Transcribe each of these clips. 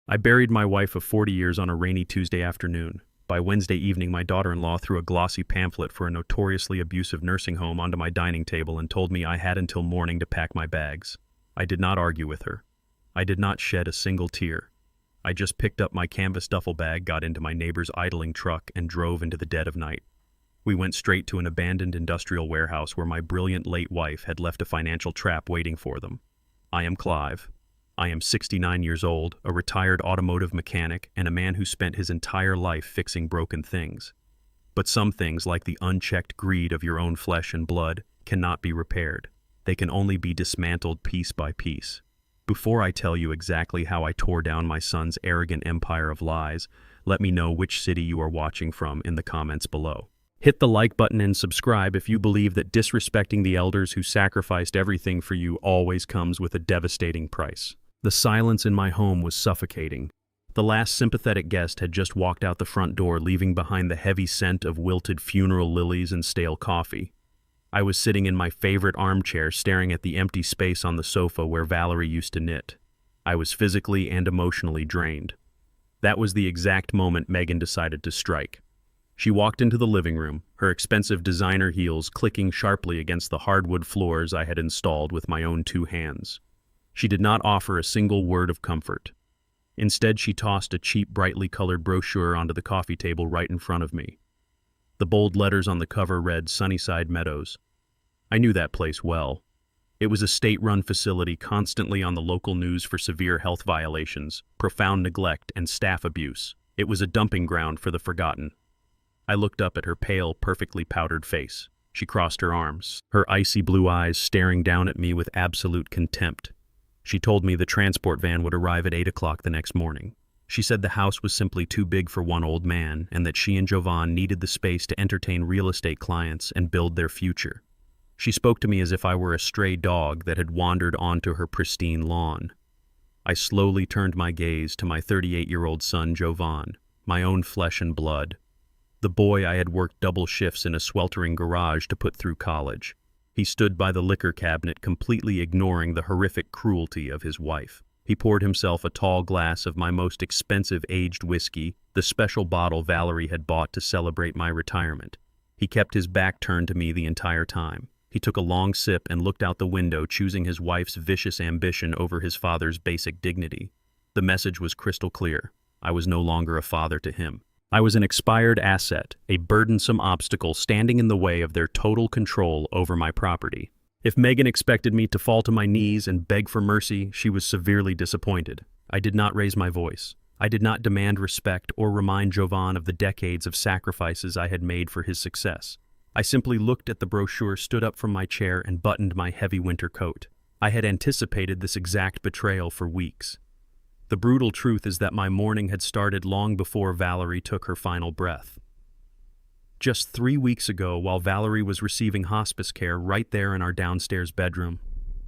I buried my wife of 40 years on a rainy Tuesday afternoon. By Wednesday evening, my daughter-in-law threw a glossy pamphlet for a notoriously abusive nursing home onto my dining table and told me I had until morning to pack my bags. I did not argue with her. I did not shed a single tear. I just picked up my canvas duffel bag, got into my neighbor's idling truck, and drove into the dead of night. We went straight to an abandoned industrial warehouse where my brilliant late wife had left a financial trap waiting for them. I am Clive. I am 69 years old, a retired automotive mechanic, and a man who spent his entire life fixing broken things. But some things, like the unchecked greed of your own flesh and blood, cannot be repaired. They can only be dismantled piece by piece. Before I tell you exactly how I tore down my son's arrogant empire of lies, let me know which city you are watching from in the comments below. Hit the like button and subscribe if you believe that disrespecting the elders who sacrificed everything for you always comes with a devastating price. The silence in my home was suffocating. The last sympathetic guest had just walked out the front door, leaving behind the heavy scent of wilted funeral lilies and stale coffee. I was sitting in my favorite armchair, staring at the empty space on the sofa where Valerie used to knit. I was physically and emotionally drained. That was the exact moment Megan decided to strike. She walked into the living room, her expensive designer heels clicking sharply against the hardwood floors I had installed with my own two hands. She did not offer a single word of comfort. Instead, she tossed a cheap, brightly colored brochure onto the coffee table right in front of me. The bold letters on the cover read Sunnyside Meadows. I knew that place well. It was a state-run facility constantly on the local news for severe health violations, profound neglect, and staff abuse. It was a dumping ground for the forgotten. I looked up at her pale, perfectly powdered face. She crossed her arms, her icy blue eyes staring down at me with absolute contempt. She told me the transport van would arrive at 8 o'clock the next morning. She said the house was simply too big for one old man, and that she and Jovan needed the space to entertain real estate clients and build their future. She spoke to me as if I were a stray dog that had wandered onto her pristine lawn. I slowly turned my gaze to my 38-year-old son, Jovan, my own flesh and blood. The boy I had worked double shifts in a sweltering garage to put through college. He stood by the liquor cabinet, completely ignoring the horrific cruelty of his wife. He poured himself a tall glass of my most expensive aged whiskey, the special bottle Valerie had bought to celebrate my retirement. He kept his back turned to me the entire time. He took a long sip and looked out the window, choosing his wife's vicious ambition over his father's basic dignity. The message was crystal clear. I was no longer a father to him. I was an expired asset, a burdensome obstacle standing in the way of their total control over my property. If Megan expected me to fall to my knees and beg for mercy, she was severely disappointed. I did not raise my voice. I did not demand respect or remind Jovan of the decades of sacrifices I had made for his success. I simply looked at the brochure, stood up from my chair, and buttoned my heavy winter coat. I had anticipated this exact betrayal for weeks. The brutal truth is that my mourning had started long before Valerie took her final breath. Just 3 weeks ago, while Valerie was receiving hospice care right there in our downstairs bedroom,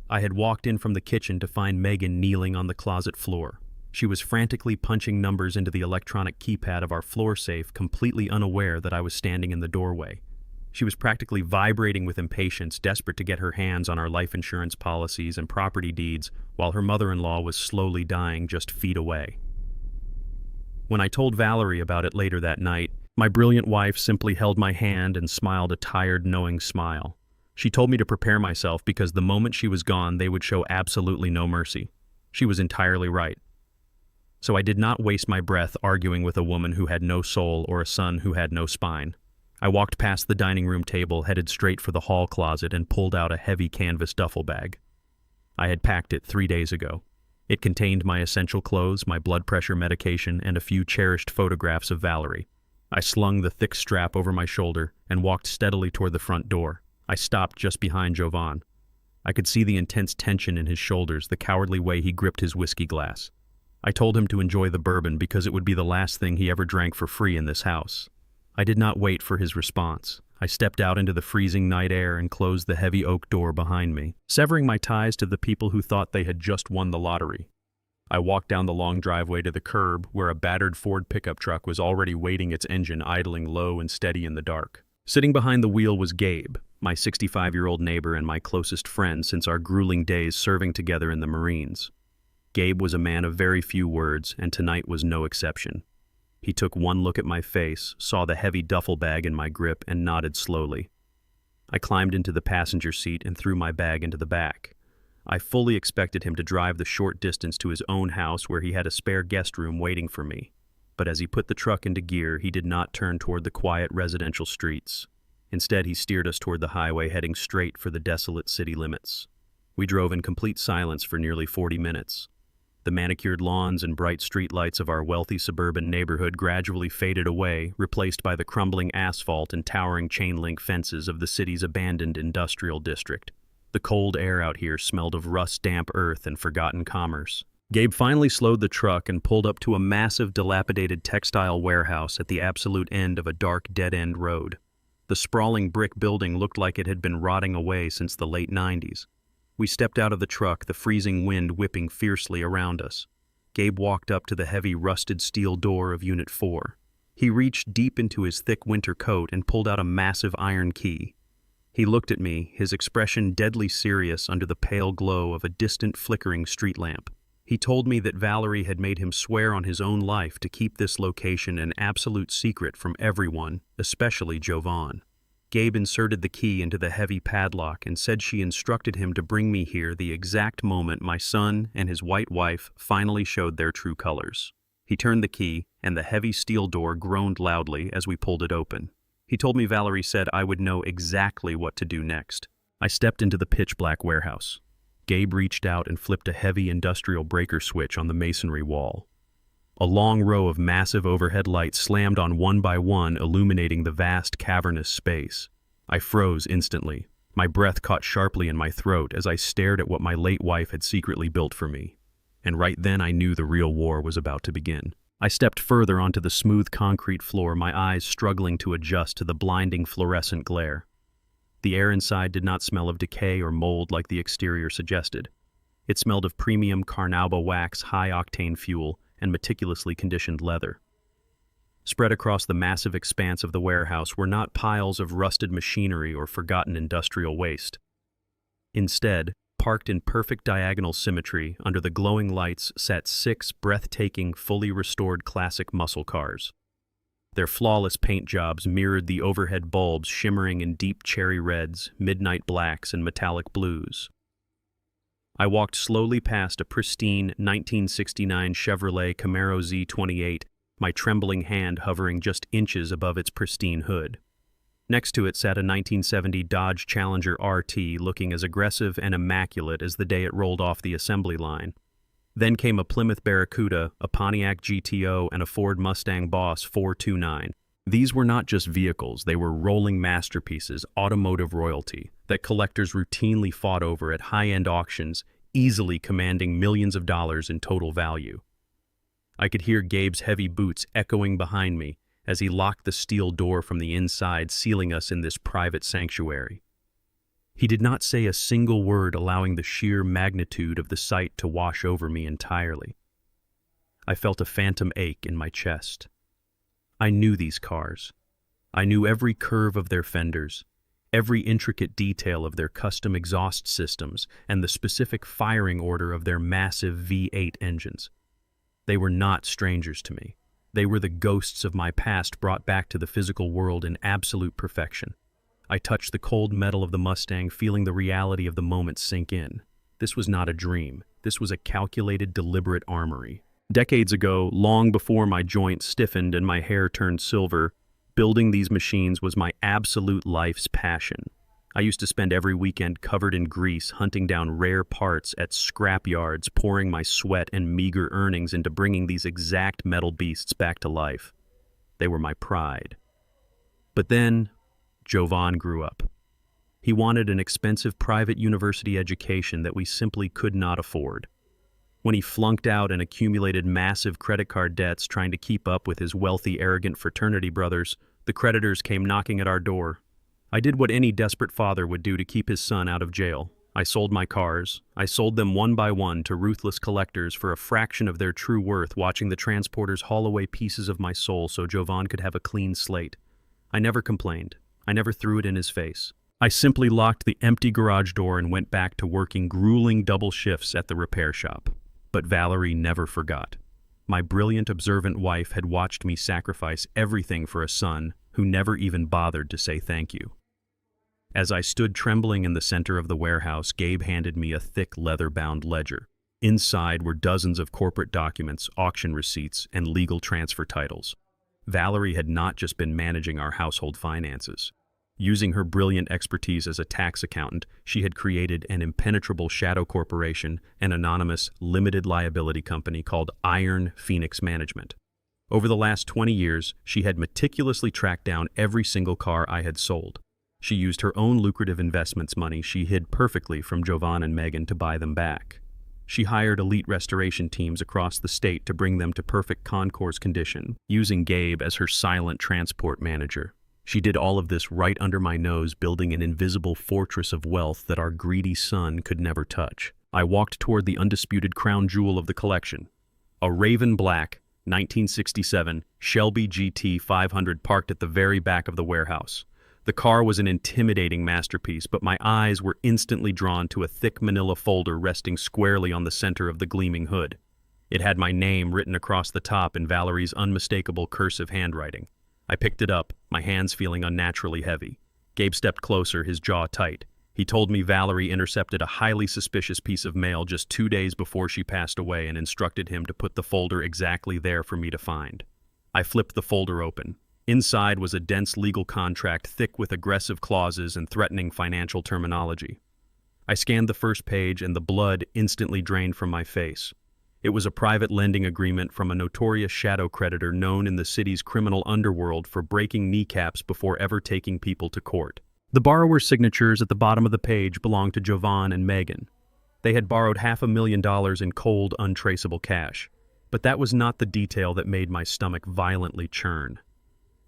I had walked in from the kitchen to find Megan kneeling on the closet floor. She was frantically punching numbers into the electronic keypad of our floor safe, completely unaware that I was standing in the doorway. She was practically vibrating with impatience, desperate to get her hands on our life insurance policies and property deeds, while her mother-in-law was slowly dying just feet away. When I told Valerie about it later that night, my brilliant wife simply held my hand and smiled a tired, knowing smile. She told me to prepare myself because the moment she was gone, they would show absolutely no mercy. She was entirely right. So I did not waste my breath arguing with a woman who had no soul or a son who had no spine. I walked past the dining room table, headed straight for the hall closet, and pulled out a heavy canvas duffel bag. I had packed it 3 days ago. It contained my essential clothes, my blood pressure medication, and a few cherished photographs of Valerie. I slung the thick strap over my shoulder and walked steadily toward the front door. I stopped just behind Jovan. I could see the intense tension in his shoulders, the cowardly way he gripped his whiskey glass. I told him to enjoy the bourbon because it would be the last thing he ever drank for free in this house. I did not wait for his response. I stepped out into the freezing night air and closed the heavy oak door behind me, severing my ties to the people who thought they had just won the lottery. I walked down the long driveway to the curb, where a battered Ford pickup truck was already waiting, its engine idling low and steady in the dark. Sitting behind the wheel was Gabe, my 65-year-old neighbor and my closest friend since our grueling days serving together in the Marines. Gabe was a man of very few words, and tonight was no exception. He took one look at my face, saw the heavy duffel bag in my grip, and nodded slowly. I climbed into the passenger seat and threw my bag into the back. I fully expected him to drive the short distance to his own house where he had a spare guest room waiting for me. But as he put the truck into gear, he did not turn toward the quiet residential streets. Instead, he steered us toward the highway, heading straight for the desolate city limits. We drove in complete silence for nearly 40 minutes. The manicured lawns and bright streetlights of our wealthy suburban neighborhood gradually faded away, replaced by the crumbling asphalt and towering chain-link fences of the city's abandoned industrial district. The cold air out here smelled of rust-damp earth and forgotten commerce. Gabe finally slowed the truck and pulled up to a massive, dilapidated textile warehouse at the absolute end of a dark, dead-end road. The sprawling brick building looked like it had been rotting away since the late 90s. We stepped out of the truck, the freezing wind whipping fiercely around us. Gabe walked up to the heavy, rusted steel door of Unit 4. He reached deep into his thick winter coat and pulled out a massive iron key. He looked at me, his expression deadly serious under the pale glow of a distant, flickering street lamp. He told me that Valerie had made him swear on his own life to keep this location an absolute secret from everyone, especially Jovan. Gabe inserted the key into the heavy padlock and said she instructed him to bring me here the exact moment my son and his white wife finally showed their true colors. He turned the key, and the heavy steel door groaned loudly as we pulled it open. He told me Valerie said I would know exactly what to do next. I stepped into the pitch-black warehouse. Gabe reached out and flipped a heavy industrial breaker switch on the masonry wall. A long row of massive overhead lights slammed on one by one, illuminating the vast, cavernous space. I froze instantly. My breath caught sharply in my throat as I stared at what my late wife had secretly built for me. And right then I knew the real war was about to begin. I stepped further onto the smooth concrete floor, my eyes struggling to adjust to the blinding fluorescent glare. The air inside did not smell of decay or mold like the exterior suggested. It smelled of premium carnauba wax, high-octane fuel, and meticulously conditioned leather. Spread across the massive expanse of the warehouse were not piles of rusted machinery or forgotten industrial waste. Instead, parked in perfect diagonal symmetry under the glowing lights sat 6 breathtaking, fully restored classic muscle cars. Their flawless paint jobs mirrored the overhead bulbs shimmering in deep cherry reds, midnight blacks, and metallic blues. I walked slowly past a pristine 1969 Chevrolet Camaro Z28, my trembling hand hovering just inches above its pristine hood. Next to it sat a 1970 Dodge Challenger RT looking as aggressive and immaculate as the day it rolled off the assembly line. Then came a Plymouth Barracuda, a Pontiac GTO, and a Ford Mustang Boss 429. These were not just vehicles, they were rolling masterpieces, automotive royalty, that collectors routinely fought over at high-end auctions, easily commanding millions of dollars in total value. I could hear Gabe's heavy boots echoing behind me as he locked the steel door from the inside, sealing us in this private sanctuary. He did not say a single word, allowing the sheer magnitude of the sight to wash over me entirely. I felt a phantom ache in my chest. I knew these cars. I knew every curve of their fenders, every intricate detail of their custom exhaust systems, and the specific firing order of their massive V8 engines. They were not strangers to me. They were the ghosts of my past brought back to the physical world in absolute perfection. I touched the cold metal of the Mustang, feeling the reality of the moment sink in. This was not a dream. This was a calculated, deliberate armory. Decades ago, long before my joints stiffened and my hair turned silver, building these machines was my absolute life's passion. I used to spend every weekend covered in grease, hunting down rare parts at scrap yards, pouring my sweat and meager earnings into bringing these exact metal beasts back to life. They were my pride. But then, Jovan grew up. He wanted an expensive private university education that we simply could not afford. When he flunked out and accumulated massive credit card debts trying to keep up with his wealthy, arrogant fraternity brothers, the creditors came knocking at our door. I did what any desperate father would do to keep his son out of jail. I sold my cars. I sold them one by one to ruthless collectors for a fraction of their true worth, watching the transporters haul away pieces of my soul so Jovan could have a clean slate. I never complained. I never threw it in his face. I simply locked the empty garage door and went back to working grueling double shifts at the repair shop. But Valerie never forgot. My brilliant, observant wife had watched me sacrifice everything for a son who never even bothered to say thank you. As I stood trembling in the center of the warehouse, Gabe handed me a thick leather-bound ledger. Inside were dozens of corporate documents, auction receipts, and legal transfer titles. Valerie had not just been managing our household finances. Using her brilliant expertise as a tax accountant, she had created an impenetrable shadow corporation, an anonymous, limited liability company called Iron Phoenix Management. Over the last 20 years, she had meticulously tracked down every single car I had sold. She used her own lucrative investments money she hid perfectly from Jovan and Megan to buy them back. She hired elite restoration teams across the state to bring them to perfect concourse condition, using Gabe as her silent transport manager. She did all of this right under my nose, building an invisible fortress of wealth that our greedy son could never touch. I walked toward the undisputed crown jewel of the collection, a raven black, 1967 Shelby GT 500 parked at the very back of the warehouse. The car was an intimidating masterpiece, but my eyes were instantly drawn to a thick manila folder resting squarely on the center of the gleaming hood. It had my name written across the top in Valerie's unmistakable cursive handwriting. I picked it up, my hands feeling unnaturally heavy. Gabe stepped closer, his jaw tight. He told me Valerie intercepted a highly suspicious piece of mail just 2 days before she passed away and instructed him to put the folder exactly there for me to find. I flipped the folder open. Inside was a dense legal contract thick with aggressive clauses and threatening financial terminology. I scanned the first page and the blood instantly drained from my face. It was a private lending agreement from a notorious shadow creditor known in the city's criminal underworld for breaking kneecaps before ever taking people to court. The borrower's signatures at the bottom of the page belonged to Jovan and Megan. They had borrowed $500,000 in cold, untraceable cash. But that was not the detail that made my stomach violently churn.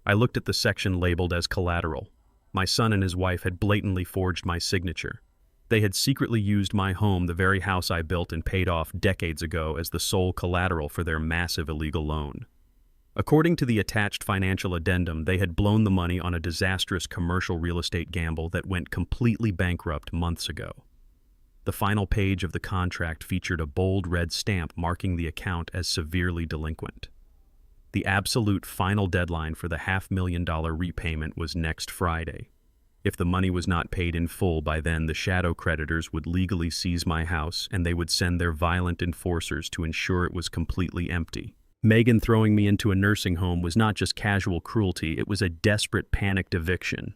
I looked at the section labeled as collateral. My son and his wife had blatantly forged my signature. They had secretly used my home, the very house I built and paid off decades ago, as the sole collateral for their massive illegal loan. According to the attached financial addendum, they had blown the money on a disastrous commercial real estate gamble that went completely bankrupt months ago. The final page of the contract featured a bold red stamp marking the account as severely delinquent. The absolute final deadline for the $500,000 repayment was next Friday. If the money was not paid in full by then, the shadow creditors would legally seize my house and they would send their violent enforcers to ensure it was completely empty. Megan throwing me into a nursing home was not just casual cruelty, it was a desperate, panicked eviction.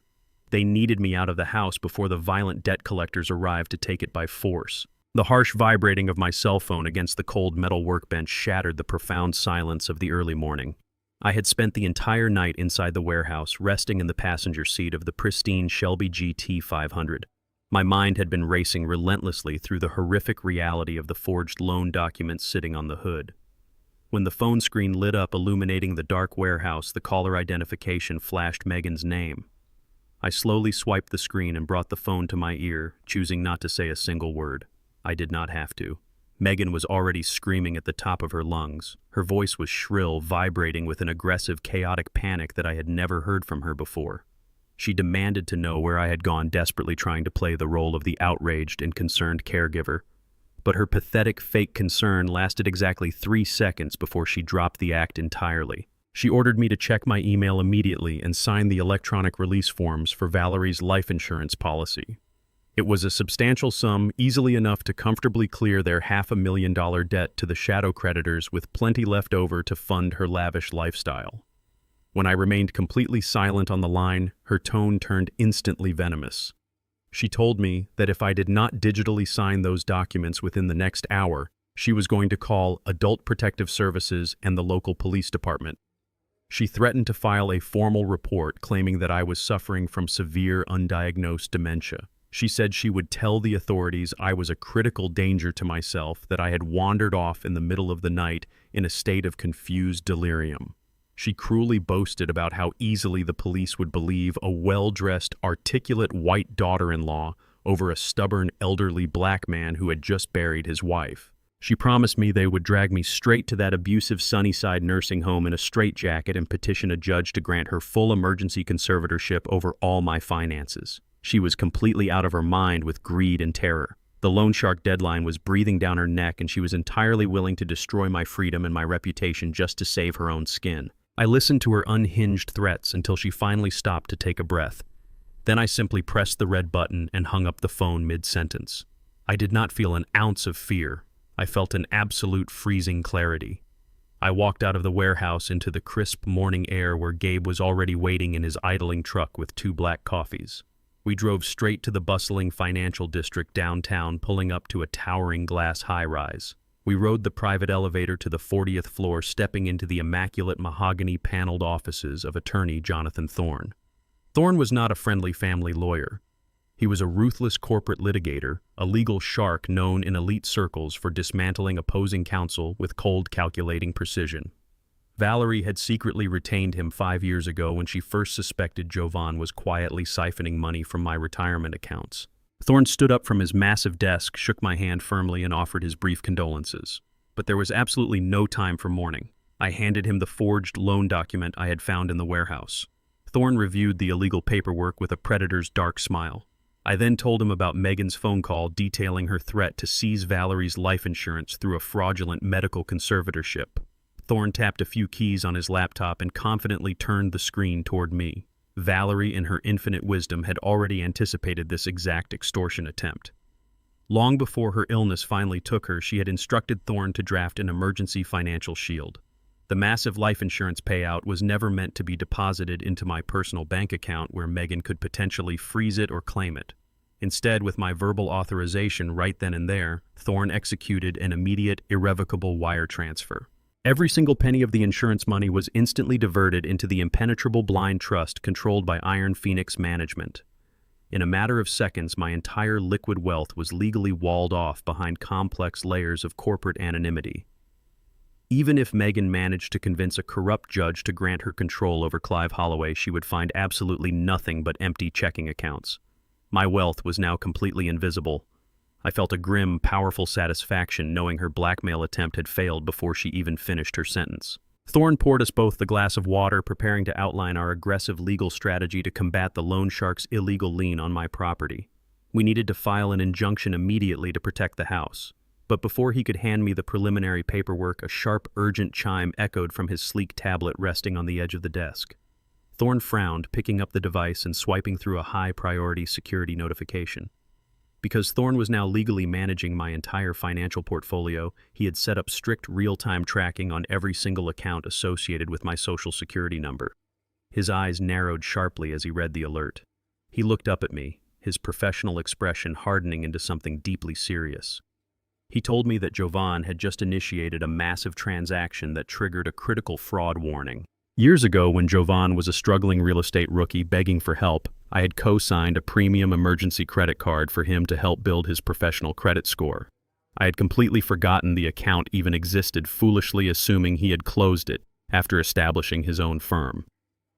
They needed me out of the house before the violent debt collectors arrived to take it by force. The harsh vibrating of my cell phone against the cold metal workbench shattered the profound silence of the early morning. I had spent the entire night inside the warehouse, resting in the passenger seat of the pristine Shelby GT 500. My mind had been racing relentlessly through the horrific reality of the forged loan documents sitting on the hood. When the phone screen lit up, illuminating the dark warehouse, the caller identification flashed Megan's name. I slowly swiped the screen and brought the phone to my ear, choosing not to say a single word. I did not have to. Megan was already screaming at the top of her lungs. Her voice was shrill, vibrating with an aggressive, chaotic panic that I had never heard from her before. She demanded to know where I had gone, desperately trying to play the role of the outraged and concerned caregiver. But her pathetic, fake concern lasted exactly 3 seconds before she dropped the act entirely. She ordered me to check my email immediately and sign the electronic release forms for Valerie's life insurance policy. It was a substantial sum, easily enough to comfortably clear their $500,000 debt to the shadow creditors, with plenty left over to fund her lavish lifestyle. When I remained completely silent on the line, her tone turned instantly venomous. She told me that if I did not digitally sign those documents within the next hour, she was going to call Adult Protective Services and the local police department. She threatened to file a formal report claiming that I was suffering from severe undiagnosed dementia. She said she would tell the authorities I was a critical danger to myself, that I had wandered off in the middle of the night in a state of confused delirium. She cruelly boasted about how easily the police would believe a well-dressed, articulate white daughter-in-law over a stubborn, elderly black man who had just buried his wife. She promised me they would drag me straight to that abusive Sunnyside nursing home in a straitjacket and petition a judge to grant her full emergency conservatorship over all my finances. She was completely out of her mind with greed and terror. The loan shark deadline was breathing down her neck, and she was entirely willing to destroy my freedom and my reputation just to save her own skin. I listened to her unhinged threats until she finally stopped to take a breath. Then I simply pressed the red button and hung up the phone mid-sentence. I did not feel an ounce of fear. I felt an absolute freezing clarity. I walked out of the warehouse into the crisp morning air where Gabe was already waiting in his idling truck with 2 black coffees. We drove straight to the bustling financial district downtown, pulling up to a towering glass high-rise. We rode the private elevator to the 40th floor, stepping into the immaculate mahogany-paneled offices of attorney Jonathan Thorne. Thorne was not a friendly family lawyer. He was a ruthless corporate litigator, a legal shark known in elite circles for dismantling opposing counsel with cold, calculating precision. Valerie had secretly retained him 5 years ago when she first suspected Jovan was quietly siphoning money from my retirement accounts. Thorne stood up from his massive desk, shook my hand firmly, and offered his brief condolences. But there was absolutely no time for mourning. I handed him the forged loan document I had found in the warehouse. Thorne reviewed the illegal paperwork with a predator's dark smile. I then told him about Megan's phone call detailing her threat to seize Valerie's life insurance through a fraudulent medical conservatorship. Thorne tapped a few keys on his laptop and confidently turned the screen toward me. Valerie, in her infinite wisdom, had already anticipated this exact extortion attempt. Long before her illness finally took her, she had instructed Thorne to draft an emergency financial shield. The massive life insurance payout was never meant to be deposited into my personal bank account where Megan could potentially freeze it or claim it. Instead, with my verbal authorization right then and there, Thorne executed an immediate, irrevocable wire transfer. Every single penny of the insurance money was instantly diverted into the impenetrable blind trust controlled by Iron Phoenix Management. In a matter of seconds, my entire liquid wealth was legally walled off behind complex layers of corporate anonymity. Even if Megan managed to convince a corrupt judge to grant her control over Clive Holloway, she would find absolutely nothing but empty checking accounts. My wealth was now completely invisible. I felt a grim, powerful satisfaction knowing her blackmail attempt had failed before she even finished her sentence. Thorne poured us both the glass of water, preparing to outline our aggressive legal strategy to combat the loan shark's illegal lien on my property. We needed to file an injunction immediately to protect the house. But before he could hand me the preliminary paperwork, a sharp, urgent chime echoed from his sleek tablet resting on the edge of the desk. Thorne frowned, picking up the device and swiping through a high-priority security notification. Because Thorne was now legally managing my entire financial portfolio, he had set up strict real-time tracking on every single account associated with my social security number. His eyes narrowed sharply as he read the alert. He looked up at me, his professional expression hardening into something deeply serious. He told me that Jovan had just initiated a massive transaction that triggered a critical fraud warning. Years ago, when Jovan was a struggling real estate rookie begging for help, I had co-signed a premium emergency credit card for him to help build his professional credit score. I had completely forgotten the account even existed, foolishly assuming he had closed it after establishing his own firm.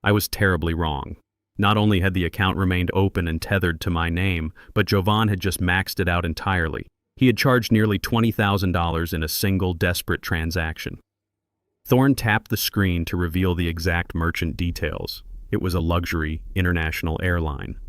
I was terribly wrong. Not only had the account remained open and tethered to my name, but Jovan had just maxed it out entirely. He had charged nearly $20,000 in a single desperate transaction. Thorne tapped the screen to reveal the exact merchant details. It was a luxury international airline.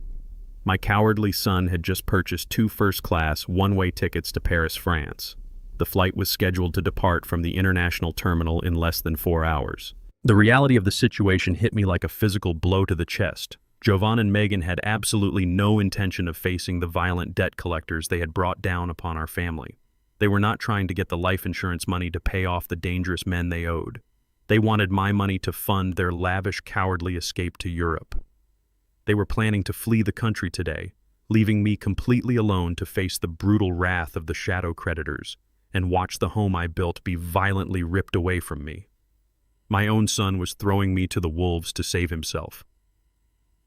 My cowardly son had just purchased 2 first-class, one-way tickets to Paris, France. The flight was scheduled to depart from the international terminal in less than 4 hours. The reality of the situation hit me like a physical blow to the chest. Jovan and Megan had absolutely no intention of facing the violent debt collectors they had brought down upon our family. They were not trying to get the life insurance money to pay off the dangerous men they owed. They wanted my money to fund their lavish, cowardly escape to Europe. They were planning to flee the country today, leaving me completely alone to face the brutal wrath of the shadow creditors and watch the home I built be violently ripped away from me. My own son was throwing me to the wolves to save himself.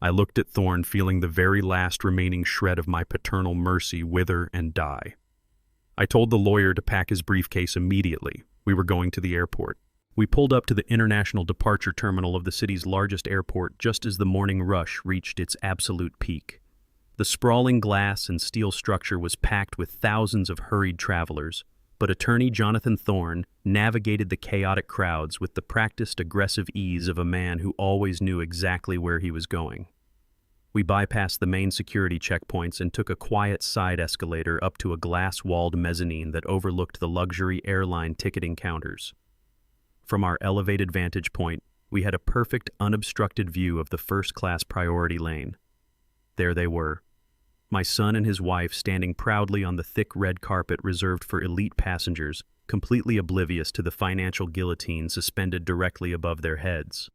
I looked at Thorne, feeling the very last remaining shred of my paternal mercy wither and die. I told the lawyer to pack his briefcase immediately. We were going to the airport. We pulled up to the international departure terminal of the city's largest airport just as the morning rush reached its absolute peak. The sprawling glass and steel structure was packed with thousands of hurried travelers, but attorney Jonathan Thorne navigated the chaotic crowds with the practiced, aggressive ease of a man who always knew exactly where he was going. We bypassed the main security checkpoints and took a quiet side escalator up to a glass-walled mezzanine that overlooked the luxury airline ticketing counters. From our elevated vantage point, we had a perfect, unobstructed view of the first-class priority lane. There they were, my son and his wife standing proudly on the thick red carpet reserved for elite passengers, completely oblivious to the financial guillotine suspended directly above their heads.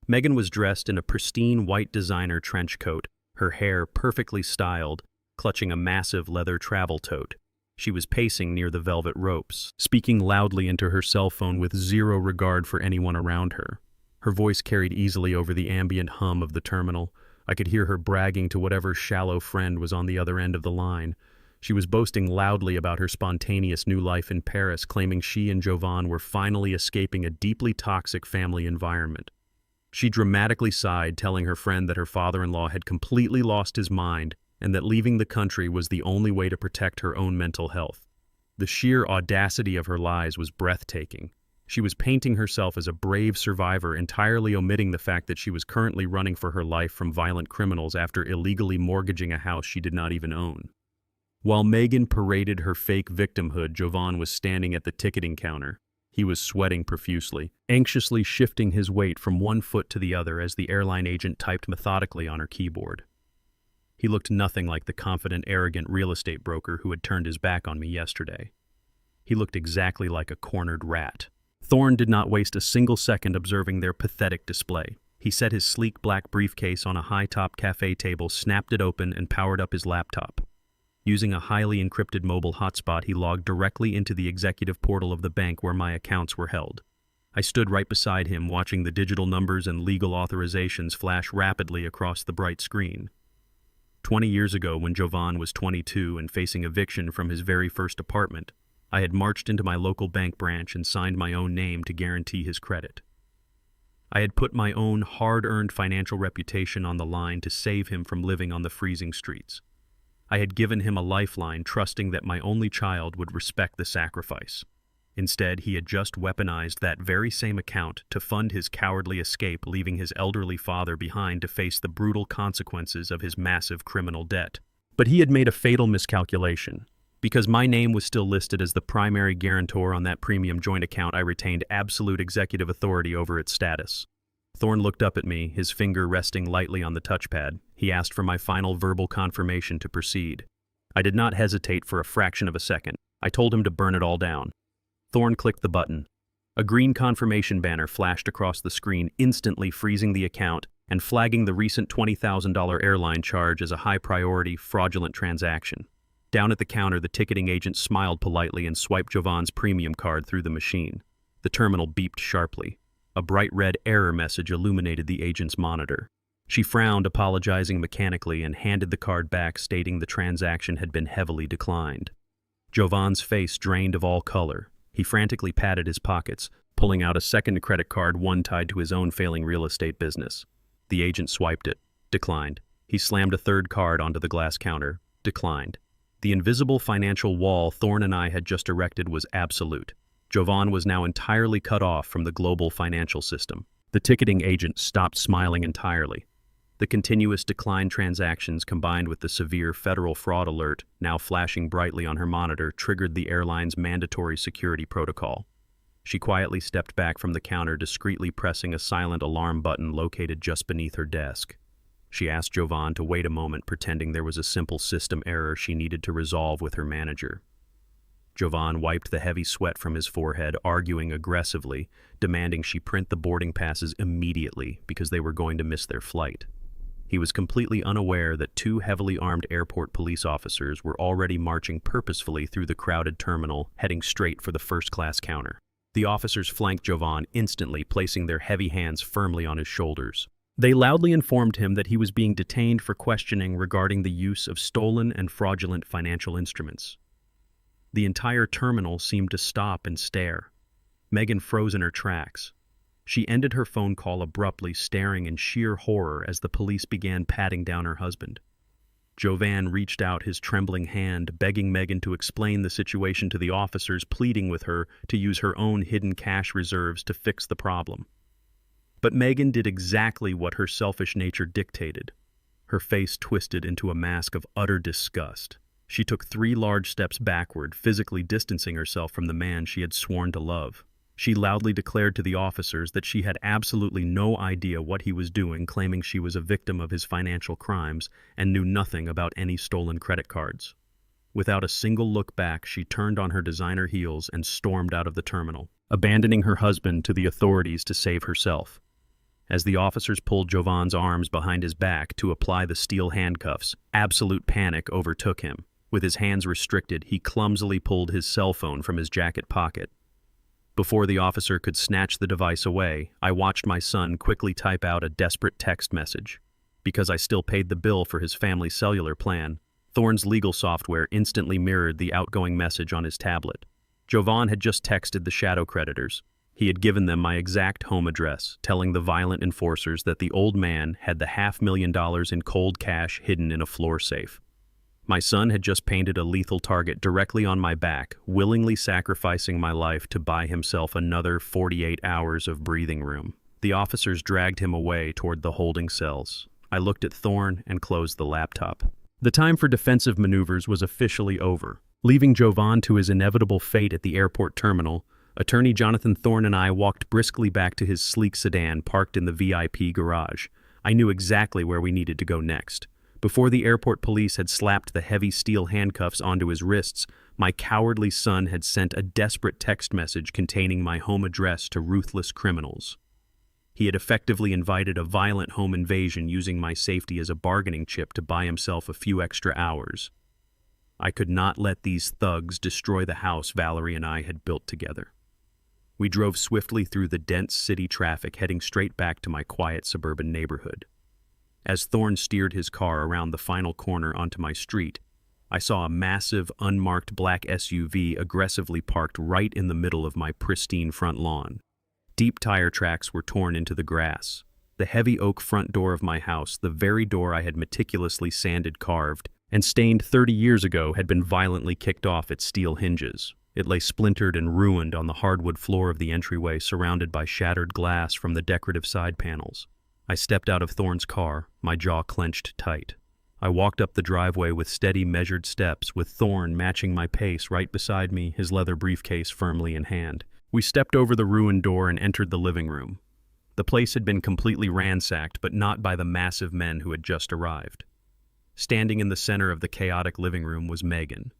Megan was dressed in a pristine white designer trench coat, her hair perfectly styled, clutching a massive leather travel tote. She was pacing near the velvet ropes, speaking loudly into her cell phone with zero regard for anyone around her. Her voice carried easily over the ambient hum of the terminal. I could hear her bragging to whatever shallow friend was on the other end of the line. She was boasting loudly about her spontaneous new life in Paris, claiming she and Jovan were finally escaping a deeply toxic family environment. She dramatically sighed, telling her friend that her father-in-law had completely lost his mind and that leaving the country was the only way to protect her own mental health. The sheer audacity of her lies was breathtaking. She was painting herself as a brave survivor, entirely omitting the fact that she was currently running for her life from violent criminals after illegally mortgaging a house she did not even own. While Megan paraded her fake victimhood, Jovan was standing at the ticketing counter. He was sweating profusely, anxiously shifting his weight from one foot to the other as the airline agent typed methodically on her keyboard. He looked nothing like the confident, arrogant real estate broker who had turned his back on me yesterday. He looked exactly like a cornered rat. Thorne did not waste a single second observing their pathetic display. He set his sleek black briefcase on a high-top cafe table, snapped it open, and powered up his laptop. Using a highly encrypted mobile hotspot, he logged directly into the executive portal of the bank where my accounts were held. I stood right beside him, watching the digital numbers and legal authorizations flash rapidly across the bright screen. 20 years ago, when Jovan was 22 and facing eviction from his very first apartment, I had marched into my local bank branch and signed my own name to guarantee his credit. I had put my own hard-earned financial reputation on the line to save him from living on the freezing streets. I had given him a lifeline, trusting that my only child would respect the sacrifice. Instead, he had just weaponized that very same account to fund his cowardly escape, leaving his elderly father behind to face the brutal consequences of his massive criminal debt. But he had made a fatal miscalculation. Because my name was still listed as the primary guarantor on that premium joint account, I retained absolute executive authority over its status. Thorne looked up at me, his finger resting lightly on the touchpad. He asked for my final verbal confirmation to proceed. I did not hesitate for a fraction of a second. I told him to burn it all down. Thorne clicked the button. A green confirmation banner flashed across the screen, instantly freezing the account and flagging the recent $20,000 airline charge as a high-priority, fraudulent transaction. Down at the counter, the ticketing agent smiled politely and swiped Jovan's premium card through the machine. The terminal beeped sharply. A bright red error message illuminated the agent's monitor. She frowned, apologizing mechanically, and handed the card back, stating the transaction had been heavily declined. Jovan's face drained of all color. He frantically patted his pockets, pulling out a second credit card, one tied to his own failing real estate business. The agent swiped it. Declined. He slammed a third card onto the glass counter. Declined. The invisible financial wall Thorne and I had just erected was absolute. Jovan was now entirely cut off from the global financial system. The ticketing agent stopped smiling entirely. The continuous decline transactions, combined with the severe federal fraud alert now flashing brightly on her monitor, triggered the airline's mandatory security protocol. She quietly stepped back from the counter, discreetly pressing a silent alarm button located just beneath her desk. She asked Jovan to wait a moment, pretending there was a simple system error she needed to resolve with her manager. Jovan wiped the heavy sweat from his forehead, arguing aggressively, demanding she print the boarding passes immediately because they were going to miss their flight. He was completely unaware that two heavily armed airport police officers were already marching purposefully through the crowded terminal, heading straight for the first-class counter. The officers flanked Jovan, instantly placing their heavy hands firmly on his shoulders. They loudly informed him that he was being detained for questioning regarding the use of stolen and fraudulent financial instruments. The entire terminal seemed to stop and stare. Megan froze in her tracks. She ended her phone call abruptly, staring in sheer horror as the police began patting down her husband. Jovan reached out his trembling hand, begging Megan to explain the situation to the officers, pleading with her to use her own hidden cash reserves to fix the problem. But Megan did exactly what her selfish nature dictated. her face twisted into a mask of utter disgust. She took 3 large steps backward, physically distancing herself from the man she had sworn to love. She loudly declared to the officers that she had absolutely no idea what he was doing, claiming she was a victim of his financial crimes and knew nothing about any stolen credit cards. Without a single look back, she turned on her designer heels and stormed out of the terminal, abandoning her husband to the authorities to save herself. As the officers pulled Jovan's arms behind his back to apply the steel handcuffs, absolute panic overtook him. With his hands restricted, he clumsily pulled his cell phone from his jacket pocket. Before the officer could snatch the device away, I watched my son quickly type out a desperate text message. Because I still paid the bill for his family cellular plan, Thorne's legal software instantly mirrored the outgoing message on his tablet. Jovan had just texted the shadow creditors. He had given them my exact home address, telling the violent enforcers that the old man had the $500,000 in cold cash hidden in a floor safe. My son had just painted a lethal target directly on my back, willingly sacrificing my life to buy himself another 48 hours of breathing room. The officers dragged him away toward the holding cells. I looked at Thorne and closed the laptop. The time for defensive maneuvers was officially over. Leaving Jovan to his inevitable fate at the airport terminal, Attorney Jonathan Thorne and I walked briskly back to his sleek sedan parked in the VIP garage. I knew exactly where we needed to go next. Before the airport police had slapped the heavy steel handcuffs onto his wrists, my cowardly son had sent a desperate text message containing my home address to ruthless criminals. He had effectively invited a violent home invasion using my safety as a bargaining chip to buy himself a few extra hours. I could not let these thugs destroy the house Valerie and I had built together. We drove swiftly through the dense city traffic, heading straight back to my quiet suburban neighborhood. As Thorne steered his car around the final corner onto my street, I saw a massive, unmarked black SUV aggressively parked right in the middle of my pristine front lawn. Deep tire tracks were torn into the grass. The heavy oak front door of my house, the very door I had meticulously sanded, carved, and stained 30 years ago, had been violently kicked off its steel hinges. It lay splintered and ruined on the hardwood floor of the entryway, surrounded by shattered glass from the decorative side panels. I stepped out of Thorne's car, my jaw clenched tight. I walked up the driveway with steady, measured steps, with Thorne matching my pace right beside me, his leather briefcase firmly in hand. We stepped over the ruined door and entered the living room. The place had been completely ransacked, but not by the massive men who had just arrived. Standing in the center of the chaotic living room was Megan.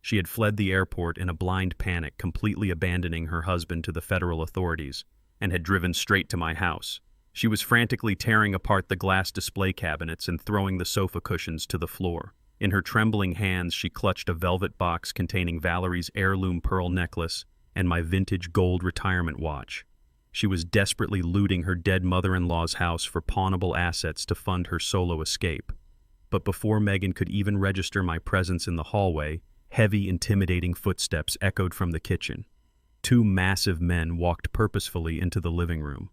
She had fled the airport in a blind panic, completely abandoning her husband to the federal authorities, and had driven straight to my house. She was frantically tearing apart the glass display cabinets and throwing the sofa cushions to the floor. In her trembling hands, she clutched a velvet box containing Valerie's heirloom pearl necklace and my vintage gold retirement watch. She was desperately looting her dead mother-in-law's house for pawnable assets to fund her solo escape. But before Megan could even register my presence in the hallway, heavy, intimidating footsteps echoed from the kitchen. 2 massive men walked purposefully into the living room.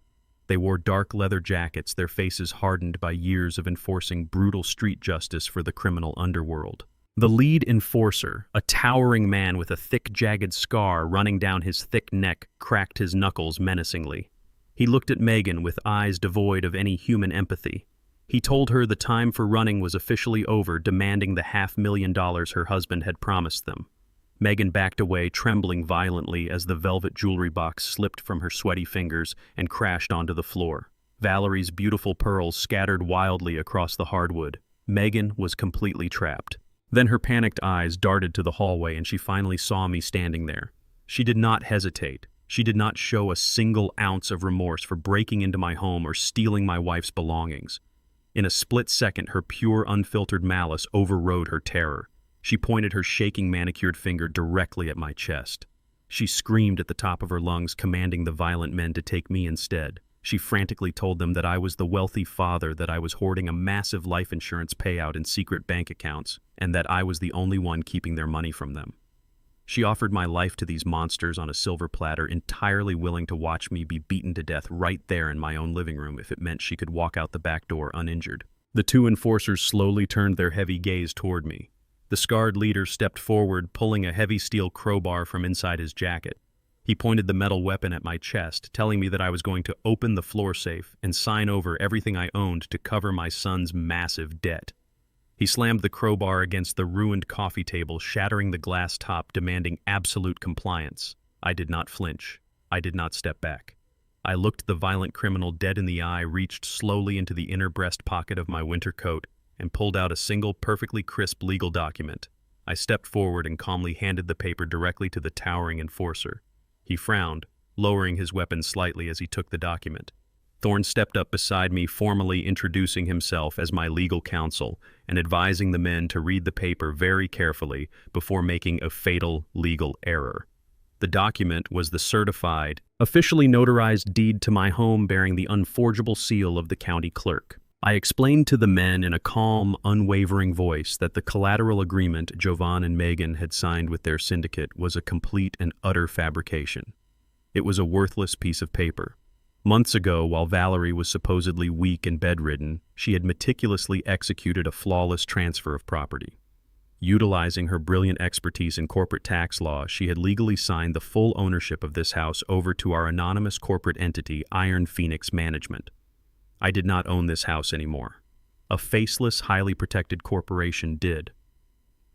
They wore dark leather jackets, their faces hardened by years of enforcing brutal street justice for the criminal underworld. The lead enforcer, a towering man with a thick, jagged scar running down his thick neck, cracked his knuckles menacingly. He looked at Megan with eyes devoid of any human empathy. He told her the time for running was officially over, demanding the $500,000 her husband had promised them. Megan backed away, trembling violently as the velvet jewelry box slipped from her sweaty fingers and crashed onto the floor. Valerie's beautiful pearls scattered wildly across the hardwood. Megan was completely trapped. Then her panicked eyes darted to the hallway and she finally saw me standing there. She did not hesitate. She did not show a single ounce of remorse for breaking into my home or stealing my wife's belongings. In a split second, her pure, unfiltered malice overrode her terror. She pointed her shaking, manicured finger directly at my chest. She screamed at the top of her lungs, commanding the violent men to take me instead. She frantically told them that I was the wealthy father, that I was hoarding a massive life insurance payout in secret bank accounts, and that I was the only one keeping their money from them. She offered my life to these monsters on a silver platter, entirely willing to watch me be beaten to death right there in my own living room if it meant she could walk out the back door uninjured. The 2 enforcers slowly turned their heavy gaze toward me. The scarred leader stepped forward, pulling a heavy steel crowbar from inside his jacket. He pointed the metal weapon at my chest, telling me that I was going to open the floor safe and sign over everything I owned to cover my son's massive debt. He slammed the crowbar against the ruined coffee table, shattering the glass top, demanding absolute compliance. I did not flinch. I did not step back. I looked the violent criminal dead in the eye, reached slowly into the inner breast pocket of my winter coat, and pulled out a single, perfectly crisp legal document. I stepped forward and calmly handed the paper directly to the towering enforcer. He frowned, lowering his weapon slightly as he took the document. Thorne stepped up beside me, formally introducing himself as my legal counsel and advising the men to read the paper very carefully before making a fatal legal error. The document was the certified, officially notarized deed to my home bearing the unforgeable seal of the county clerk. I explained to the men in a calm, unwavering voice that the collateral agreement Jovan and Megan had signed with their syndicate was a complete and utter fabrication. It was a worthless piece of paper. Months ago, while Valerie was supposedly weak and bedridden, she had meticulously executed a flawless transfer of property. Utilizing her brilliant expertise in corporate tax law, she had legally signed the full ownership of this house over to our anonymous corporate entity, Iron Phoenix Management. I did not own this house anymore. A faceless, highly protected corporation did.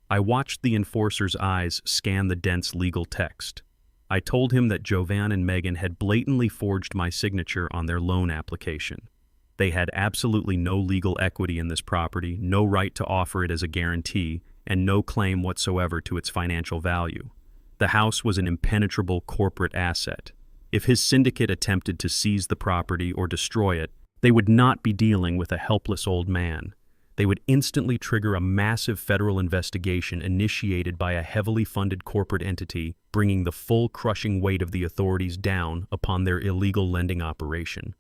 I watched the enforcer's eyes scan the dense legal text. I told him that Jovan and Megan had blatantly forged my signature on their loan application. They had absolutely no legal equity in this property, no right to offer it as a guarantee, and no claim whatsoever to its financial value. The house was an impenetrable corporate asset. If his syndicate attempted to seize the property or destroy it, they would not be dealing with a helpless old man. They would instantly trigger a massive federal investigation initiated by a heavily funded corporate entity, bringing the full crushing weight of the authorities down upon their illegal lending operation.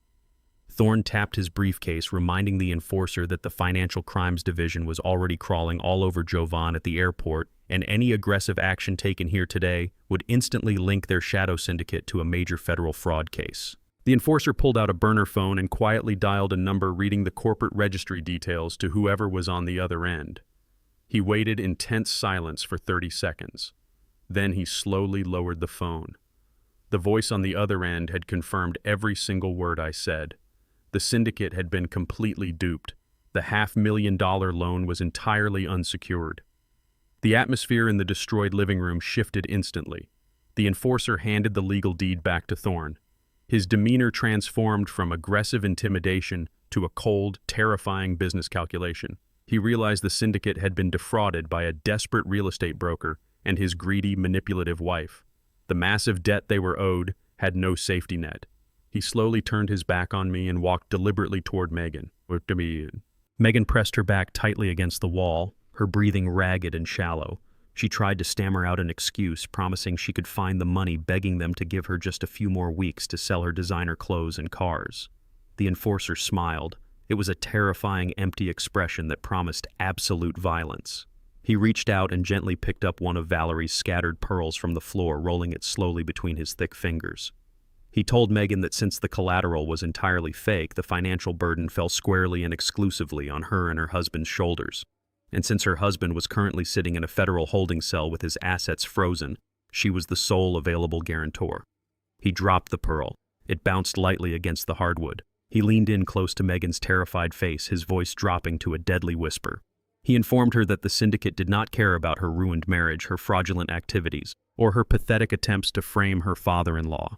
Thorne tapped his briefcase, reminding the enforcer that the Financial Crimes Division was already crawling all over Jovan at the airport, and any aggressive action taken here today would instantly link their shadow syndicate to a major federal fraud case. The enforcer pulled out a burner phone and quietly dialed a number, reading the corporate registry details to whoever was on the other end. He waited in tense silence for 30 seconds. Then he slowly lowered the phone. The voice on the other end had confirmed every single word I said. The syndicate had been completely duped. The $500,000 loan was entirely unsecured. The atmosphere in the destroyed living room shifted instantly. The enforcer handed the legal deed back to Thorne. His demeanor transformed from aggressive intimidation to a cold, terrifying business calculation. He realized the syndicate had been defrauded by a desperate real estate broker and his greedy, manipulative wife. The massive debt they were owed had no safety net. He slowly turned his back on me and walked deliberately toward Megan. Megan pressed her back tightly against the wall, her breathing ragged and shallow. She tried to stammer out an excuse, promising she could find the money, begging them to give her just a few more weeks to sell her designer clothes and cars. The enforcer smiled. It was a terrifying, empty expression that promised absolute violence. He reached out and gently picked up one of Valerie's scattered pearls from the floor, rolling it slowly between his thick fingers. He told Megan that since the collateral was entirely fake, the financial burden fell squarely and exclusively on her and her husband's shoulders. And since her husband was currently sitting in a federal holding cell with his assets frozen, she was the sole available guarantor. He dropped the pearl. It bounced lightly against the hardwood. He leaned in close to Megan's terrified face, his voice dropping to a deadly whisper. He informed her that the syndicate did not care about her ruined marriage, her fraudulent activities, or her pathetic attempts to frame her father-in-law.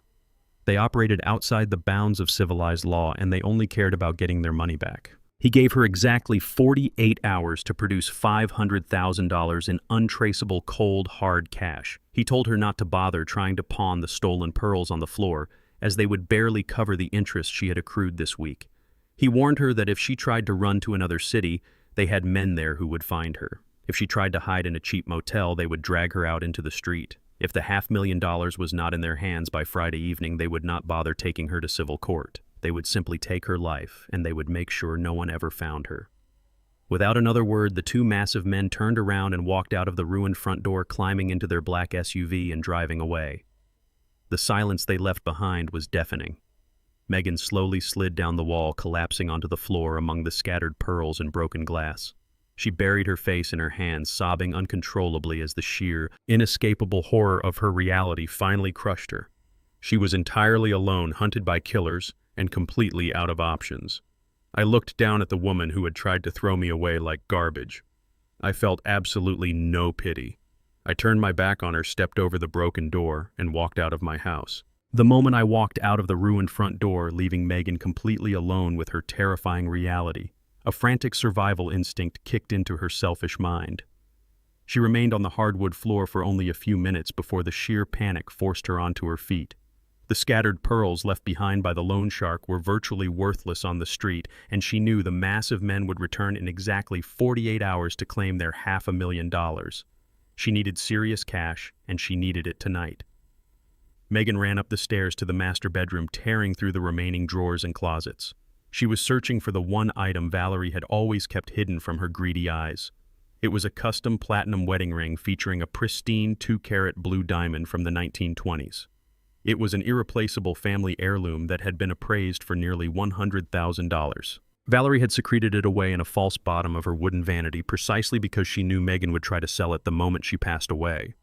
They operated outside the bounds of civilized law, and they only cared about getting their money back. He gave her exactly 48 hours to produce $500,000 in untraceable cold, hard cash. He told her not to bother trying to pawn the stolen pearls on the floor, as they would barely cover the interest she had accrued this week. He warned her that if she tried to run to another city, they had men there who would find her. If she tried to hide in a cheap motel, they would drag her out into the street. If the $500,000 was not in their hands by Friday evening, they would not bother taking her to civil court. They would simply take her life, and they would make sure no one ever found her. Without another word, the two massive men turned around and walked out of the ruined front door, climbing into their black SUV and driving away. The silence they left behind was deafening. Megan slowly slid down the wall, collapsing onto the floor among the scattered pearls and broken glass. She buried her face in her hands, sobbing uncontrollably as the sheer, inescapable horror of her reality finally crushed her. She was entirely alone, hunted by killers, and completely out of options. I looked down at the woman who had tried to throw me away like garbage. I felt absolutely no pity. I turned my back on her, stepped over the broken door, and walked out of my house. The moment I walked out of the ruined front door, leaving Megan completely alone with her terrifying reality, a frantic survival instinct kicked into her selfish mind. She remained on the hardwood floor for only a few minutes before the sheer panic forced her onto her feet. The scattered pearls left behind by the loan shark were virtually worthless on the street, and she knew the massive men would return in exactly 48 hours to claim their $500,000. She needed serious cash, and she needed it tonight. Megan ran up the stairs to the master bedroom, tearing through the remaining drawers and closets. She was searching for the one item Valerie had always kept hidden from her greedy eyes. It was a custom platinum wedding ring featuring a pristine 2-carat blue diamond from the 1920s. It was an irreplaceable family heirloom that had been appraised for nearly $100,000. Valerie had secreted it away in a false bottom of her wooden vanity precisely because she knew Megan would try to sell it the moment she passed away.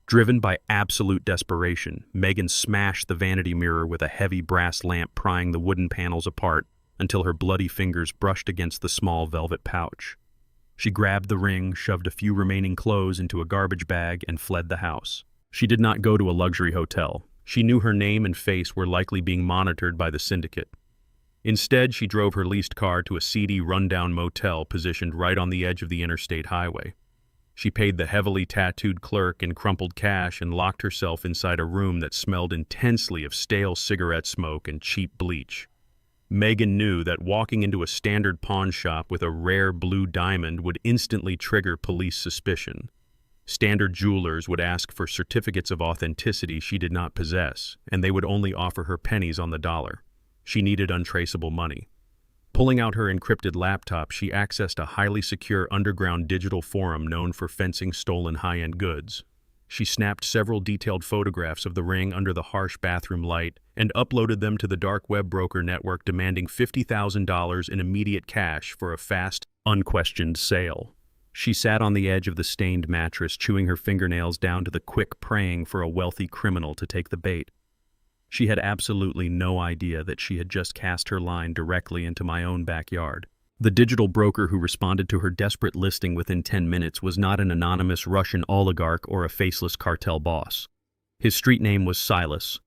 Driven by absolute desperation, Megan smashed the vanity mirror with a heavy brass lamp, prying the wooden panels apart until her bloody fingers brushed against the small velvet pouch. She grabbed the ring, shoved a few remaining clothes into a garbage bag, and fled the house. She did not go to a luxury hotel. She knew her name and face were likely being monitored by the syndicate. Instead, she drove her leased car to a seedy, rundown motel positioned right on the edge of the interstate highway. She paid the heavily tattooed clerk in crumpled cash and locked herself inside a room that smelled intensely of stale cigarette smoke and cheap bleach. Megan knew that walking into a standard pawn shop with a rare blue diamond would instantly trigger police suspicion. Standard jewelers would ask for certificates of authenticity she did not possess, and they would only offer her pennies on the dollar. She needed untraceable money. Pulling out her encrypted laptop, she accessed a highly secure underground digital forum known for fencing stolen high-end goods. She snapped several detailed photographs of the ring under the harsh bathroom light and uploaded them to the dark web broker network, demanding $50,000 in immediate cash for a fast, unquestioned sale. She sat on the edge of the stained mattress, chewing her fingernails down to the quick, praying for a wealthy criminal to take the bait. She had absolutely no idea that she had just cast her line directly into my own backyard. The digital broker who responded to her desperate listing within 10 minutes was not an anonymous Russian oligarch or a faceless cartel boss. His street name was Silas.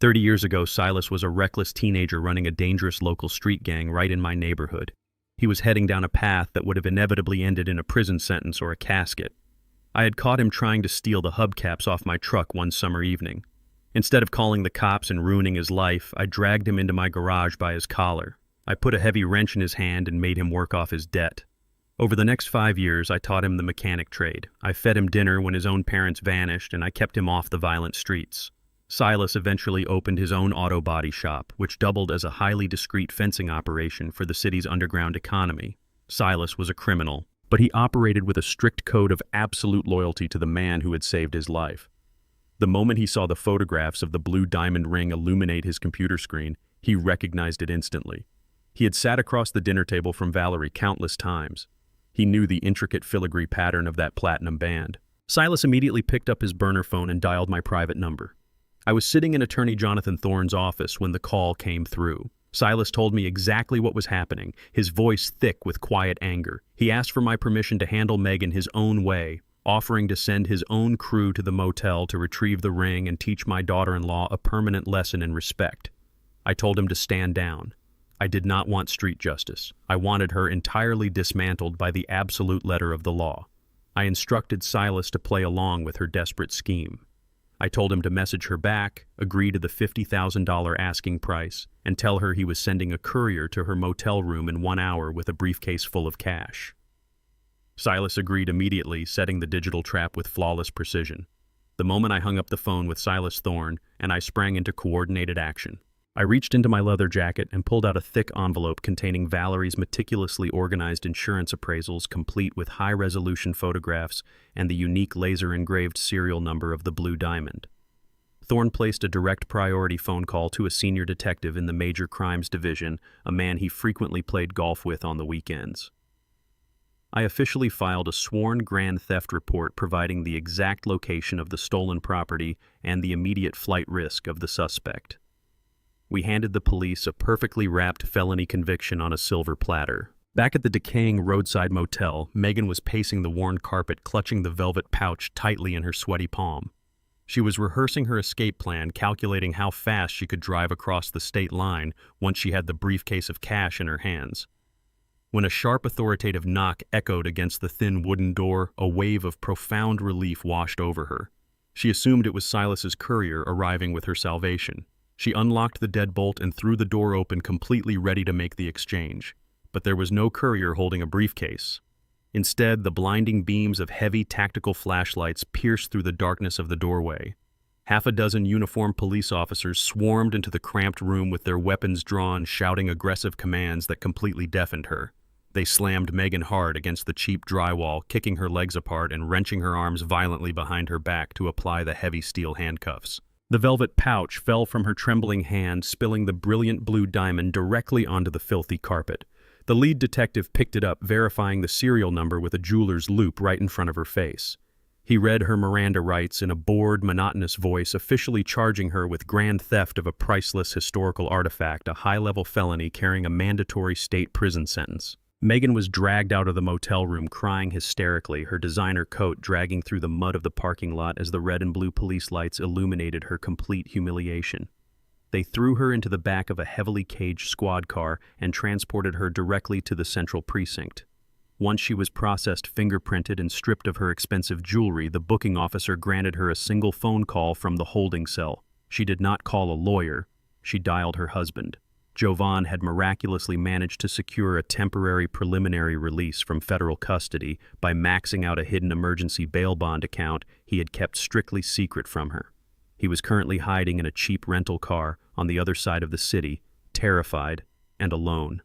30 years ago, Silas was a reckless teenager running a dangerous local street gang right in my neighborhood. He was heading down a path that would have inevitably ended in a prison sentence or a casket. I had caught him trying to steal the hubcaps off my truck one summer evening. Instead of calling the cops and ruining his life, I dragged him into my garage by his collar. I put a heavy wrench in his hand and made him work off his debt. Over the next 5 years, I taught him the mechanic trade. I fed him dinner when his own parents vanished, and I kept him off the violent streets. Silas eventually opened his own auto body shop, which doubled as a highly discreet fencing operation for the city's underground economy. Silas was a criminal, but he operated with a strict code of absolute loyalty to the man who had saved his life. The moment he saw the photographs of the blue diamond ring illuminate his computer screen, he recognized it instantly. He had sat across the dinner table from Valerie countless times. He knew the intricate filigree pattern of that platinum band. Silas immediately picked up his burner phone and dialed my private number. I was sitting in attorney Jonathan Thorne's office when the call came through. Silas told me exactly what was happening, his voice thick with quiet anger. He asked for my permission to handle Megan his own way, offering to send his own crew to the motel to retrieve the ring and teach my daughter-in-law a permanent lesson in respect. I told him to stand down. I did not want street justice. I wanted her entirely dismantled by the absolute letter of the law. I instructed Silas to play along with her desperate scheme. I told him to message her back, agree to the $50,000 asking price, and tell her he was sending a courier to her motel room in 1 hour with a briefcase full of cash. Silas agreed immediately, setting the digital trap with flawless precision. The moment I hung up the phone with Silas Thorne, and I sprang into coordinated action. I reached into my leather jacket and pulled out a thick envelope containing Valerie's meticulously organized insurance appraisals, complete with high-resolution photographs and the unique laser-engraved serial number of the blue diamond. Thorne placed a direct priority phone call to a senior detective in the Major Crimes Division, a man he frequently played golf with on the weekends. I officially filed a sworn grand theft report providing the exact location of the stolen property and the immediate flight risk of the suspect. We handed the police a perfectly wrapped felony conviction on a silver platter. Back at the decaying roadside motel, Megan was pacing the worn carpet, clutching the velvet pouch tightly in her sweaty palm. She was rehearsing her escape plan, calculating how fast she could drive across the state line once she had the briefcase of cash in her hands. When a sharp, authoritative knock echoed against the thin wooden door, a wave of profound relief washed over her. She assumed it was Silas's courier arriving with her salvation. She unlocked the deadbolt and threw the door open, completely ready to make the exchange. But there was no courier holding a briefcase. Instead, the blinding beams of heavy tactical flashlights pierced through the darkness of the doorway. Half a dozen uniformed police officers swarmed into the cramped room with their weapons drawn, shouting aggressive commands that completely deafened her. They slammed Megan hard against the cheap drywall, kicking her legs apart and wrenching her arms violently behind her back to apply the heavy steel handcuffs. The velvet pouch fell from her trembling hand, spilling the brilliant blue diamond directly onto the filthy carpet. The lead detective picked it up, verifying the serial number with a jeweler's loupe right in front of her face. He read her Miranda rights in a bored, monotonous voice, officially charging her with grand theft of a priceless historical artifact, a high-level felony carrying a mandatory state prison sentence. Megan was dragged out of the motel room, crying hysterically, her designer coat dragging through the mud of the parking lot as the red and blue police lights illuminated her complete humiliation. They threw her into the back of a heavily caged squad car and transported her directly to the central precinct. Once she was processed, fingerprinted, and stripped of her expensive jewelry, the booking officer granted her a single phone call from the holding cell. She did not call a lawyer. She dialed her husband. Jovan had miraculously managed to secure a temporary preliminary release from federal custody by maxing out a hidden emergency bail bond account he had kept strictly secret from her. He was currently hiding in a cheap rental car on the other side of the city, terrified and alone.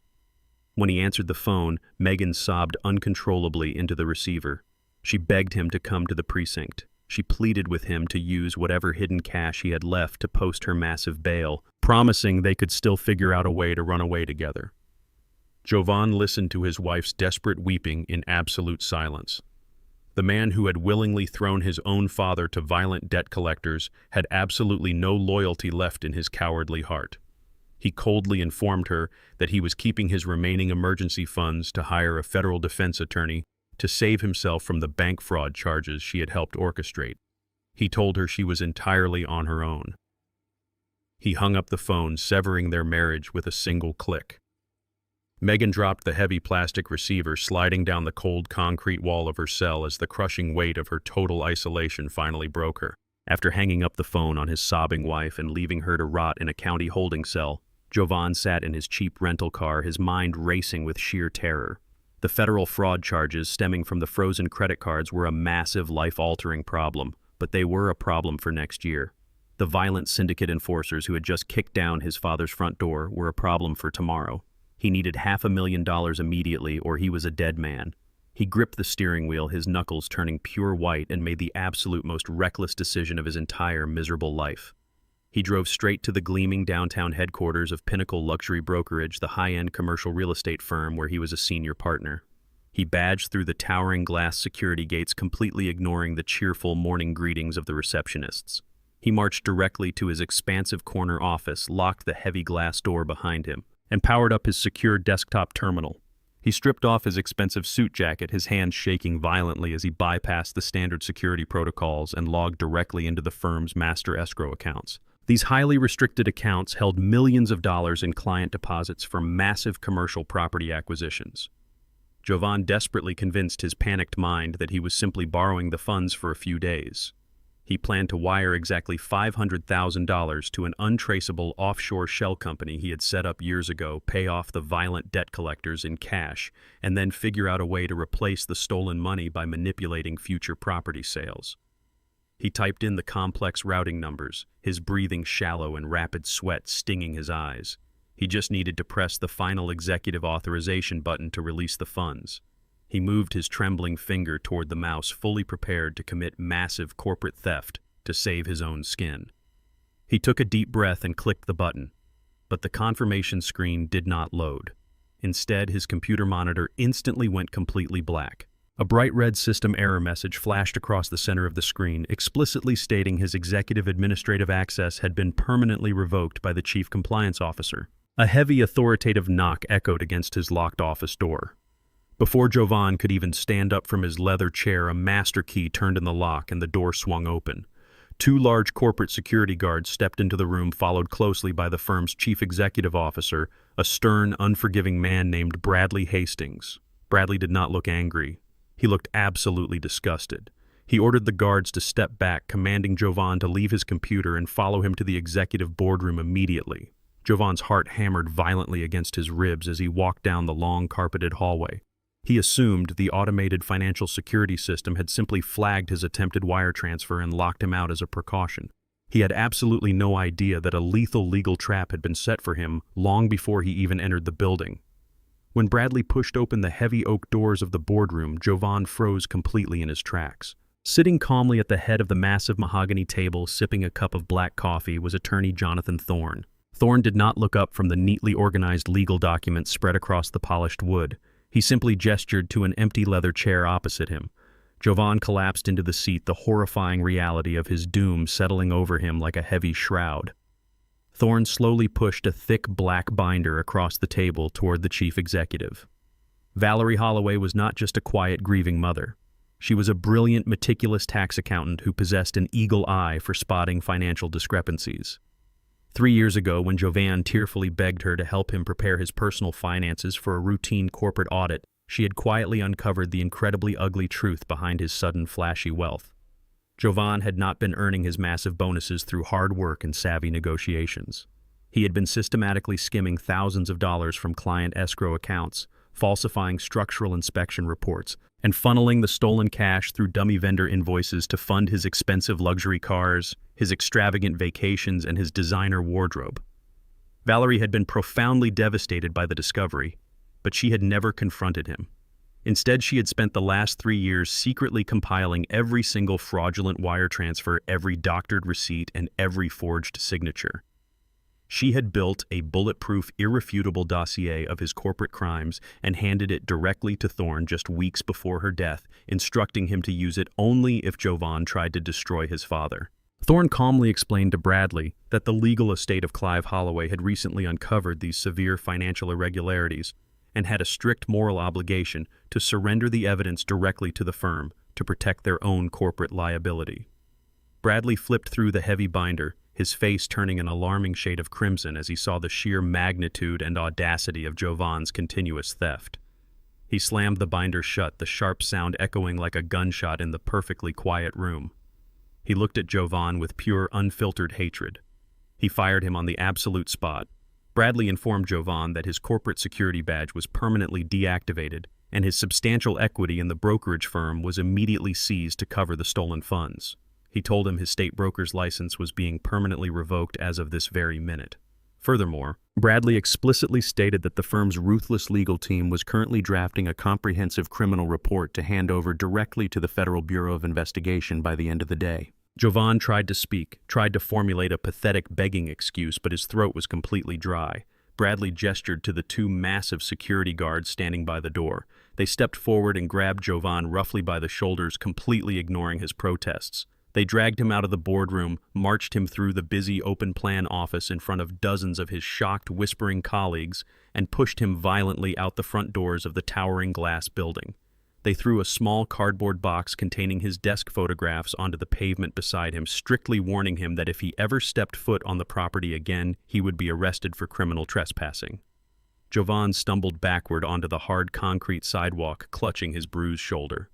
When he answered the phone, Megan sobbed uncontrollably into the receiver. She begged him to come to the precinct. She pleaded with him to use whatever hidden cash he had left to post her massive bail, promising they could still figure out a way to run away together. Jovan listened to his wife's desperate weeping in absolute silence. The man who had willingly thrown his own father to violent debt collectors had absolutely no loyalty left in his cowardly heart. He coldly informed her that he was keeping his remaining emergency funds to hire a federal defense attorney to save himself from the bank fraud charges she had helped orchestrate. He told her she was entirely on her own. He hung up the phone, severing their marriage with a single click. Megan dropped the heavy plastic receiver, sliding down the cold concrete wall of her cell as the crushing weight of her total isolation finally broke her. After hanging up the phone on his sobbing wife and leaving her to rot in a county holding cell, Jovan sat in his cheap rental car, his mind racing with sheer terror. The federal fraud charges stemming from the frozen credit cards were a massive, life-altering problem, but they were a problem for next year. The violent syndicate enforcers who had just kicked down his father's front door were a problem for tomorrow. He needed $500,000 immediately, or he was a dead man. He gripped the steering wheel, his knuckles turning pure white, and made the absolute most reckless decision of his entire miserable life. He drove straight to the gleaming downtown headquarters of Pinnacle Luxury Brokerage, the high-end commercial real estate firm where he was a senior partner. He badged through the towering glass security gates, completely ignoring the cheerful morning greetings of the receptionists. He marched directly to his expansive corner office, locked the heavy glass door behind him, and powered up his secure desktop terminal. He stripped off his expensive suit jacket, his hands shaking violently as he bypassed the standard security protocols and logged directly into the firm's master escrow accounts. These highly restricted accounts held millions of dollars in client deposits for massive commercial property acquisitions. Jovan desperately convinced his panicked mind that he was simply borrowing the funds for a few days. He planned to wire exactly $500,000 to an untraceable offshore shell company he had set up years ago, pay off the violent debt collectors in cash, and then figure out a way to replace the stolen money by manipulating future property sales. He typed in the complex routing numbers, his breathing shallow and rapid sweat stinging his eyes. He just needed to press the final executive authorization button to release the funds. He moved his trembling finger toward the mouse, fully prepared to commit massive corporate theft to save his own skin. He took a deep breath and clicked the button, but the confirmation screen did not load. Instead, his computer monitor instantly went completely black. A bright red system error message flashed across the center of the screen, explicitly stating his executive administrative access had been permanently revoked by the chief compliance officer. A heavy, authoritative knock echoed against his locked office door. Before Jovan could even stand up from his leather chair, a master key turned in the lock and the door swung open. Two large corporate security guards stepped into the room, followed closely by the firm's chief executive officer, a stern, unforgiving man named Bradley Hastings. Bradley did not look angry. He looked absolutely disgusted. He ordered the guards to step back, commanding Jovan to leave his computer and follow him to the executive boardroom immediately. Jovan's heart hammered violently against his ribs as he walked down the long, carpeted hallway. He assumed the automated financial security system had simply flagged his attempted wire transfer and locked him out as a precaution. He had absolutely no idea that a lethal legal trap had been set for him long before he even entered the building. When Bradley pushed open the heavy oak doors of the boardroom, Jovan froze completely in his tracks. Sitting calmly at the head of the massive mahogany table, sipping a cup of black coffee, was attorney Jonathan Thorne. Thorne did not look up from the neatly organized legal documents spread across the polished wood. He simply gestured to an empty leather chair opposite him. Jovan collapsed into the seat, the horrifying reality of his doom settling over him like a heavy shroud. Thorne slowly pushed a thick black binder across the table toward the chief executive. Valerie Holloway was not just a quiet, grieving mother. She was a brilliant, meticulous tax accountant who possessed an eagle eye for spotting financial discrepancies. 3 years ago, when Jovan tearfully begged her to help him prepare his personal finances for a routine corporate audit, she had quietly uncovered the incredibly ugly truth behind his sudden flashy wealth. Jovan had not been earning his massive bonuses through hard work and savvy negotiations. He had been systematically skimming thousands of dollars from client escrow accounts, falsifying structural inspection reports, and funneling the stolen cash through dummy vendor invoices to fund his expensive luxury cars, his extravagant vacations, and his designer wardrobe. Valerie had been profoundly devastated by the discovery, but she had never confronted him. Instead, she had spent the last 3 years secretly compiling every single fraudulent wire transfer, every doctored receipt, and every forged signature. She had built a bulletproof, irrefutable dossier of his corporate crimes and handed it directly to Thorne just weeks before her death, instructing him to use it only if Jovan tried to destroy his father. Thorne calmly explained to Bradley that the legal estate of Clive Holloway had recently uncovered these severe financial irregularities and had a strict moral obligation to surrender the evidence directly to the firm to protect their own corporate liability. Bradley flipped through the heavy binder, his face turning an alarming shade of crimson as he saw the sheer magnitude and audacity of Jovan's continuous theft. He slammed the binder shut, the sharp sound echoing like a gunshot in the perfectly quiet room. He looked at Jovan with pure, unfiltered hatred. He fired him on the absolute spot. Bradley informed Jovan that his corporate security badge was permanently deactivated, and his substantial equity in the brokerage firm was immediately seized to cover the stolen funds. He told him his state broker's license was being permanently revoked as of this very minute. Furthermore, Bradley explicitly stated that the firm's ruthless legal team was currently drafting a comprehensive criminal report to hand over directly to the Federal Bureau of Investigation by the end of the day. Jovan tried to speak, tried to formulate a pathetic begging excuse, but his throat was completely dry. Bradley gestured to the two massive security guards standing by the door. They stepped forward and grabbed Jovan roughly by the shoulders, completely ignoring his protests. They dragged him out of the boardroom, marched him through the busy open-plan office in front of dozens of his shocked, whispering colleagues, and pushed him violently out the front doors of the towering glass building. They threw a small cardboard box containing his desk photographs onto the pavement beside him, strictly warning him that if he ever stepped foot on the property again, he would be arrested for criminal trespassing. Jovan stumbled backward onto the hard concrete sidewalk, clutching his bruised shoulder.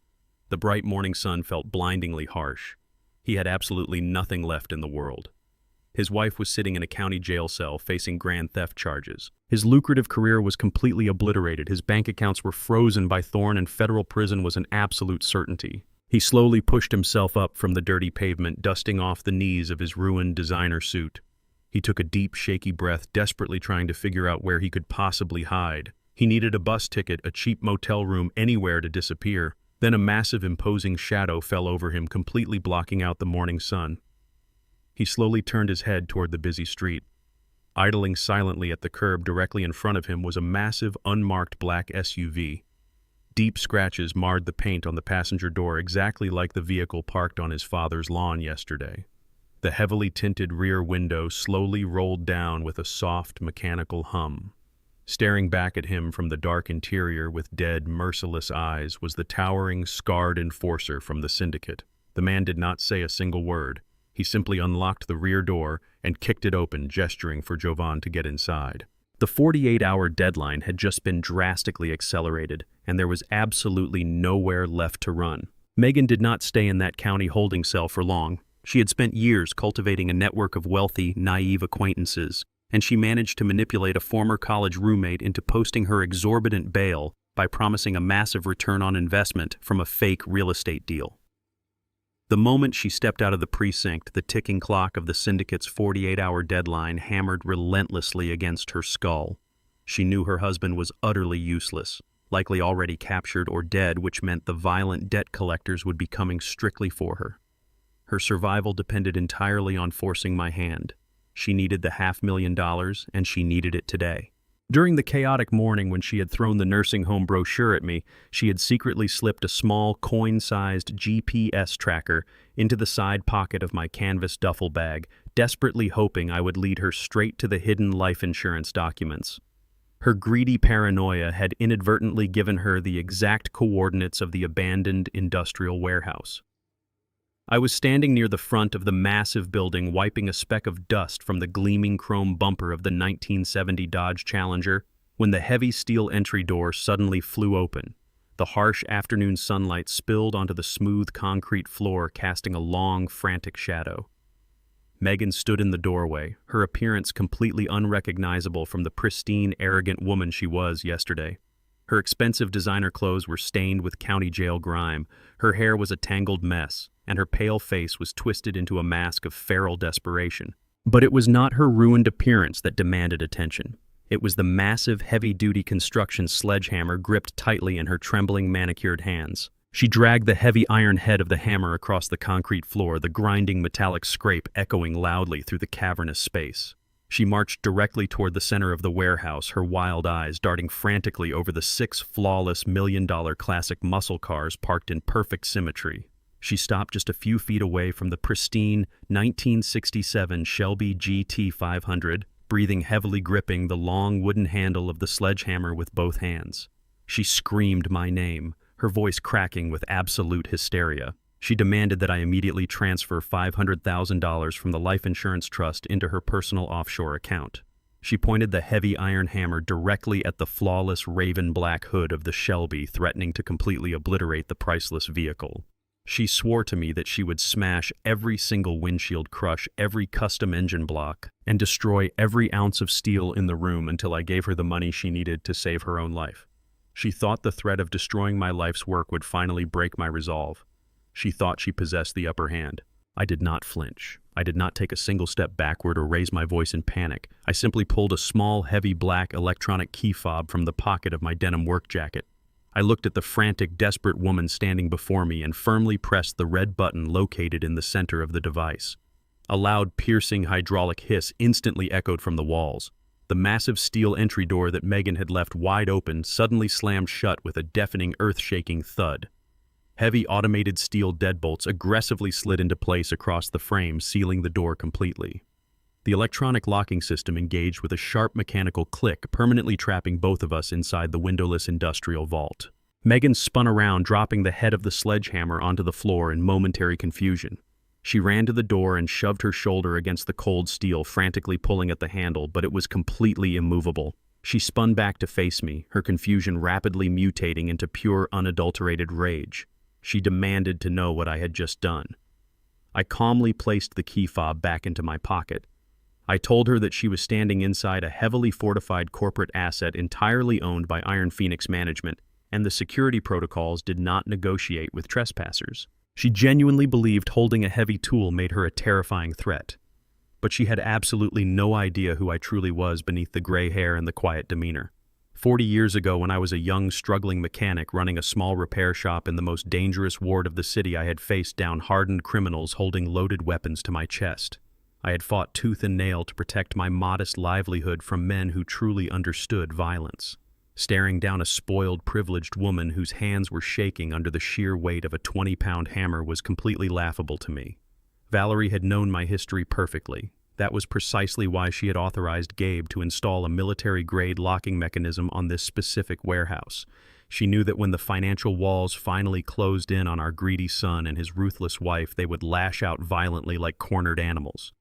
The bright morning sun felt blindingly harsh. He had absolutely nothing left in the world. His wife was sitting in a county jail cell facing grand theft charges. His lucrative career was completely obliterated. His bank accounts were frozen by Thorne, and federal prison was an absolute certainty. He slowly pushed himself up from the dirty pavement, dusting off the knees of his ruined designer suit. He took a deep, shaky breath, desperately trying to figure out where he could possibly hide. He needed a bus ticket, a cheap motel room, anywhere to disappear. Then a massive, imposing shadow fell over him, completely blocking out the morning sun. He slowly turned his head toward the busy street. Idling silently at the curb directly in front of him was a massive, unmarked black SUV. Deep scratches marred the paint on the passenger door exactly like the vehicle parked on his father's lawn yesterday. The heavily tinted rear window slowly rolled down with a soft, mechanical hum. Staring back at him from the dark interior with dead, merciless eyes was the towering, scarred enforcer from the syndicate. The man did not say a single word. He simply unlocked the rear door and kicked it open, gesturing for Jovan to get inside. The 48-hour deadline had just been drastically accelerated, and there was absolutely nowhere left to run. Megan did not stay in that county holding cell for long. She had spent years cultivating a network of wealthy, naive acquaintances, and she managed to manipulate a former college roommate into posting her exorbitant bail by promising a massive return on investment from a fake real estate deal. The moment she stepped out of the precinct, the ticking clock of the syndicate's 48-hour deadline hammered relentlessly against her skull. She knew her husband was utterly useless, likely already captured or dead, which meant the violent debt collectors would be coming strictly for her. Her survival depended entirely on forcing my hand. She needed the $500,000, and she needed it today. During the chaotic morning when she had thrown the nursing home brochure at me, she had secretly slipped a small, coin-sized GPS tracker into the side pocket of my canvas duffel bag, desperately hoping I would lead her straight to the hidden life insurance documents. Her greedy paranoia had inadvertently given her the exact coordinates of the abandoned industrial warehouse. I was standing near the front of the massive building, wiping a speck of dust from the gleaming chrome bumper of the 1970 Dodge Challenger, when the heavy steel entry door suddenly flew open. The harsh afternoon sunlight spilled onto the smooth concrete floor, casting a long, frantic shadow. Megan stood in the doorway, her appearance completely unrecognizable from the pristine, arrogant woman she was yesterday. Her expensive designer clothes were stained with county jail grime, her hair was a tangled mess, and her pale face was twisted into a mask of feral desperation. But it was not her ruined appearance that demanded attention. It was the massive, heavy-duty construction sledgehammer gripped tightly in her trembling, manicured hands. She dragged the heavy iron head of the hammer across the concrete floor, the grinding metallic scrape echoing loudly through the cavernous space. She marched directly toward the center of the warehouse, her wild eyes darting frantically over the 6 flawless million-dollar classic muscle cars parked in perfect symmetry. She stopped just a few feet away from the pristine 1967 Shelby GT 500, breathing heavily, gripping the long wooden handle of the sledgehammer with both hands. She screamed my name, her voice cracking with absolute hysteria. She demanded that I immediately transfer $500,000 from the life insurance trust into her personal offshore account. She pointed the heavy iron hammer directly at the flawless raven black hood of the Shelby, threatening to completely obliterate the priceless vehicle. She swore to me that she would smash every single windshield, crush every custom engine block, and destroy every ounce of steel in the room until I gave her the money she needed to save her own life. She thought the threat of destroying my life's work would finally break my resolve. She thought she possessed the upper hand. I did not flinch. I did not take a single step backward or raise my voice in panic. I simply pulled a small, heavy black electronic key fob from the pocket of my denim work jacket. I looked at the frantic, desperate woman standing before me and firmly pressed the red button located in the center of the device. A loud, piercing hydraulic hiss instantly echoed from the walls. The massive steel entry door that Megan had left wide open suddenly slammed shut with a deafening, earth-shaking thud. Heavy automated steel deadbolts aggressively slid into place across the frame, sealing the door completely. The electronic locking system engaged with a sharp mechanical click, permanently trapping both of us inside the windowless industrial vault. Megan spun around, dropping the head of the sledgehammer onto the floor in momentary confusion. She ran to the door and shoved her shoulder against the cold steel, frantically pulling at the handle, but it was completely immovable. She spun back to face me, her confusion rapidly mutating into pure, unadulterated rage. She demanded to know what I had just done. I calmly placed the key fob back into my pocket. I told her that she was standing inside a heavily fortified corporate asset entirely owned by Iron Phoenix Management, and the security protocols did not negotiate with trespassers. She genuinely believed holding a heavy tool made her a terrifying threat. But she had absolutely no idea who I truly was beneath the gray hair and the quiet demeanor. 40 years ago, when I was a young, struggling mechanic running a small repair shop in the most dangerous ward of the city, I had faced down hardened criminals holding loaded weapons to my chest. I had fought tooth and nail to protect my modest livelihood from men who truly understood violence. Staring down a spoiled, privileged woman whose hands were shaking under the sheer weight of a 20-pound hammer was completely laughable to me. Valerie had known my history perfectly. That was precisely why she had authorized Gabe to install a military-grade locking mechanism on this specific warehouse. She knew that when the financial walls finally closed in on our greedy son and his ruthless wife, they would lash out violently like cornered animals.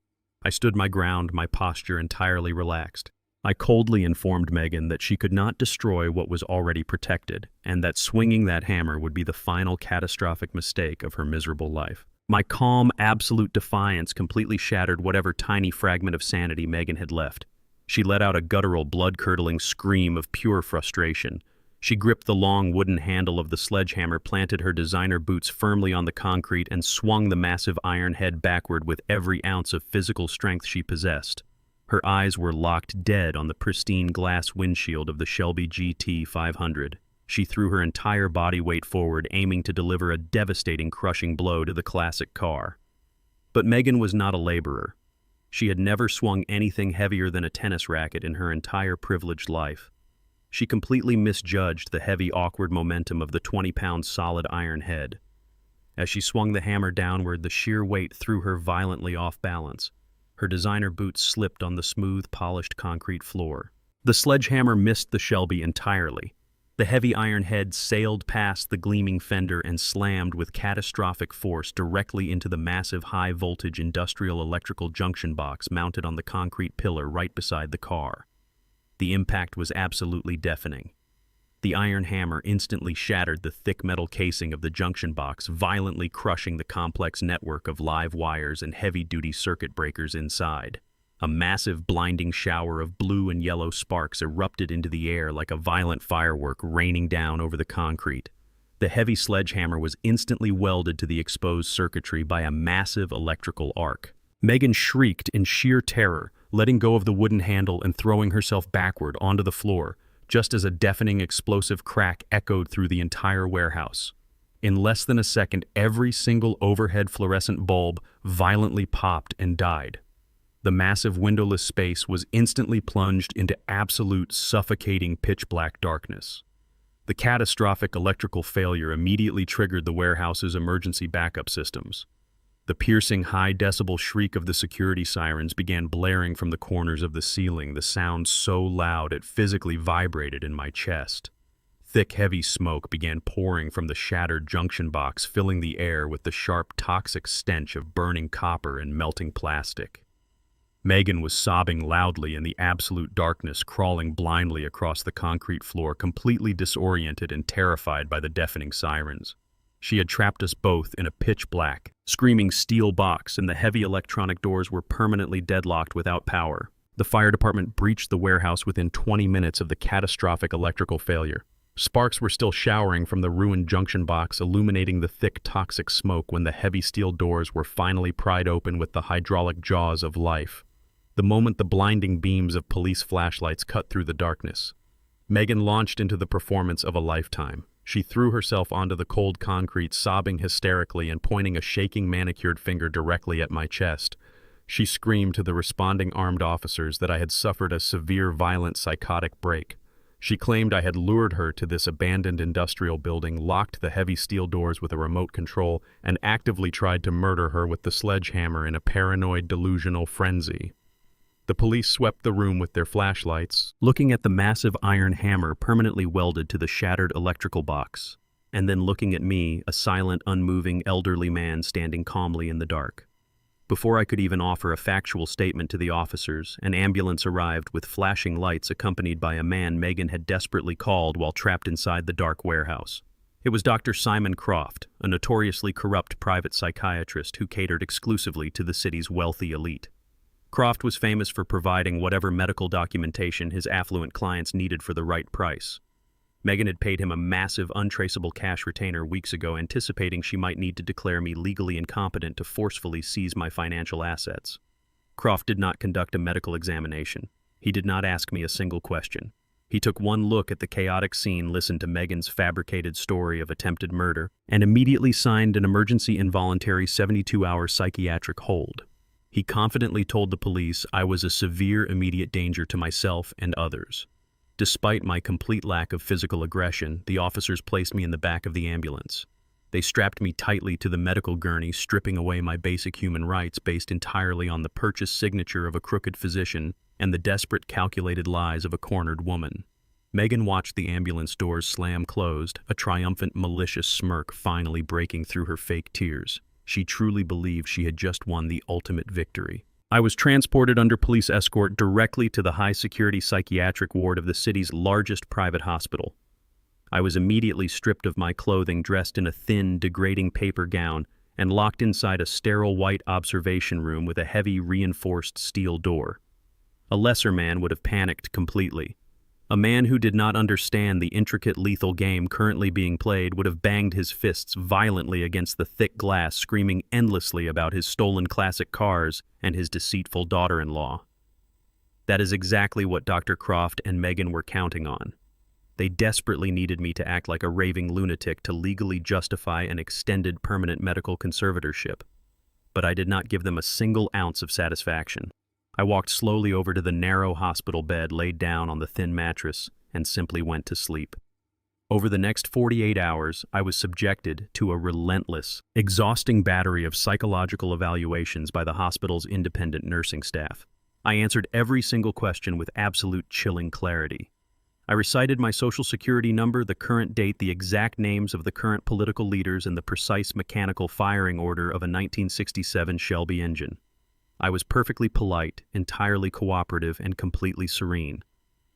I stood my ground, my posture entirely relaxed. I coldly informed Megan that she could not destroy what was already protected, and that swinging that hammer would be the final catastrophic mistake of her miserable life. My calm, absolute defiance completely shattered whatever tiny fragment of sanity Megan had left. She let out a guttural, blood-curdling scream of pure frustration. She gripped the long wooden handle of the sledgehammer, planted her designer boots firmly on the concrete, and swung the massive iron head backward with every ounce of physical strength she possessed. Her eyes were locked dead on the pristine glass windshield of the Shelby GT 500. She threw her entire body weight forward, aiming to deliver a devastating, crushing blow to the classic car. But Megan was not a laborer. She had never swung anything heavier than a tennis racket in her entire privileged life. She completely misjudged the heavy, awkward momentum of the 20-pound solid iron head. As she swung the hammer downward, the sheer weight threw her violently off balance. Her designer boots slipped on the smooth, polished concrete floor. The sledgehammer missed the Shelby entirely. The heavy iron head sailed past the gleaming fender and slammed with catastrophic force directly into the massive high-voltage industrial electrical junction box mounted on the concrete pillar right beside the car. The impact was absolutely deafening. The iron hammer instantly shattered the thick metal casing of the junction box, violently crushing the complex network of live wires and heavy-duty circuit breakers inside. A massive, blinding shower of blue and yellow sparks erupted into the air like a violent firework raining down over the concrete. The heavy sledgehammer was instantly welded to the exposed circuitry by a massive electrical arc. Megan shrieked in sheer terror, letting go of the wooden handle and throwing herself backward onto the floor, just as a deafening explosive crack echoed through the entire warehouse. In less than a second, every single overhead fluorescent bulb violently popped and died. The massive windowless space was instantly plunged into absolute, suffocating pitch-black darkness. The catastrophic electrical failure immediately triggered the warehouse's emergency backup systems. The piercing high-decibel shriek of the security sirens began blaring from the corners of the ceiling, the sound so loud it physically vibrated in my chest. Thick, heavy smoke began pouring from the shattered junction box, filling the air with the sharp, toxic stench of burning copper and melting plastic. Megan was sobbing loudly in the absolute darkness, crawling blindly across the concrete floor, completely disoriented and terrified by the deafening sirens. She had trapped us both in a pitch-black, screaming steel box, and the heavy electronic doors were permanently deadlocked without power. The fire department breached the warehouse within 20 minutes of the catastrophic electrical failure. Sparks were still showering from the ruined junction box, illuminating the thick, toxic smoke when the heavy steel doors were finally pried open with the hydraulic jaws of life. The moment the blinding beams of police flashlights cut through the darkness, Megan launched into the performance of a lifetime. She threw herself onto the cold concrete, sobbing hysterically and pointing a shaking manicured finger directly at my chest. She screamed to the responding armed officers that I had suffered a severe, violent, psychotic break. She claimed I had lured her to this abandoned industrial building, locked the heavy steel doors with a remote control, and actively tried to murder her with the sledgehammer in a paranoid, delusional frenzy. The police swept the room with their flashlights, looking at the massive iron hammer permanently welded to the shattered electrical box, and then looking at me, a silent, unmoving, elderly man standing calmly in the dark. Before I could even offer a factual statement to the officers, an ambulance arrived with flashing lights accompanied by a man Megan had desperately called while trapped inside the dark warehouse. It was Dr. Simon Croft, a notoriously corrupt private psychiatrist who catered exclusively to the city's wealthy elite. Croft was famous for providing whatever medical documentation his affluent clients needed for the right price. Megan had paid him a massive, untraceable cash retainer weeks ago, anticipating she might need to declare me legally incompetent to forcefully seize my financial assets. Croft did not conduct a medical examination. He did not ask me a single question. He took one look at the chaotic scene, listened to Megan's fabricated story of attempted murder, and immediately signed an emergency involuntary 72-hour psychiatric hold. He confidently told the police I was a severe immediate danger to myself and others. Despite my complete lack of physical aggression, the officers placed me in the back of the ambulance. They strapped me tightly to the medical gurney, stripping away my basic human rights based entirely on the purchased signature of a crooked physician and the desperate, calculated lies of a cornered woman. Megan watched the ambulance doors slam closed, a triumphant, malicious smirk finally breaking through her fake tears. She truly believed she had just won the ultimate victory. I was transported under police escort directly to the high-security psychiatric ward of the city's largest private hospital. I was immediately stripped of my clothing, dressed in a thin, degrading paper gown, and locked inside a sterile white observation room with a heavy, reinforced steel door. A lesser man would have panicked completely. A man who did not understand the intricate, lethal game currently being played would have banged his fists violently against the thick glass, screaming endlessly about his stolen classic cars and his deceitful daughter-in-law. That is exactly what Dr. Croft and Megan were counting on. They desperately needed me to act like a raving lunatic to legally justify an extended permanent medical conservatorship. But I did not give them a single ounce of satisfaction. I walked slowly over to the narrow hospital bed, laid down on the thin mattress, and simply went to sleep. Over the next 48 hours, I was subjected to a relentless, exhausting battery of psychological evaluations by the hospital's independent nursing staff. I answered every single question with absolute chilling clarity. I recited my social security number, the current date, the exact names of the current political leaders, and the precise mechanical firing order of a 1967 Shelby engine. I was perfectly polite, entirely cooperative, and completely serene.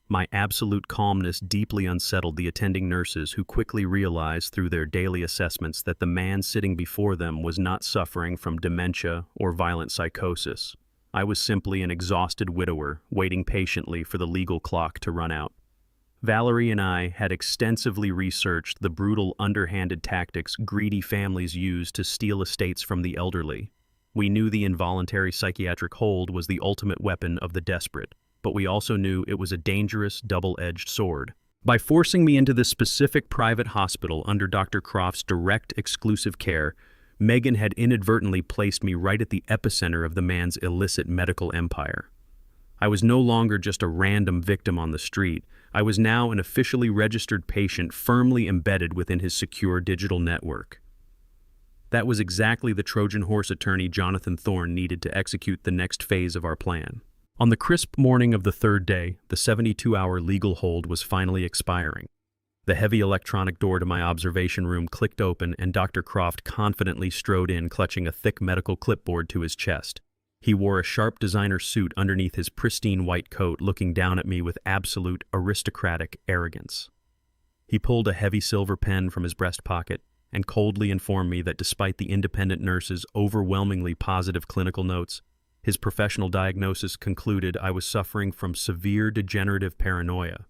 My absolute calmness deeply unsettled the attending nurses, who quickly realized through their daily assessments that the man sitting before them was not suffering from dementia or violent psychosis. I was simply an exhausted widower, waiting patiently for the legal clock to run out. Valerie and I had extensively researched the brutal, underhanded tactics greedy families use to steal estates from the elderly. We knew the involuntary psychiatric hold was the ultimate weapon of the desperate, but we also knew it was a dangerous, double-edged sword. By forcing me into this specific private hospital under Dr. Croft's direct, exclusive care, Megan had inadvertently placed me right at the epicenter of the man's illicit medical empire. I was no longer just a random victim on the street. I was now an officially registered patient firmly embedded within his secure digital network. That was exactly the Trojan horse attorney Jonathan Thorne needed to execute the next phase of our plan. On the crisp morning of the third day, the 72-hour legal hold was finally expiring. The heavy electronic door to my observation room clicked open, and Dr. Croft confidently strode in, clutching a thick medical clipboard to his chest. He wore a sharp designer suit underneath his pristine white coat, looking down at me with absolute aristocratic arrogance. He pulled a heavy silver pen from his breast pocket and coldly informed me that despite the independent nurse's overwhelmingly positive clinical notes, his professional diagnosis concluded I was suffering from severe degenerative paranoia.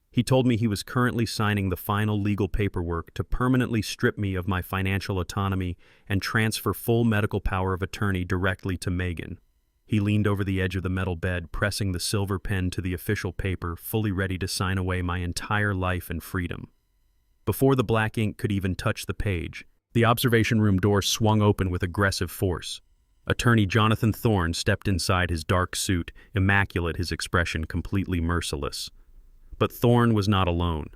He told me he was currently signing the final legal paperwork to permanently strip me of my financial autonomy and transfer full medical power of attorney directly to Megan. He leaned over the edge of the metal bed, pressing the silver pen to the official paper, fully ready to sign away my entire life and freedom. Before the black ink could even touch the page, the observation room door swung open with aggressive force. Attorney Jonathan Thorne stepped inside his dark suit, immaculate, his expression completely merciless. But Thorne was not alone.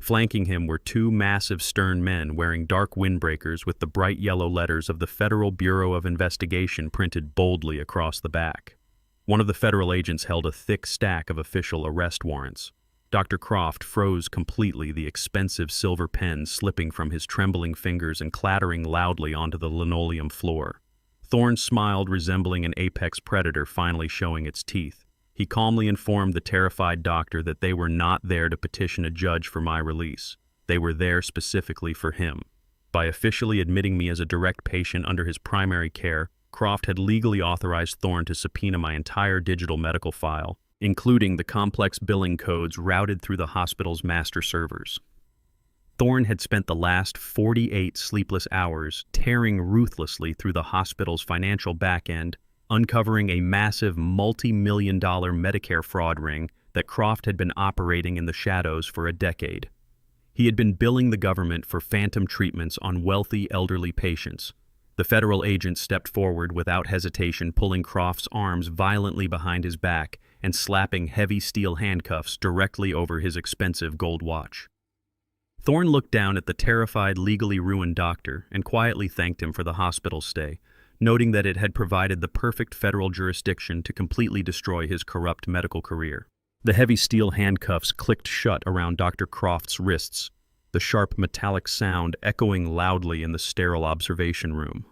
Flanking him were two massive, stern men wearing dark windbreakers with the bright yellow letters of the Federal Bureau of Investigation printed boldly across the back. One of the federal agents held a thick stack of official arrest warrants. Dr. Croft froze completely, the expensive silver pen slipping from his trembling fingers and clattering loudly onto the linoleum floor. Thorne smiled, resembling an apex predator finally showing its teeth. He calmly informed the terrified doctor that they were not there to petition a judge for my release. They were there specifically for him. By officially admitting me as a direct patient under his primary care, Croft had legally authorized Thorne to subpoena my entire digital medical file, including the complex billing codes routed through the hospital's master servers. Thorne had spent the last 48 sleepless hours tearing ruthlessly through the hospital's financial back-end, uncovering a massive multi-million-dollar Medicare fraud ring that Croft had been operating in the shadows for a decade. He had been billing the government for phantom treatments on wealthy elderly patients, The federal agent stepped forward without hesitation, pulling Croft's arms violently behind his back and slapping heavy steel handcuffs directly over his expensive gold watch. Thorne looked down at the terrified, legally ruined doctor and quietly thanked him for the hospital stay, noting that it had provided the perfect federal jurisdiction to completely destroy his corrupt medical career. The heavy steel handcuffs clicked shut around Dr. Croft's wrists, the sharp metallic sound echoing loudly in the sterile observation room.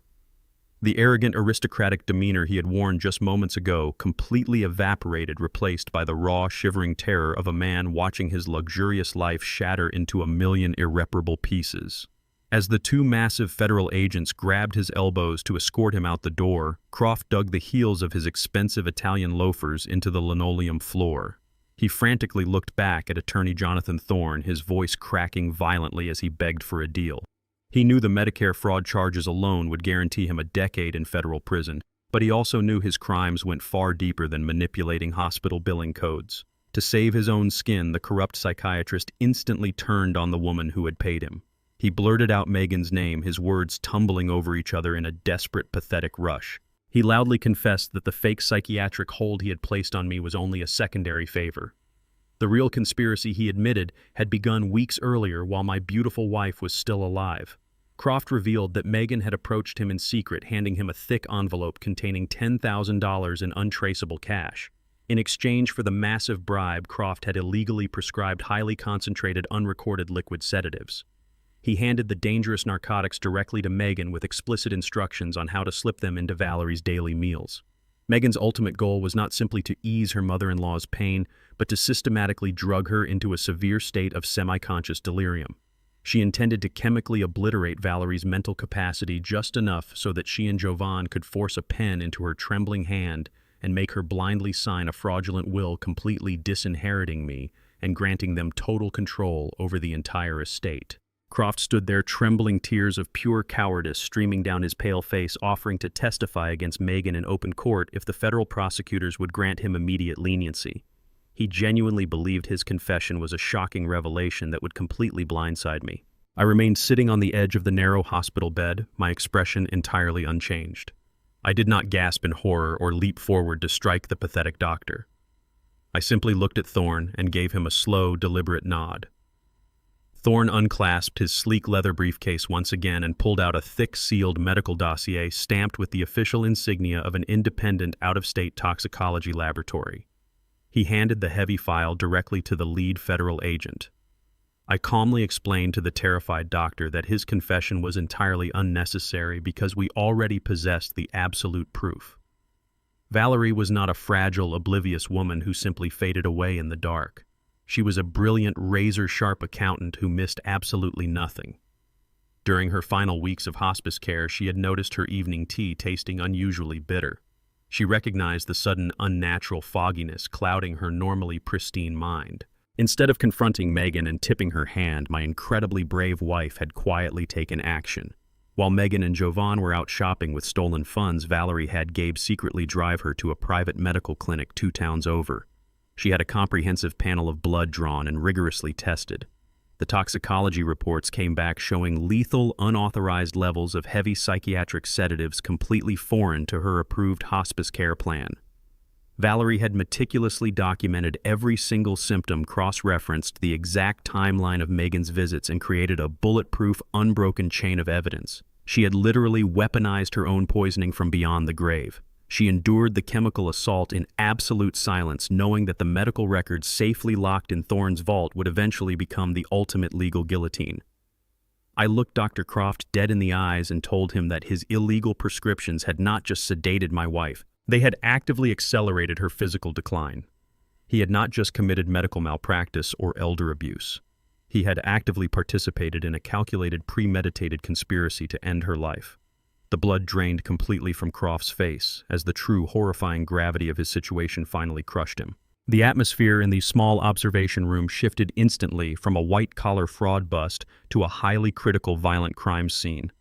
The arrogant, aristocratic demeanor he had worn just moments ago completely evaporated, replaced by the raw, shivering terror of a man watching his luxurious life shatter into a million irreparable pieces. As the two massive federal agents grabbed his elbows to escort him out the door, Croft dug the heels of his expensive Italian loafers into the linoleum floor. He frantically looked back at Attorney Jonathan Thorne, his voice cracking violently as he begged for a deal. He knew the Medicare fraud charges alone would guarantee him a decade in federal prison, but he also knew his crimes went far deeper than manipulating hospital billing codes. To save his own skin, the corrupt psychiatrist instantly turned on the woman who had paid him. He blurted out Megan's name, his words tumbling over each other in a desperate, pathetic rush. He loudly confessed that the fake psychiatric hold he had placed on me was only a secondary favor. The real conspiracy, he admitted, had begun weeks earlier while my beautiful wife was still alive. Croft revealed that Megan had approached him in secret, handing him a thick envelope containing $10,000 in untraceable cash. In exchange for the massive bribe, Croft had illegally prescribed highly concentrated, unrecorded liquid sedatives. He handed the dangerous narcotics directly to Megan with explicit instructions on how to slip them into Valerie's daily meals. Megan's ultimate goal was not simply to ease her mother-in-law's pain, but to systematically drug her into a severe state of semi-conscious delirium. She intended to chemically obliterate Valerie's mental capacity just enough so that she and Jovan could force a pen into her trembling hand and make her blindly sign a fraudulent will completely disinheriting me and granting them total control over the entire estate. Croft stood there, trembling, tears of pure cowardice streaming down his pale face, offering to testify against Megan in open court if the federal prosecutors would grant him immediate leniency. He genuinely believed his confession was a shocking revelation that would completely blindside me. I remained sitting on the edge of the narrow hospital bed, my expression entirely unchanged. I did not gasp in horror or leap forward to strike the pathetic doctor. I simply looked at Thorne and gave him a slow, deliberate nod. Thorne unclasped his sleek leather briefcase once again and pulled out a thick, sealed medical dossier stamped with the official insignia of an independent, out-of-state toxicology laboratory. He handed the heavy file directly to the lead federal agent. I calmly explained to the terrified doctor that his confession was entirely unnecessary because we already possessed the absolute proof. Valerie was not a fragile, oblivious woman who simply faded away in the dark. She was a brilliant, razor-sharp accountant who missed absolutely nothing. During her final weeks of hospice care, she had noticed her evening tea tasting unusually bitter. She recognized the sudden, unnatural fogginess clouding her normally pristine mind. Instead of confronting Megan and tipping her hand, my incredibly brave wife had quietly taken action. While Megan and Jovan were out shopping with stolen funds, Valerie had Gabe secretly drive her to a private medical clinic 2 towns over. She had a comprehensive panel of blood drawn and rigorously tested. The toxicology reports came back showing lethal, unauthorized levels of heavy psychiatric sedatives completely foreign to her approved hospice care plan. Valerie had meticulously documented every single symptom, cross-referenced the exact timeline of Megan's visits, and created a bulletproof, unbroken chain of evidence. She had literally weaponized her own poisoning from beyond the grave. She endured the chemical assault in absolute silence, knowing that the medical records safely locked in Thorne's vault would eventually become the ultimate legal guillotine. I looked Dr. Croft dead in the eyes and told him that his illegal prescriptions had not just sedated my wife, they had actively accelerated her physical decline. He had not just committed medical malpractice or elder abuse. He had actively participated in a calculated, premeditated conspiracy to end her life. The blood drained completely from Croft's face as the true, horrifying gravity of his situation finally crushed him. The atmosphere in the small observation room shifted instantly from a white-collar fraud bust to a highly critical violent crime scene.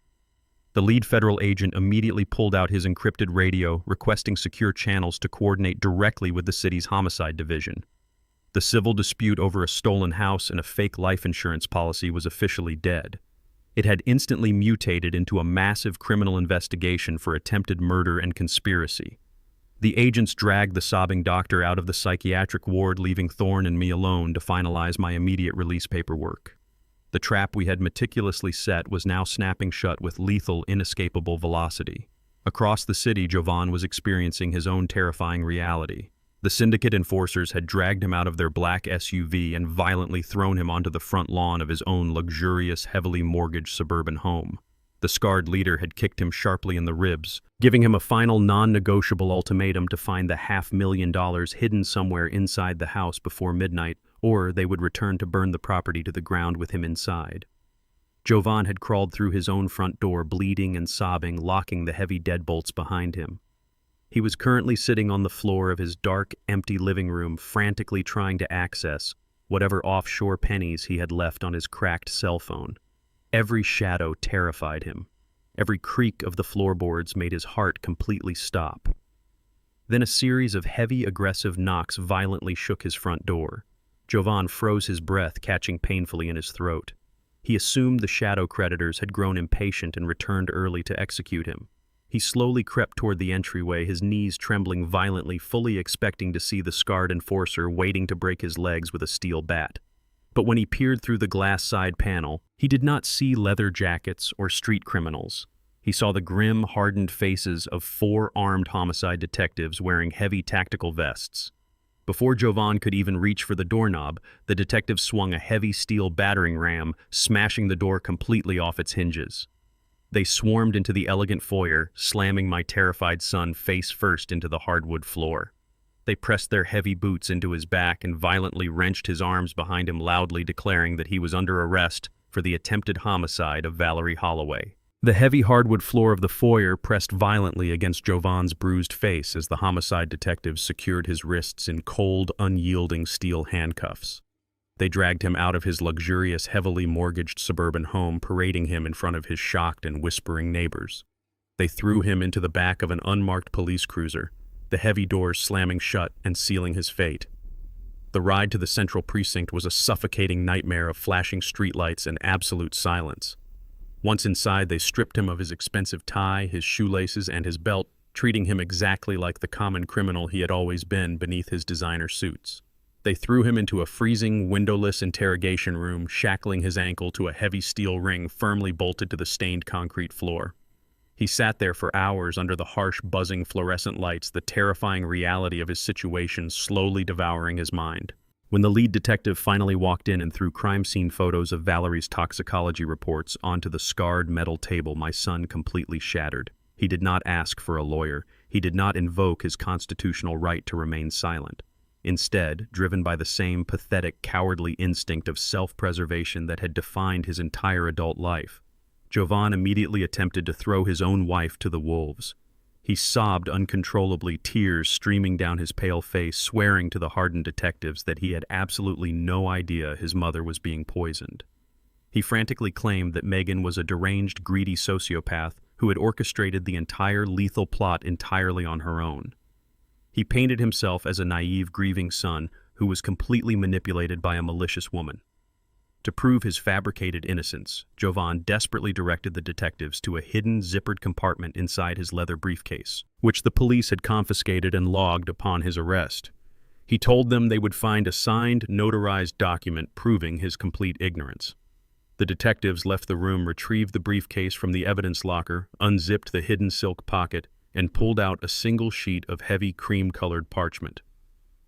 The lead federal agent immediately pulled out his encrypted radio, requesting secure channels to coordinate directly with the city's homicide division. The civil dispute over a stolen house and a fake life insurance policy was officially dead. It had instantly mutated into a massive criminal investigation for attempted murder and conspiracy. The agents dragged the sobbing doctor out of the psychiatric ward, leaving Thorne and me alone to finalize my immediate release paperwork. The trap we had meticulously set was now snapping shut with lethal, inescapable velocity. Across the city, Jovan was experiencing his own terrifying reality. The syndicate enforcers had dragged him out of their black SUV and violently thrown him onto the front lawn of his own luxurious, heavily mortgaged suburban home. The scarred leader had kicked him sharply in the ribs, giving him a final non-negotiable ultimatum to find the $500,000 hidden somewhere inside the house before midnight, or they would return to burn the property to the ground with him inside. Jovan had crawled through his own front door, bleeding and sobbing, locking the heavy deadbolts behind him. He was currently sitting on the floor of his dark, empty living room, frantically trying to access whatever offshore pennies he had left on his cracked cell phone. Every shadow terrified him. Every creak of the floorboards made his heart completely stop. Then a series of heavy, aggressive knocks violently shook his front door. Jovan froze his breath, catching painfully in his throat. He assumed the shadow creditors had grown impatient and returned early to execute him. He slowly crept toward the entryway, his knees trembling violently, fully expecting to see the scarred enforcer waiting to break his legs with a steel bat. But when he peered through the glass side panel, he did not see leather jackets or street criminals. He saw the grim, hardened faces of 4 armed homicide detectives wearing heavy tactical vests. Before Jovan could even reach for the doorknob, the detective swung a heavy steel battering ram, smashing the door completely off its hinges. They swarmed into the elegant foyer, slamming my terrified son face first into the hardwood floor. They pressed their heavy boots into his back and violently wrenched his arms behind him, loudly declaring that he was under arrest for the attempted homicide of Valerie Holloway. The heavy hardwood floor of the foyer pressed violently against Jovan's bruised face as the homicide detectives secured his wrists in cold, unyielding steel handcuffs. They dragged him out of his luxurious, heavily mortgaged suburban home, parading him in front of his shocked and whispering neighbors. They threw him into the back of an unmarked police cruiser, the heavy doors slamming shut and sealing his fate. The ride to the central precinct was a suffocating nightmare of flashing streetlights and absolute silence. Once inside, they stripped him of his expensive tie, his shoelaces, and his belt, treating him exactly like the common criminal he had always been beneath his designer suits. They threw him into a freezing, windowless interrogation room, shackling his ankle to a heavy steel ring firmly bolted to the stained concrete floor. He sat there for hours under the harsh, buzzing fluorescent lights, the terrifying reality of his situation slowly devouring his mind. When the lead detective finally walked in and threw crime scene photos of Valerie's toxicology reports onto the scarred metal table, my son completely shattered. He did not ask for a lawyer. He did not invoke his constitutional right to remain silent. Instead, driven by the same pathetic, cowardly instinct of self-preservation that had defined his entire adult life, Jovan immediately attempted to throw his own wife to the wolves. He sobbed uncontrollably, tears streaming down his pale face, swearing to the hardened detectives that he had absolutely no idea his mother was being poisoned. He frantically claimed that Megan was a deranged, greedy sociopath who had orchestrated the entire lethal plot entirely on her own. He painted himself as a naive, grieving son who was completely manipulated by a malicious woman. To prove his fabricated innocence, Jovan desperately directed the detectives to a hidden, zippered compartment inside his leather briefcase, which the police had confiscated and logged upon his arrest. He told them they would find a signed, notarized document proving his complete ignorance. The detectives left the room, retrieved the briefcase from the evidence locker, unzipped the hidden silk pocket, and pulled out a single sheet of heavy cream-colored parchment.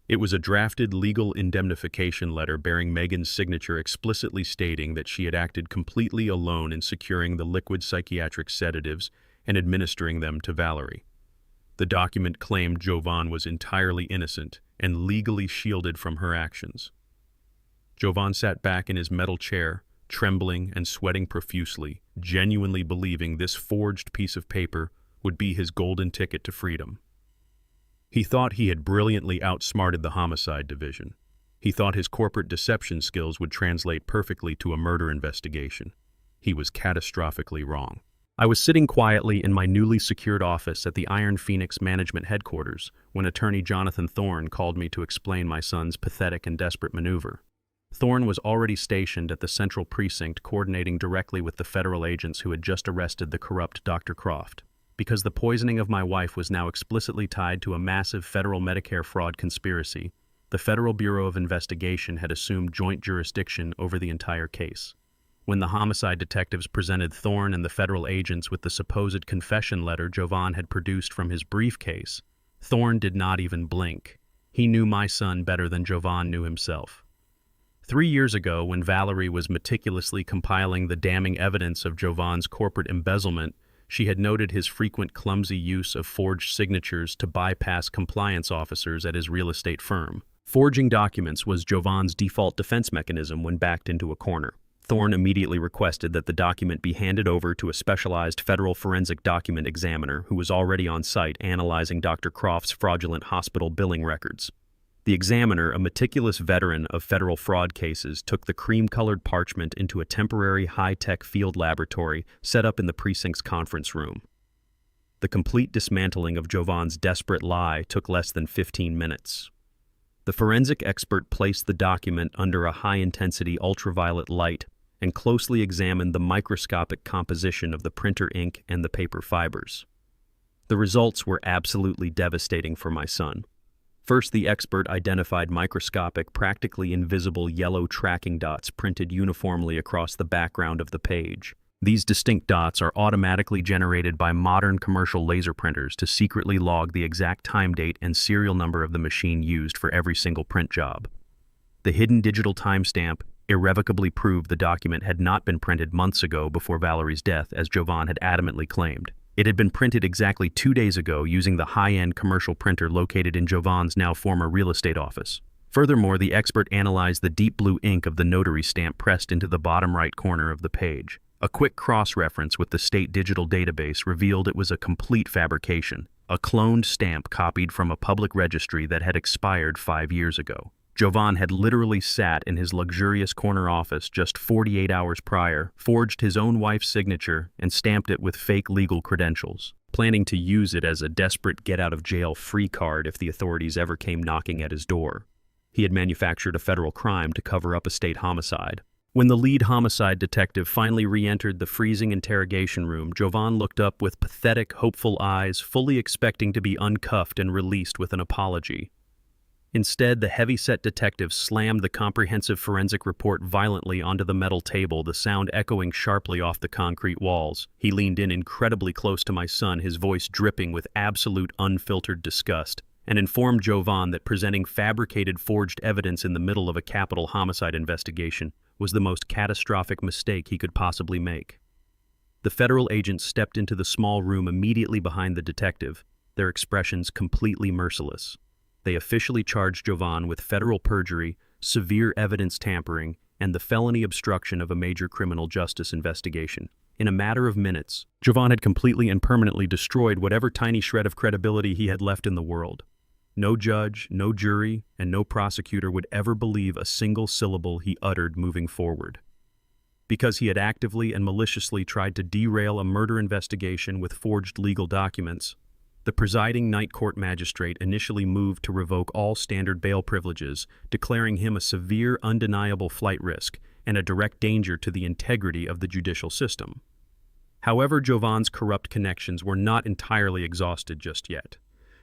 It was a drafted legal indemnification letter bearing Megan's signature, explicitly stating that she had acted completely alone in securing the liquid psychiatric sedatives and administering them to Valerie. The document claimed Jovan was entirely innocent and legally shielded from her actions. Jovan sat back in his metal chair, trembling and sweating profusely, genuinely believing this forged piece of paper would be his golden ticket to freedom. He thought he had brilliantly outsmarted the homicide division. He thought his corporate deception skills would translate perfectly to a murder investigation. He was catastrophically wrong. I was sitting quietly in my newly secured office at the Iron Phoenix Management Headquarters when attorney Jonathan Thorne called me to explain my son's pathetic and desperate maneuver. Thorne was already stationed at the Central Precinct, coordinating directly with the federal agents who had just arrested the corrupt Dr. Croft. Because the poisoning of my wife was now explicitly tied to a massive federal Medicare fraud conspiracy, the Federal Bureau of Investigation had assumed joint jurisdiction over the entire case. When the homicide detectives presented Thorne and the federal agents with the supposed confession letter Jovan had produced from his briefcase, Thorne did not even blink. He knew my son better than Jovan knew himself. 3 years ago, when Valerie was meticulously compiling the damning evidence of Jovan's corporate embezzlement, she had noted his frequent clumsy use of forged signatures to bypass compliance officers at his real estate firm. Forging documents was Jovan's default defense mechanism when backed into a corner. Thorne immediately requested that the document be handed over to a specialized federal forensic document examiner who was already on site analyzing Dr. Croft's fraudulent hospital billing records. The examiner, a meticulous veteran of federal fraud cases, took the cream-colored parchment into a temporary high-tech field laboratory set up in the precinct's conference room. The complete dismantling of Jovan's desperate lie took less than 15 minutes. The forensic expert placed the document under a high-intensity ultraviolet light and closely examined the microscopic composition of the printer ink and the paper fibers. The results were absolutely devastating for my son. First, the expert identified microscopic, practically invisible yellow tracking dots printed uniformly across the background of the page. These distinct dots are automatically generated by modern commercial laser printers to secretly log the exact time date and serial number of the machine used for every single print job. The hidden digital timestamp irrevocably proved the document had not been printed months ago before Valerie's death, as Jovan had adamantly claimed. It had been printed exactly 2 days ago using the high-end commercial printer located in Jovan's now former real estate office. Furthermore, the expert analyzed the deep blue ink of the notary stamp pressed into the bottom right corner of the page. A quick cross-reference with the state digital database revealed it was a complete fabrication, a cloned stamp copied from a public registry that had expired 5 years ago. Jovan had literally sat in his luxurious corner office just 48 hours prior, forged his own wife's signature, and stamped it with fake legal credentials, planning to use it as a desperate get-out-of-jail-free card if the authorities ever came knocking at his door. He had manufactured a federal crime to cover up a state homicide. When the lead homicide detective finally re-entered the freezing interrogation room, Jovan looked up with pathetic, hopeful eyes, fully expecting to be uncuffed and released with an apology. Instead, the heavy-set detective slammed the comprehensive forensic report violently onto the metal table, the sound echoing sharply off the concrete walls. He leaned in incredibly close to my son, his voice dripping with absolute unfiltered disgust, and informed Jovan that presenting fabricated forged evidence in the middle of a capital homicide investigation was the most catastrophic mistake he could possibly make. The federal agents stepped into the small room immediately behind the detective, their expressions completely merciless. They officially charged Jovan with federal perjury, severe evidence tampering, and the felony obstruction of a major criminal justice investigation. In a matter of minutes, Jovan had completely and permanently destroyed whatever tiny shred of credibility he had left in the world. No judge, no jury, and no prosecutor would ever believe a single syllable he uttered moving forward. Because he had actively and maliciously tried to derail a murder investigation with forged legal documents, the presiding night court magistrate initially moved to revoke all standard bail privileges, declaring him a severe, undeniable flight risk and a direct danger to the integrity of the judicial system. However, Jovan's corrupt connections were not entirely exhausted just yet.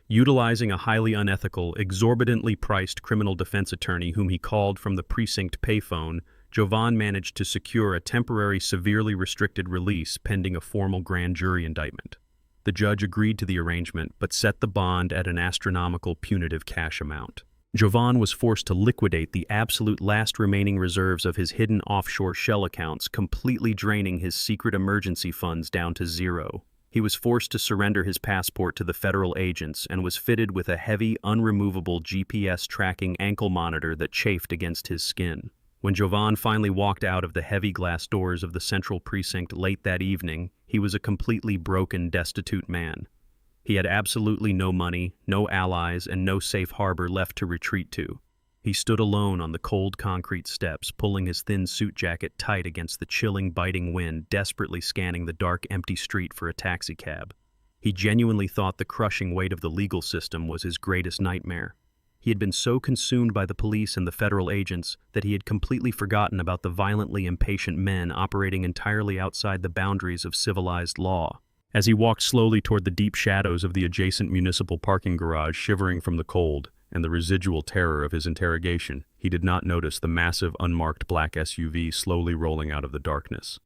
Utilizing a highly unethical, exorbitantly priced criminal defense attorney whom he called from the precinct payphone, Jovan managed to secure a temporary, severely restricted release pending a formal grand jury indictment. The judge agreed to the arrangement, but set the bond at an astronomical punitive cash amount. Jovan was forced to liquidate the absolute last remaining reserves of his hidden offshore shell accounts, completely draining his secret emergency funds down to zero. He was forced to surrender his passport to the federal agents and was fitted with a heavy, unremovable GPS tracking ankle monitor that chafed against his skin. When Jovan finally walked out of the heavy glass doors of the Central Precinct late that evening, he was a completely broken, destitute man. He had absolutely no money, no allies, and no safe harbor left to retreat to. He stood alone on the cold concrete steps, pulling his thin suit jacket tight against the chilling, biting wind, desperately scanning the dark, empty street for a taxicab. He genuinely thought the crushing weight of the legal system was his greatest nightmare. He had been so consumed by the police and the federal agents that he had completely forgotten about the violently impatient men operating entirely outside the boundaries of civilized law. As he walked slowly toward the deep shadows of the adjacent municipal parking garage, shivering from the cold and the residual terror of his interrogation, he did not notice the massive unmarked black SUV slowly rolling out of the darkness.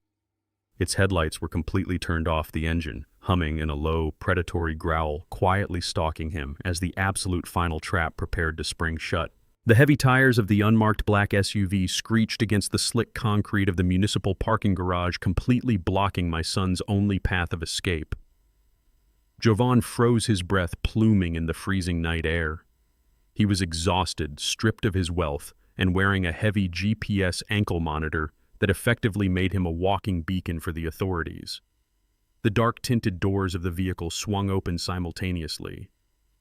Its headlights were completely turned off, the engine, humming in a low, predatory growl, quietly stalking him as the absolute final trap prepared to spring shut. The heavy tires of the unmarked black SUV screeched against the slick concrete of the municipal parking garage, completely blocking my son's only path of escape. Jovan froze his breath, pluming in the freezing night air. He was exhausted, stripped of his wealth, and wearing a heavy GPS ankle monitor that effectively made him a walking beacon for the authorities. The dark-tinted doors of the vehicle swung open simultaneously.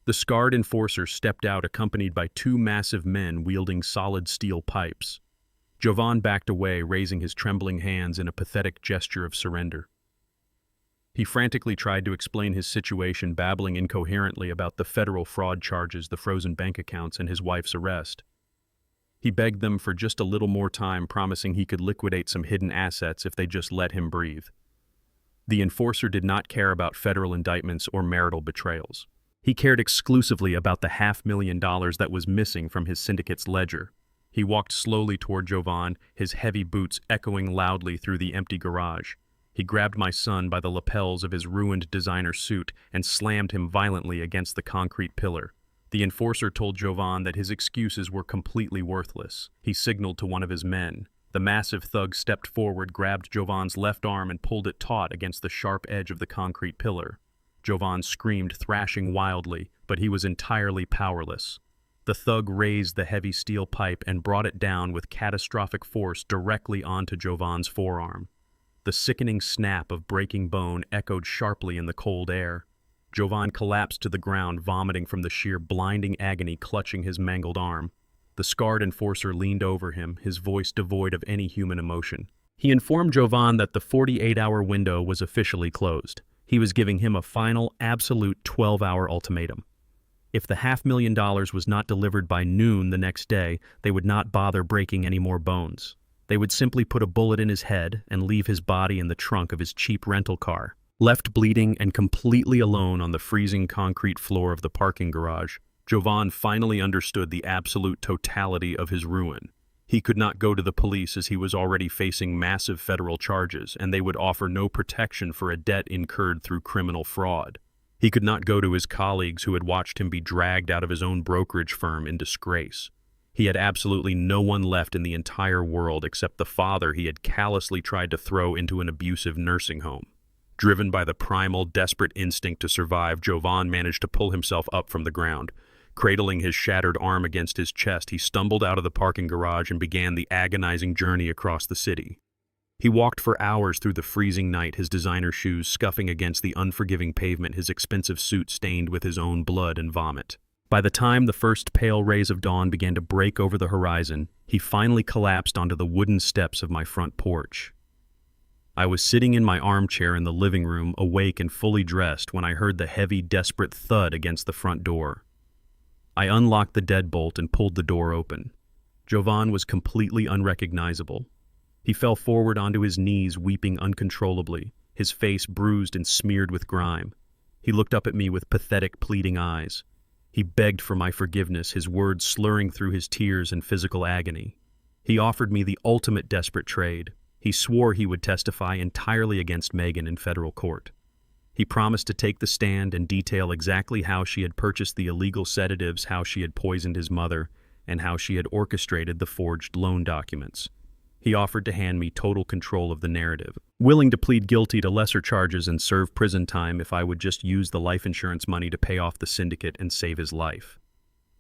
The scarred enforcer stepped out, accompanied by two massive men wielding solid steel pipes. Jovan backed away, raising his trembling hands in a pathetic gesture of surrender. He frantically tried to explain his situation, babbling incoherently about the federal fraud charges, the frozen bank accounts, and his wife's arrest. He begged them for just a little more time, promising he could liquidate some hidden assets if they just let him breathe. The enforcer did not care about federal indictments or marital betrayals. He cared exclusively about the $500,000 that was missing from his syndicate's ledger. He walked slowly toward Jovan, his heavy boots echoing loudly through the empty garage. He grabbed my son by the lapels of his ruined designer suit and slammed him violently against the concrete pillar. The enforcer told Jovan that his excuses were completely worthless. He signaled to one of his men. The massive thug stepped forward, grabbed Jovan's left arm, and pulled it taut against the sharp edge of the concrete pillar. Jovan screamed, thrashing wildly, but he was entirely powerless. The thug raised the heavy steel pipe and brought it down with catastrophic force directly onto Jovan's forearm. The sickening snap of breaking bone echoed sharply in the cold air. Jovan collapsed to the ground, vomiting from the sheer blinding agony clutching his mangled arm. The scarred enforcer leaned over him, his voice devoid of any human emotion. He informed Jovan that the 48-hour window was officially closed. He was giving him a final, absolute 12-hour ultimatum. If the $500,000 was not delivered by noon the next day, they would not bother breaking any more bones. They would simply put a bullet in his head and leave his body in the trunk of his cheap rental car. Left bleeding and completely alone on the freezing concrete floor of the parking garage, Jovan finally understood the absolute totality of his ruin. He could not go to the police as he was already facing massive federal charges, and they would offer no protection for a debt incurred through criminal fraud. He could not go to his colleagues who had watched him be dragged out of his own brokerage firm in disgrace. He had absolutely no one left in the entire world except the father he had callously tried to throw into an abusive nursing home. Driven by the primal, desperate instinct to survive, Jovan managed to pull himself up from the ground. Cradling his shattered arm against his chest, he stumbled out of the parking garage and began the agonizing journey across the city. He walked for hours through the freezing night, his designer shoes scuffing against the unforgiving pavement, his expensive suit stained with his own blood and vomit. By the time the first pale rays of dawn began to break over the horizon, he finally collapsed onto the wooden steps of my front porch. I was sitting in my armchair in the living room, awake and fully dressed, when I heard the heavy, desperate thud against the front door. I unlocked the deadbolt and pulled the door open. Jovan was completely unrecognizable. He fell forward onto his knees, weeping uncontrollably, his face bruised and smeared with grime. He looked up at me with pathetic, pleading eyes. He begged for my forgiveness, his words slurring through his tears and physical agony. He offered me the ultimate desperate trade. He swore he would testify entirely against Megan in federal court. He promised to take the stand and detail exactly how she had purchased the illegal sedatives, how she had poisoned his mother, and how she had orchestrated the forged loan documents. He offered to hand me total control of the narrative, willing to plead guilty to lesser charges and serve prison time if I would just use the life insurance money to pay off the syndicate and save his life.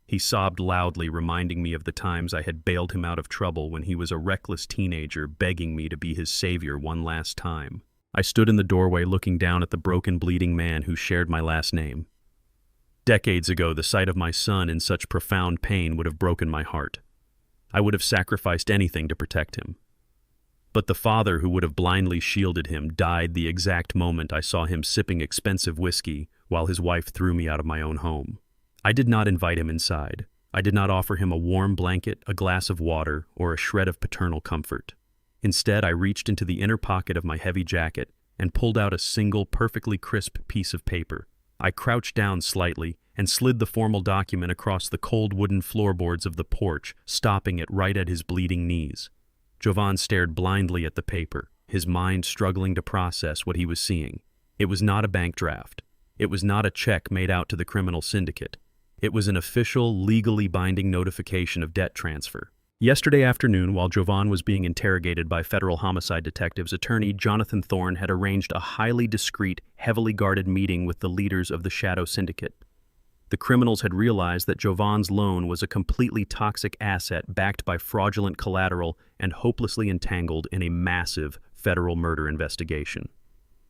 He sobbed loudly, reminding me of the times I had bailed him out of trouble when he was a reckless teenager, begging me to be his savior one last time. I stood in the doorway looking down at the broken, bleeding man who shared my last name. Decades ago, the sight of my son in such profound pain would have broken my heart. I would have sacrificed anything to protect him. But the father who would have blindly shielded him died the exact moment I saw him sipping expensive whiskey while his wife threw me out of my own home. I did not invite him inside. I did not offer him a warm blanket, a glass of water, or a shred of paternal comfort. Instead, I reached into the inner pocket of my heavy jacket and pulled out a single, perfectly crisp piece of paper. I crouched down slightly and slid the formal document across the cold wooden floorboards of the porch, stopping it right at his bleeding knees. Jovan stared blindly at the paper, his mind struggling to process what he was seeing. It was not a bank draft. It was not a check made out to the criminal syndicate. It was an official, legally binding notification of debt transfer. Yesterday afternoon, while Jovan was being interrogated by federal homicide detectives, attorney Jonathan Thorne had arranged a highly discreet, heavily guarded meeting with the leaders of the Shadow Syndicate. The criminals had realized that Jovan's loan was a completely toxic asset backed by fraudulent collateral and hopelessly entangled in a massive federal murder investigation.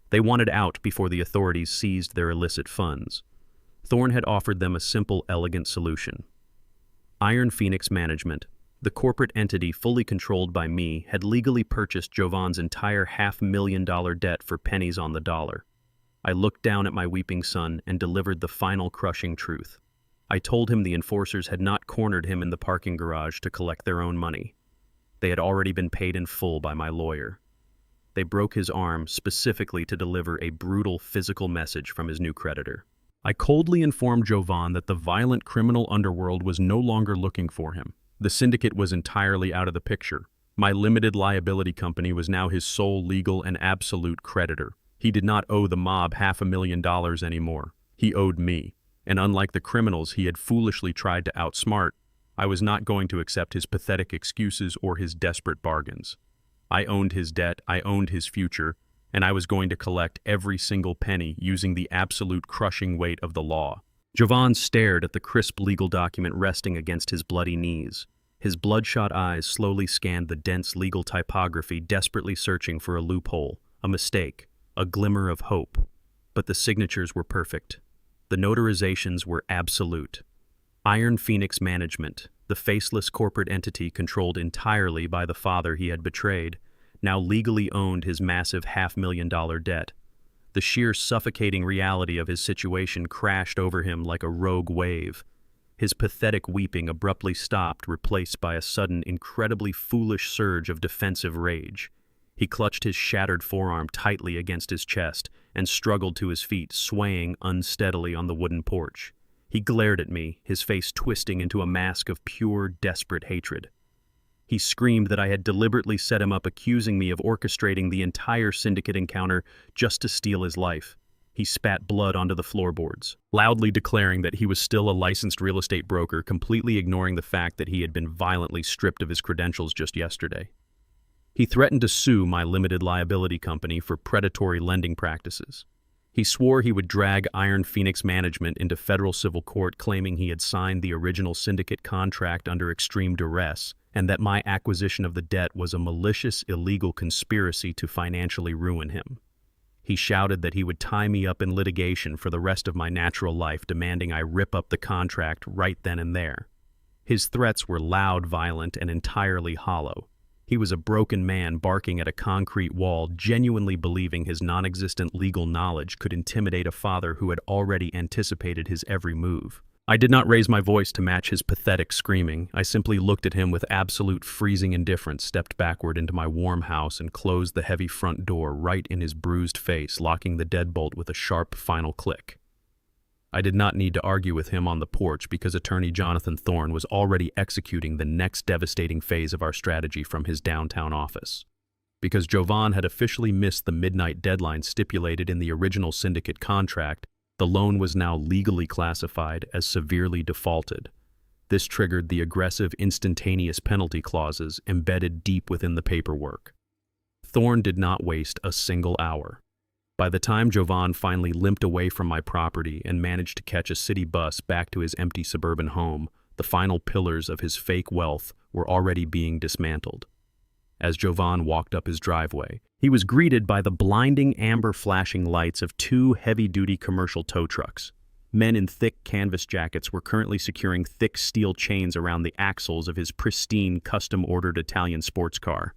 They wanted out before the authorities seized their illicit funds. Thorne had offered them a simple, elegant solution. Iron Phoenix Management, the corporate entity fully controlled by me, had legally purchased Jovan's entire $500,000 debt for pennies on the dollar. I looked down at my weeping son and delivered the final crushing truth. I told him the enforcers had not cornered him in the parking garage to collect their own money. They had already been paid in full by my lawyer. They broke his arm specifically to deliver a brutal physical message from his new creditor. I coldly informed Jovan that the violent criminal underworld was no longer looking for him. The syndicate was entirely out of the picture. My limited liability company was now his sole legal and absolute creditor. He did not owe the mob $500,000 anymore. He owed me. And unlike the criminals he had foolishly tried to outsmart, I was not going to accept his pathetic excuses or his desperate bargains. I owned his debt, I owned his future, and I was going to collect every single penny using the absolute crushing weight of the law. Jovan stared at the crisp legal document resting against his bloody knees. His bloodshot eyes slowly scanned the dense legal typography, desperately searching for a loophole, a mistake, a glimmer of hope. But the signatures were perfect. The notarizations were absolute. Iron Phoenix Management, the faceless corporate entity controlled entirely by the father he had betrayed, now legally owned his massive $500,000 debt. The sheer suffocating reality of his situation crashed over him like a rogue wave. His pathetic weeping abruptly stopped, replaced by a sudden, incredibly foolish surge of defensive rage. He clutched his shattered forearm tightly against his chest and struggled to his feet, swaying unsteadily on the wooden porch. He glared at me, his face twisting into a mask of pure, desperate hatred. He screamed that I had deliberately set him up, accusing me of orchestrating the entire syndicate encounter just to steal his life. He spat blood onto the floorboards, loudly declaring that he was still a licensed real estate broker, completely ignoring the fact that he had been violently stripped of his credentials just yesterday. He threatened to sue my limited liability company for predatory lending practices. He swore he would drag Iron Phoenix Management into federal civil court, claiming he had signed the original syndicate contract under extreme duress, and that my acquisition of the debt was a malicious, illegal conspiracy to financially ruin him. He shouted that he would tie me up in litigation for the rest of my natural life, demanding I rip up the contract right then and there. His threats were loud, violent, and entirely hollow. He was a broken man barking at a concrete wall, genuinely believing his non-existent legal knowledge could intimidate a father who had already anticipated his every move. I did not raise my voice to match his pathetic screaming. I simply looked at him with absolute freezing indifference, stepped backward into my warm house, and closed the heavy front door right in his bruised face, locking the deadbolt with a sharp final click. I did not need to argue with him on the porch because attorney Jonathan Thorne was already executing the next devastating phase of our strategy from his downtown office. Because Jovan had officially missed the midnight deadline stipulated in the original syndicate contract, the loan was now legally classified as severely defaulted. This triggered the aggressive, instantaneous penalty clauses embedded deep within the paperwork. Thorne did not waste a single hour. By the time Jovan finally limped away from my property and managed to catch a city bus back to his empty suburban home, the final pillars of his fake wealth were already being dismantled. As Jovan walked up his driveway, he was greeted by the blinding amber flashing lights of two heavy-duty commercial tow trucks. Men in thick canvas jackets were currently securing thick steel chains around the axles of his pristine, custom-ordered Italian sports car.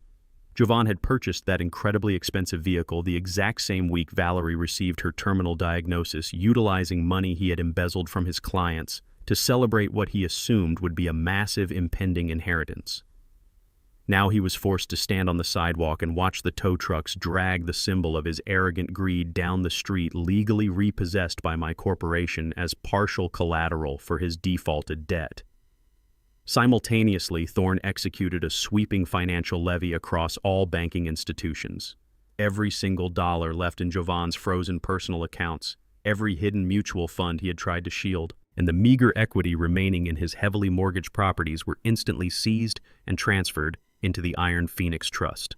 Jovan had purchased that incredibly expensive vehicle the exact same week Valerie received her terminal diagnosis, utilizing money he had embezzled from his clients to celebrate what he assumed would be a massive impending inheritance. Now he was forced to stand on the sidewalk and watch the tow trucks drag the symbol of his arrogant greed down the street, legally repossessed by my corporation as partial collateral for his defaulted debt. Simultaneously, Thorne executed a sweeping financial levy across all banking institutions. Every single dollar left in Jovan's frozen personal accounts, every hidden mutual fund he had tried to shield, and the meager equity remaining in his heavily mortgaged properties were instantly seized and transferred into the Iron Phoenix Trust.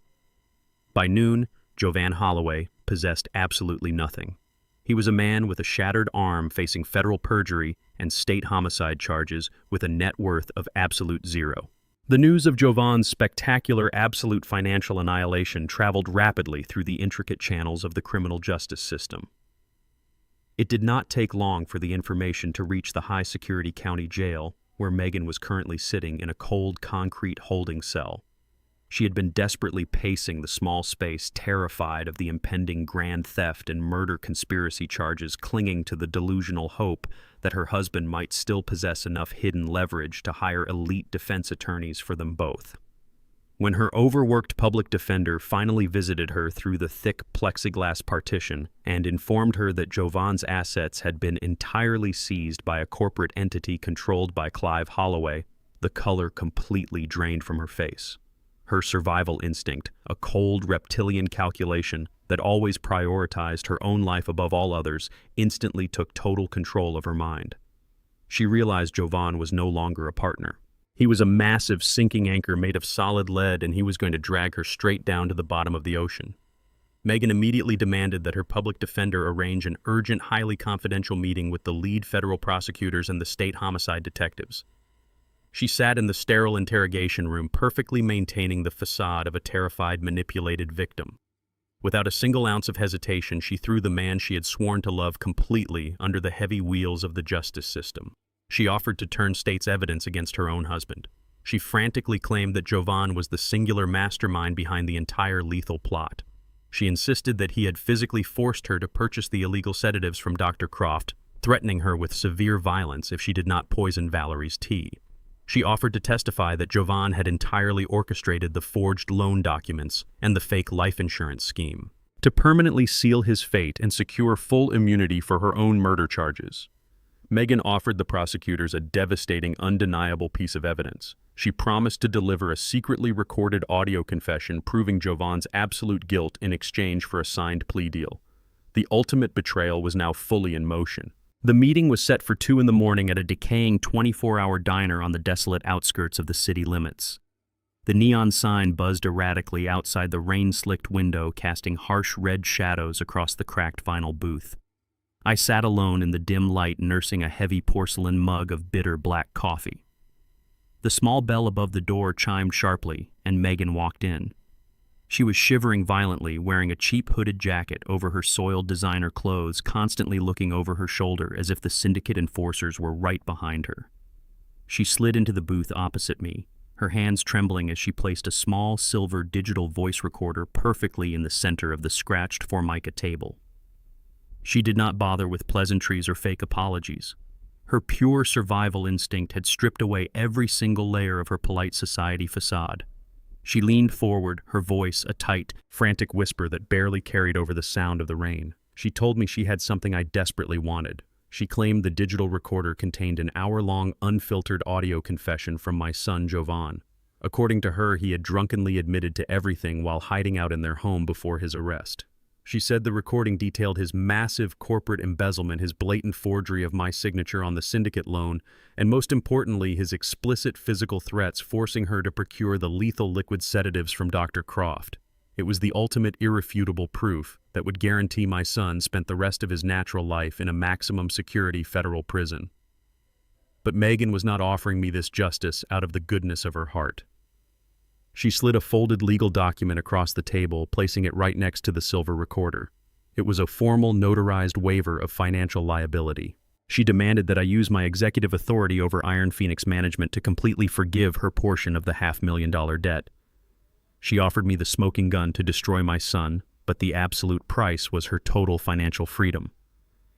By noon, Jovan Holloway possessed absolutely nothing. He was a man with a shattered arm facing federal perjury and state homicide charges with a net worth of absolute zero. The news of Jovan's spectacular absolute financial annihilation traveled rapidly through the intricate channels of the criminal justice system. It did not take long for the information to reach the high-security county jail, where Megan was currently sitting in a cold concrete holding cell. She had been desperately pacing the small space, terrified of the impending grand theft and murder conspiracy charges, clinging to the delusional hope that her husband might still possess enough hidden leverage to hire elite defense attorneys for them both. When her overworked public defender finally visited her through the thick plexiglass partition and informed her that Jovan's assets had been entirely seized by a corporate entity controlled by Clive Holloway, the color completely drained from her face. Her survival instinct, a cold reptilian calculation that always prioritized her own life above all others, instantly took total control of her mind. She realized Jovan was no longer a partner. He was a massive sinking anchor made of solid lead, and he was going to drag her straight down to the bottom of the ocean. Megan immediately demanded that her public defender arrange an urgent, highly confidential meeting with the lead federal prosecutors and the state homicide detectives. She sat in the sterile interrogation room, perfectly maintaining the facade of a terrified, manipulated victim. Without a single ounce of hesitation, she threw the man she had sworn to love completely under the heavy wheels of the justice system. She offered to turn state's evidence against her own husband. She frantically claimed that Jovan was the singular mastermind behind the entire lethal plot. She insisted that he had physically forced her to purchase the illegal sedatives from Dr. Croft, threatening her with severe violence if she did not poison Valerie's tea. She offered to testify that Jovan had entirely orchestrated the forged loan documents and the fake life insurance scheme to permanently seal his fate and secure full immunity for her own murder charges. Megan offered the prosecutors a devastating, undeniable piece of evidence. She promised to deliver a secretly recorded audio confession proving Jovan's absolute guilt in exchange for a signed plea deal. The ultimate betrayal was now fully in motion. The meeting was set for 2 a.m. at a decaying 24-hour diner on the desolate outskirts of the city limits. The neon sign buzzed erratically outside the rain-slicked window, casting harsh red shadows across the cracked vinyl booth. I sat alone in the dim light, nursing a heavy porcelain mug of bitter black coffee. The small bell above the door chimed sharply, and Megan walked in. She was shivering violently, wearing a cheap hooded jacket over her soiled designer clothes, constantly looking over her shoulder as if the syndicate enforcers were right behind her. She slid into the booth opposite me, her hands trembling as she placed a small silver digital voice recorder perfectly in the center of the scratched Formica table. She did not bother with pleasantries or fake apologies. Her pure survival instinct had stripped away every single layer of her polite society facade. She leaned forward, her voice a tight, frantic whisper that barely carried over the sound of the rain. She told me she had something I desperately wanted. She claimed the digital recorder contained an hour-long, unfiltered audio confession from my son, Jovan. According to her, he had drunkenly admitted to everything while hiding out in their home before his arrest. She said the recording detailed his massive corporate embezzlement, his blatant forgery of my signature on the syndicate loan, and most importantly, his explicit physical threats forcing her to procure the lethal liquid sedatives from Dr. Croft. It was the ultimate irrefutable proof that would guarantee my son spent the rest of his natural life in a maximum security federal prison. But Megan was not offering me this justice out of the goodness of her heart. She slid a folded legal document across the table, placing it right next to the silver recorder. It was a formal, notarized waiver of financial liability. She demanded that I use my executive authority over Iron Phoenix management to completely forgive her portion of the $500,000 debt. She offered me the smoking gun to destroy my son, but the absolute price was her total financial freedom.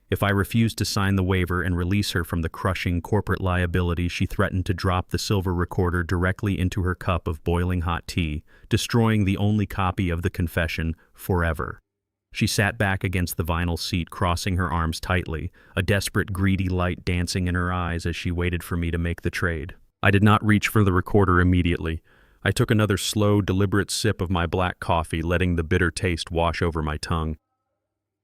If I refused to sign the waiver and release her from the crushing corporate liability, she threatened to drop the silver recorder directly into her cup of boiling hot tea, destroying the only copy of the confession forever. She sat back against the vinyl seat, crossing her arms tightly, a desperate, greedy light dancing in her eyes as she waited for me to make the trade. I did not reach for the recorder immediately. I took another slow, deliberate sip of my black coffee, letting the bitter taste wash over my tongue.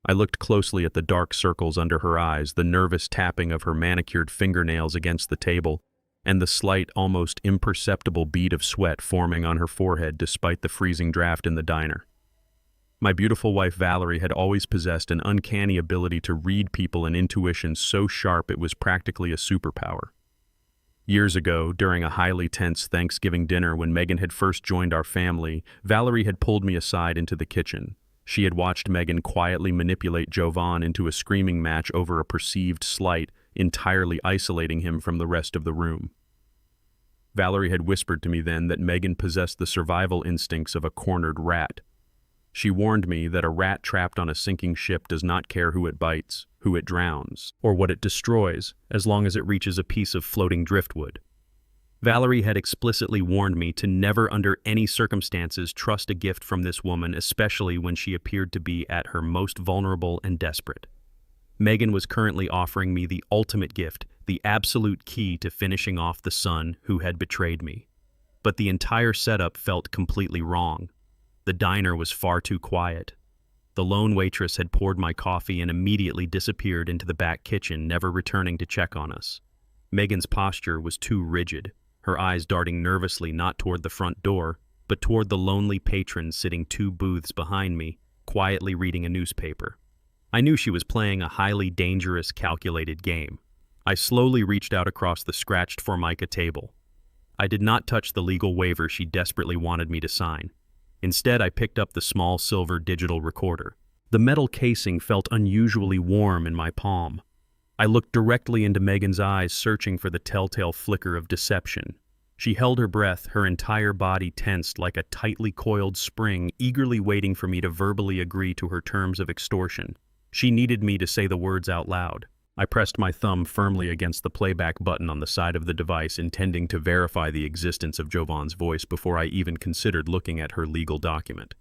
I looked closely at the dark circles under her eyes, the nervous tapping of her manicured fingernails against the table, and the slight, almost imperceptible bead of sweat forming on her forehead despite the freezing draft in the diner. My beautiful wife Valerie had always possessed an uncanny ability to read people and intuition so sharp it was practically a superpower. Years ago, during a highly tense Thanksgiving dinner when Megan had first joined our family, Valerie had pulled me aside into the kitchen. She had watched Megan quietly manipulate Jovan into a screaming match over a perceived slight, entirely isolating him from the rest of the room. Valerie had whispered to me then that Megan possessed the survival instincts of a cornered rat. She warned me that a rat trapped on a sinking ship does not care who it bites, who it drowns, or what it destroys, as long as it reaches a piece of floating driftwood. Valerie had explicitly warned me to never under any circumstances trust a gift from this woman, especially when she appeared to be at her most vulnerable and desperate. Megan was currently offering me the ultimate gift, the absolute key to finishing off the son who had betrayed me. But the entire setup felt completely wrong. The diner was far too quiet. The lone waitress had poured my coffee and immediately disappeared into the back kitchen, never returning to check on us. Megan's posture was too rigid, her eyes darting nervously not toward the front door, but toward the lonely patron sitting 2 booths behind me, quietly reading a newspaper. I knew she was playing a highly dangerous, calculated game. I slowly reached out across the scratched Formica table. I did not touch the legal waiver she desperately wanted me to sign. Instead, I picked up the small silver digital recorder. The metal casing felt unusually warm in my palm. I looked directly into Megan's eyes, searching for the telltale flicker of deception. She held her breath, her entire body tensed like a tightly coiled spring, eagerly waiting for me to verbally agree to her terms of extortion. She needed me to say the words out loud. I pressed my thumb firmly against the playback button on the side of the device, intending to verify the existence of Jovan's voice before I even considered looking at her legal document.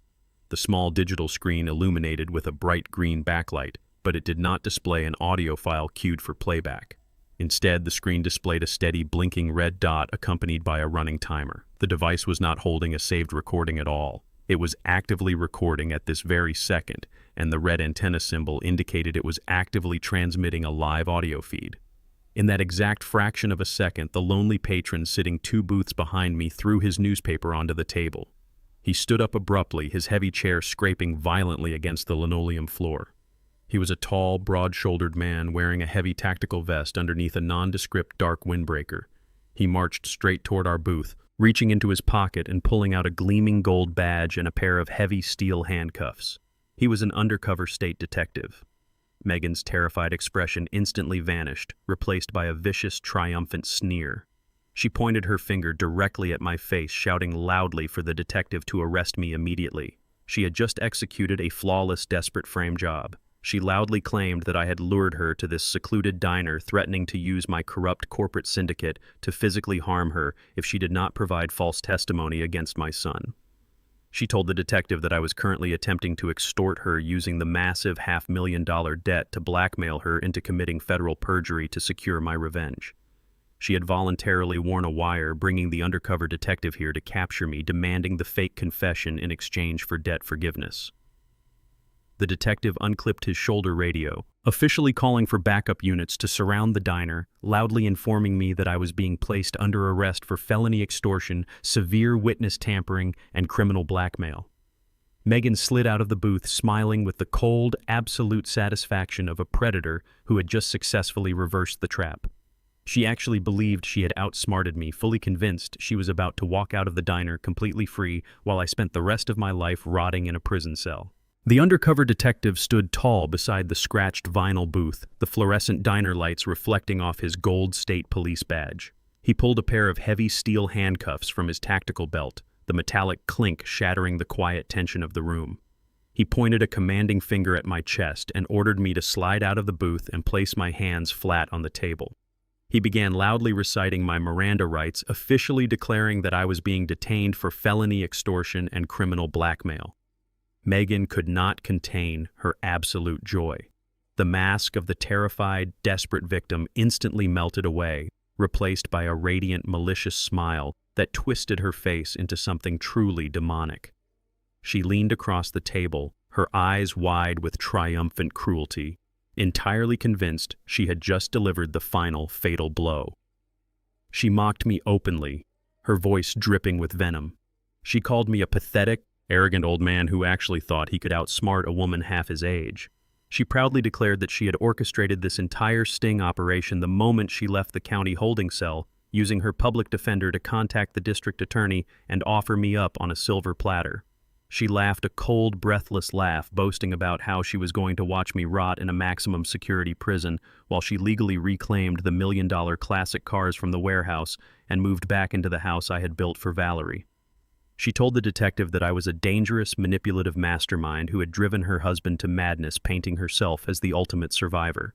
The small digital screen illuminated with a bright green backlight, but it did not display an audio file queued for playback. Instead, the screen displayed a steady blinking red dot accompanied by a running timer. The device was not holding a saved recording at all. It was actively recording at this very second, and the red antenna symbol indicated it was actively transmitting a live audio feed. In that exact fraction of a second, the lonely patron sitting 2 booths behind me threw his newspaper onto the table. He stood up abruptly, his heavy chair scraping violently against the linoleum floor. He was a tall, broad-shouldered man wearing a heavy tactical vest underneath a nondescript dark windbreaker. He marched straight toward our booth, reaching into his pocket and pulling out a gleaming gold badge and a pair of heavy steel handcuffs. He was an undercover state detective. Megan's terrified expression instantly vanished, replaced by a vicious, triumphant sneer. She pointed her finger directly at my face, shouting loudly for the detective to arrest me immediately. She had just executed a flawless, desperate frame job. She loudly claimed that I had lured her to this secluded diner, threatening to use my corrupt corporate syndicate to physically harm her if she did not provide false testimony against my son. She told the detective that I was currently attempting to extort her using the massive $500,000 debt to blackmail her into committing federal perjury to secure my revenge. She had voluntarily worn a wire, bringing the undercover detective here to capture me, demanding the fake confession in exchange for debt forgiveness. The detective unclipped his shoulder radio, officially calling for backup units to surround the diner, loudly informing me that I was being placed under arrest for felony extortion, severe witness tampering, and criminal blackmail. Megan slid out of the booth, smiling with the cold, absolute satisfaction of a predator who had just successfully reversed the trap. She actually believed she had outsmarted me, fully convinced she was about to walk out of the diner completely free while I spent the rest of my life rotting in a prison cell. The undercover detective stood tall beside the scratched vinyl booth, the fluorescent diner lights reflecting off his gold state police badge. He pulled a pair of heavy steel handcuffs from his tactical belt, the metallic clink shattering the quiet tension of the room. He pointed a commanding finger at my chest and ordered me to slide out of the booth and place my hands flat on the table. He began loudly reciting my Miranda rights, officially declaring that I was being detained for felony extortion and criminal blackmail. Megan could not contain her absolute joy. The mask of the terrified, desperate victim instantly melted away, replaced by a radiant, malicious smile that twisted her face into something truly demonic. She leaned across the table, her eyes wide with triumphant cruelty, entirely convinced she had just delivered the final, fatal blow. She mocked me openly, her voice dripping with venom. She called me a pathetic, arrogant old man who actually thought he could outsmart a woman half his age. She proudly declared that she had orchestrated this entire sting operation the moment she left the county holding cell, using her public defender to contact the district attorney and offer me up on a silver platter. She laughed a cold, breathless laugh, boasting about how she was going to watch me rot in a maximum security prison while she legally reclaimed the million-dollar classic cars from the warehouse and moved back into the house I had built for Valerie. She told the detective that I was a dangerous, manipulative mastermind who had driven her husband to madness, painting herself as the ultimate survivor.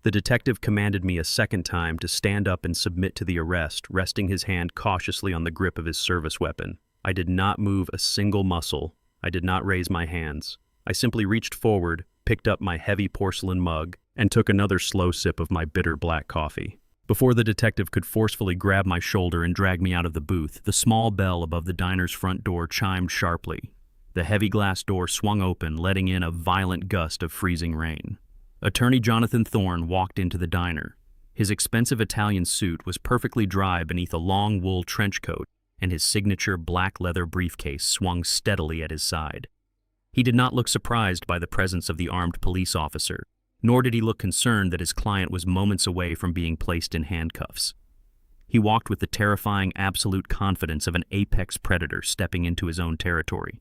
The detective commanded me a second time to stand up and submit to the arrest, resting his hand cautiously on the grip of his service weapon. I did not move a single muscle. I did not raise my hands. I simply reached forward, picked up my heavy porcelain mug, and took another slow sip of my bitter black coffee. Before the detective could forcefully grab my shoulder and drag me out of the booth, the small bell above the diner's front door chimed sharply. The heavy glass door swung open, letting in a violent gust of freezing rain. Attorney Jonathan Thorne walked into the diner. His expensive Italian suit was perfectly dry beneath a long wool trench coat, and his signature black leather briefcase swung steadily at his side. He did not look surprised by the presence of the armed police officer, nor did he look concerned that his client was moments away from being placed in handcuffs. He walked with the terrifying absolute confidence of an apex predator stepping into his own territory.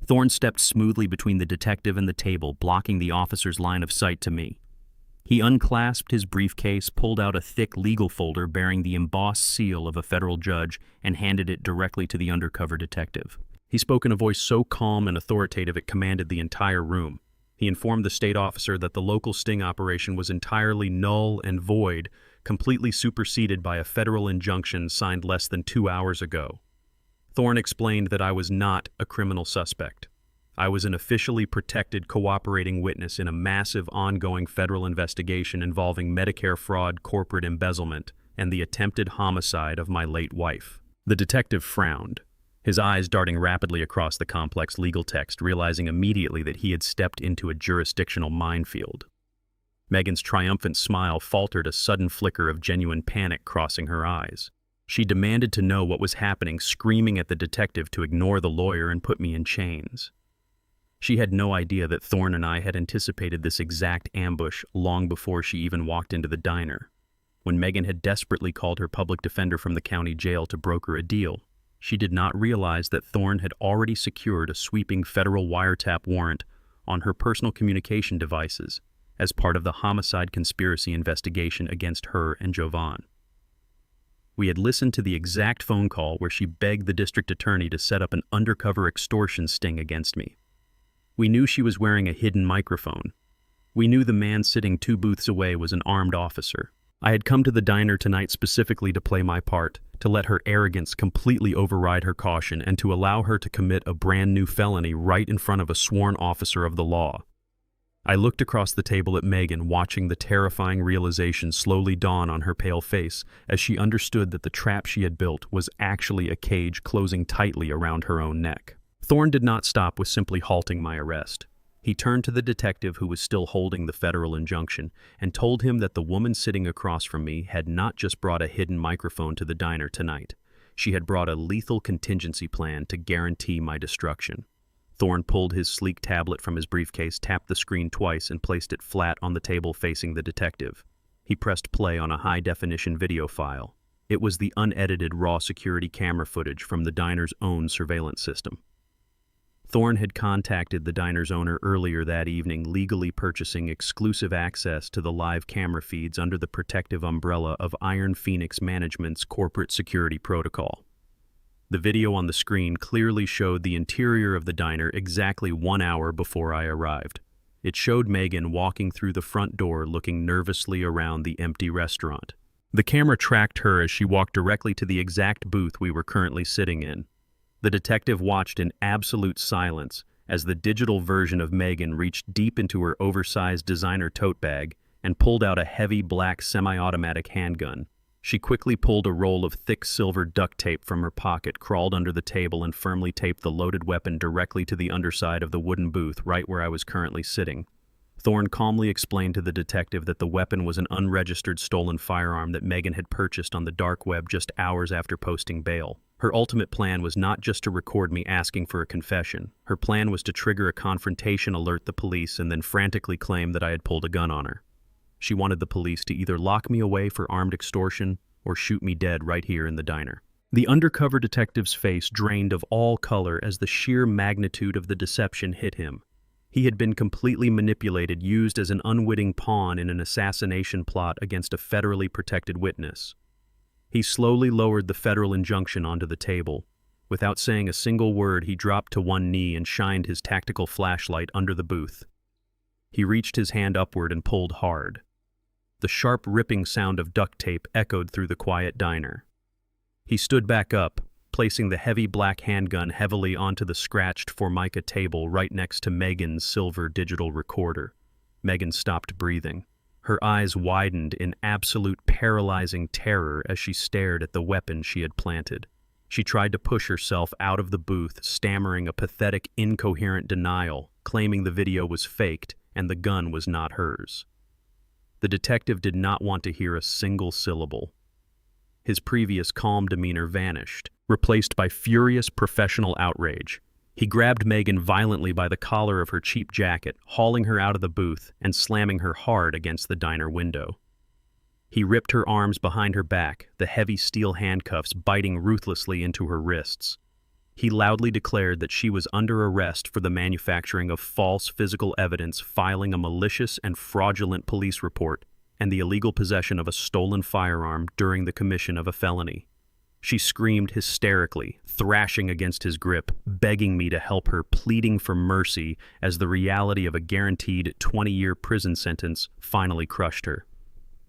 Thorne stepped smoothly between the detective and the table, blocking the officer's line of sight to me. He unclasped his briefcase, pulled out a thick legal folder bearing the embossed seal of a federal judge, and handed it directly to the undercover detective. He spoke in a voice so calm and authoritative it commanded the entire room. He informed the state officer that the local sting operation was entirely null and void, completely superseded by a federal injunction signed less than 2 hours ago. Thorne explained that I was not a criminal suspect. I was an officially protected cooperating witness in a massive ongoing federal investigation involving Medicare fraud, corporate embezzlement, and the attempted homicide of my late wife. The detective frowned, his eyes darting rapidly across the complex legal text, realizing immediately that he had stepped into a jurisdictional minefield. Megan's triumphant smile faltered, a sudden flicker of genuine panic crossing her eyes. She demanded to know what was happening, screaming at the detective to ignore the lawyer and put me in chains. She had no idea that Thorne and I had anticipated this exact ambush long before she even walked into the diner. When Megan had desperately called her public defender from the county jail to broker a deal, she did not realize that Thorne had already secured a sweeping federal wiretap warrant on her personal communication devices as part of the homicide conspiracy investigation against her and Jovan. We had listened to the exact phone call where she begged the district attorney to set up an undercover extortion sting against me. We knew she was wearing a hidden microphone. We knew the man sitting 2 booths away was an armed officer. I had come to the diner tonight specifically to play my part, to let her arrogance completely override her caution, and to allow her to commit a brand new felony right in front of a sworn officer of the law. I looked across the table at Megan, watching the terrifying realization slowly dawn on her pale face as she understood that the trap she had built was actually a cage closing tightly around her own neck. Thorne did not stop with simply halting my arrest. He turned to the detective who was still holding the federal injunction and told him that the woman sitting across from me had not just brought a hidden microphone to the diner tonight. She had brought a lethal contingency plan to guarantee my destruction. Thorne pulled his sleek tablet from his briefcase, tapped the screen twice, and placed it flat on the table facing the detective. He pressed play on a high-definition video file. It was the unedited raw security camera footage from the diner's own surveillance system. Thorne had contacted the diner's owner earlier that evening, legally purchasing exclusive access to the live camera feeds under the protective umbrella of Iron Phoenix Management's corporate security protocol. The video on the screen clearly showed the interior of the diner exactly 1 hour before I arrived. It showed Megan walking through the front door looking nervously around the empty restaurant. The camera tracked her as she walked directly to the exact booth we were currently sitting in. The detective watched in absolute silence as the digital version of Megan reached deep into her oversized designer tote bag and pulled out a heavy black semi-automatic handgun. She quickly pulled a roll of thick silver duct tape from her pocket, crawled under the table, and firmly taped the loaded weapon directly to the underside of the wooden booth right where I was currently sitting. Thorne calmly explained to the detective that the weapon was an unregistered stolen firearm that Megan had purchased on the dark web just hours after posting bail. Her ultimate plan was not just to record me asking for a confession. Her plan was to trigger a confrontation, alert the police, and then frantically claim that I had pulled a gun on her. She wanted the police to either lock me away for armed extortion or shoot me dead right here in the diner. The undercover detective's face drained of all color as the sheer magnitude of the deception hit him. He had been completely manipulated, used as an unwitting pawn in an assassination plot against a federally protected witness. He slowly lowered the federal injunction onto the table. Without saying a single word, he dropped to one knee and shined his tactical flashlight under the booth. He reached his hand upward and pulled hard. The sharp ripping sound of duct tape echoed through the quiet diner. He stood back up, placing the heavy black handgun heavily onto the scratched Formica table right next to Megan's silver digital recorder. Megan stopped breathing. Her eyes widened in absolute paralyzing terror as she stared at the weapon she had planted. She tried to push herself out of the booth, stammering a pathetic, incoherent denial, claiming the video was faked and the gun was not hers. The detective did not want to hear a single syllable. His previous calm demeanor vanished, replaced by furious professional outrage. He grabbed Megan violently by the collar of her cheap jacket, hauling her out of the booth and slamming her hard against the diner window. He ripped her arms behind her back, the heavy steel handcuffs biting ruthlessly into her wrists. He loudly declared that she was under arrest for the manufacturing of false physical evidence, filing a malicious and fraudulent police report, and the illegal possession of a stolen firearm during the commission of a felony. She screamed hysterically, thrashing against his grip, begging me to help her, pleading for mercy as the reality of a guaranteed 20-year prison sentence finally crushed her.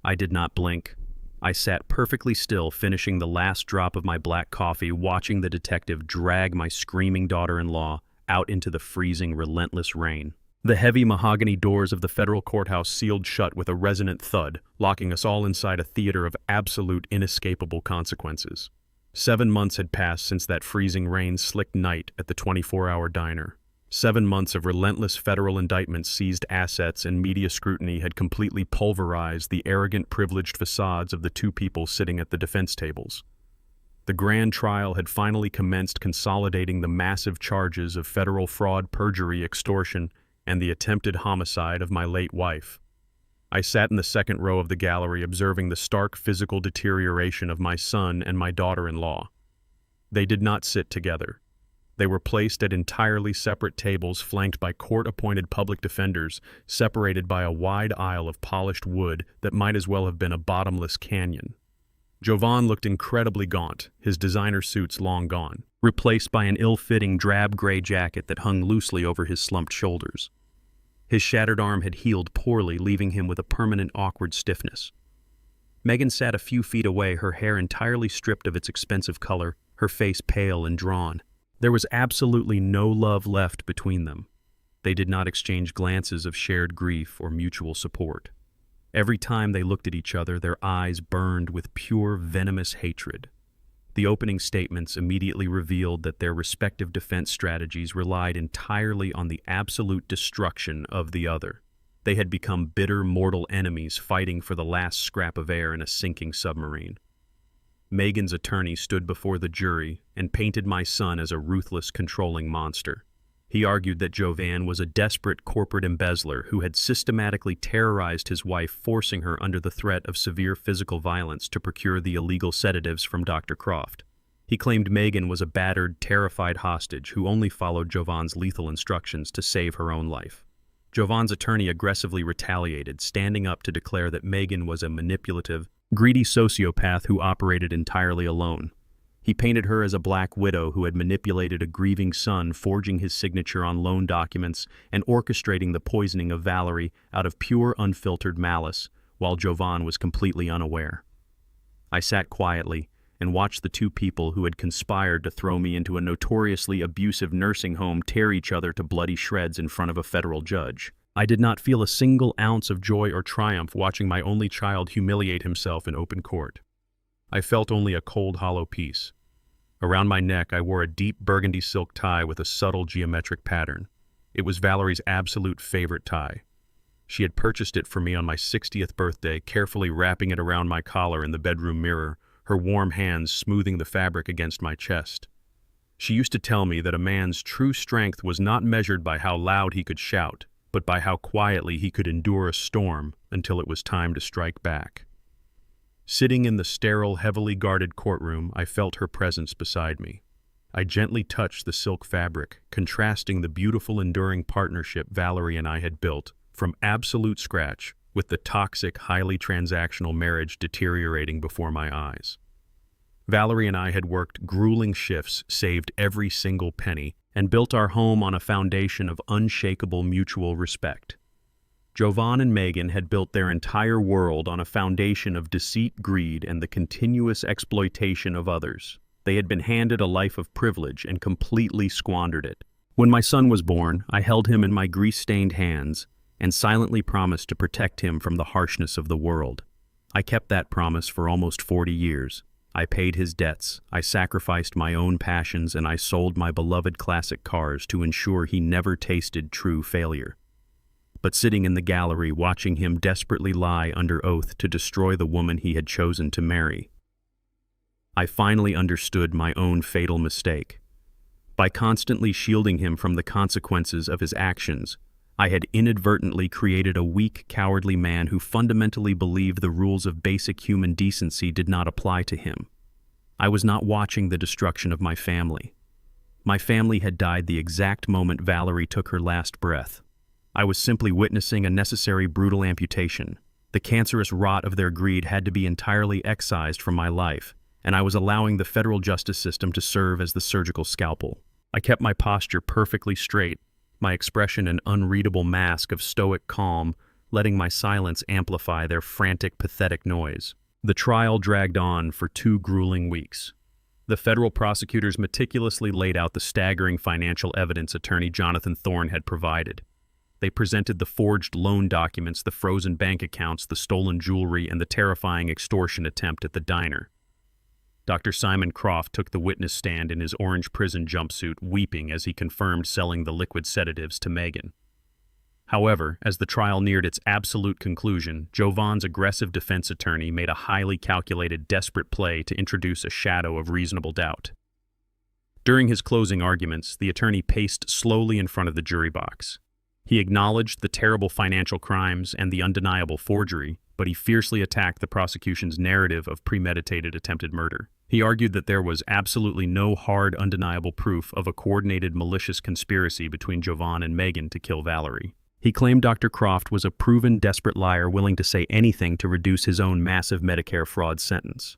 I did not blink. I sat perfectly still, finishing the last drop of my black coffee, watching the detective drag my screaming daughter-in-law out into the freezing, relentless rain. The heavy mahogany doors of the federal courthouse sealed shut with a resonant thud, locking us all inside a theater of absolute, inescapable consequences. 7 months had passed since that freezing rain slicked night at the 24-hour diner. 7 months of relentless federal indictments, seized assets, and media scrutiny had completely pulverized the arrogant, privileged facades of the two people sitting at the defense tables. The grand trial had finally commenced, consolidating the massive charges of federal fraud, perjury, extortion, and the attempted homicide of my late wife. I sat in the second row of the gallery, observing the stark physical deterioration of my son and my daughter-in-law. They did not sit together. They were placed at entirely separate tables, flanked by court-appointed public defenders, separated by a wide aisle of polished wood that might as well have been a bottomless canyon. Jovan looked incredibly gaunt, his designer suits long gone, replaced by an ill-fitting drab gray jacket that hung loosely over his slumped shoulders. His shattered arm had healed poorly, leaving him with a permanent awkward stiffness. Megan sat a few feet away, her hair entirely stripped of its expensive color, her face pale and drawn. There was absolutely no love left between them. They did not exchange glances of shared grief or mutual support. Every time they looked at each other, their eyes burned with pure, venomous hatred. The opening statements immediately revealed that their respective defense strategies relied entirely on the absolute destruction of the other. They had become bitter, mortal enemies fighting for the last scrap of air in a sinking submarine. Megan's attorney stood before the jury and painted my son as a ruthless, controlling monster. He argued that Jovan was a desperate corporate embezzler who had systematically terrorized his wife, forcing her under the threat of severe physical violence to procure the illegal sedatives from Dr. Croft. He claimed Megan was a battered, terrified hostage who only followed Jovan's lethal instructions to save her own life. Jovan's attorney aggressively retaliated, standing up to declare that Megan was a manipulative, greedy sociopath who operated entirely alone. He painted her as a black widow who had manipulated a grieving son, forging his signature on loan documents and orchestrating the poisoning of Valerie out of pure unfiltered malice, while Jovan was completely unaware. I sat quietly and watched the two people who had conspired to throw me into a notoriously abusive nursing home tear each other to bloody shreds in front of a federal judge. I did not feel a single ounce of joy or triumph watching my only child humiliate himself in open court. I felt only a cold, hollow peace. Around my neck, I wore a deep burgundy silk tie with a subtle geometric pattern. It was Valerie's absolute favorite tie. She had purchased it for me on my 60th birthday, carefully wrapping it around my collar in the bedroom mirror, her warm hands smoothing the fabric against my chest. She used to tell me that a man's true strength was not measured by how loud he could shout, but by how quietly he could endure a storm until it was time to strike back. Sitting in the sterile, heavily guarded courtroom, I felt her presence beside me. I gently touched the silk fabric, contrasting the beautiful, enduring partnership Valerie and I had built from absolute scratch with the toxic, highly transactional marriage deteriorating before my eyes. Valerie and I had worked grueling shifts, saved every single penny, and built our home on a foundation of unshakable mutual respect. Jovan and Megan had built their entire world on a foundation of deceit, greed, and the continuous exploitation of others. They had been handed a life of privilege and completely squandered it. When my son was born, I held him in my grease-stained hands and silently promised to protect him from the harshness of the world. I kept that promise for almost 40 years. I paid his debts, I sacrificed my own passions, and I sold my beloved classic cars to ensure he never tasted true failure. But sitting in the gallery watching him desperately lie under oath to destroy the woman he had chosen to marry, I finally understood my own fatal mistake. By constantly shielding him from the consequences of his actions, I had inadvertently created a weak, cowardly man who fundamentally believed the rules of basic human decency did not apply to him. I was not watching the destruction of my family. My family had died the exact moment Valerie took her last breath. I was simply witnessing a necessary brutal amputation. The cancerous rot of their greed had to be entirely excised from my life, and I was allowing the federal justice system to serve as the surgical scalpel. I kept my posture perfectly straight, my expression an unreadable mask of stoic calm, letting my silence amplify their frantic, pathetic noise. The trial dragged on for 2 grueling weeks. The federal prosecutors meticulously laid out the staggering financial evidence attorney Jonathan Thorne had provided. They presented the forged loan documents, the frozen bank accounts, the stolen jewelry, and the terrifying extortion attempt at the diner. Dr. Simon Croft took the witness stand in his orange prison jumpsuit, weeping as he confirmed selling the liquid sedatives to Megan. However, as the trial neared its absolute conclusion, Jovan's aggressive defense attorney made a highly calculated, desperate play to introduce a shadow of reasonable doubt. During his closing arguments, the attorney paced slowly in front of the jury box. He acknowledged the terrible financial crimes and the undeniable forgery, but he fiercely attacked the prosecution's narrative of premeditated attempted murder. He argued that there was absolutely no hard, undeniable proof of a coordinated, malicious conspiracy between Jovan and Megan to kill Valerie. He claimed Dr. Croft was a proven, desperate liar willing to say anything to reduce his own massive Medicare fraud sentence.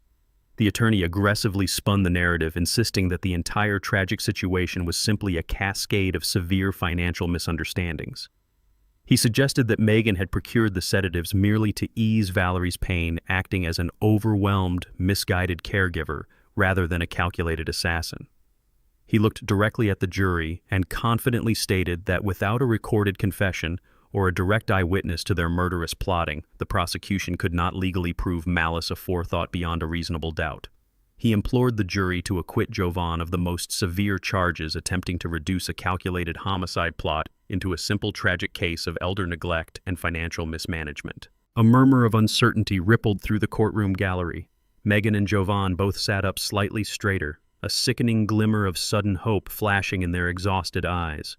The attorney aggressively spun the narrative, insisting that the entire tragic situation was simply a cascade of severe financial misunderstandings. He suggested that Megan had procured the sedatives merely to ease Valerie's pain, acting as an overwhelmed, misguided caregiver rather than a calculated assassin. He looked directly at the jury and confidently stated that without a recorded confession or a direct eyewitness to their murderous plotting, the prosecution could not legally prove malice aforethought beyond a reasonable doubt. He implored the jury to acquit Jovan of the most severe charges, attempting to reduce a calculated homicide plot into a simple tragic case of elder neglect and financial mismanagement. A murmur of uncertainty rippled through the courtroom gallery. Megan and Jovan both sat up slightly straighter, a sickening glimmer of sudden hope flashing in their exhausted eyes.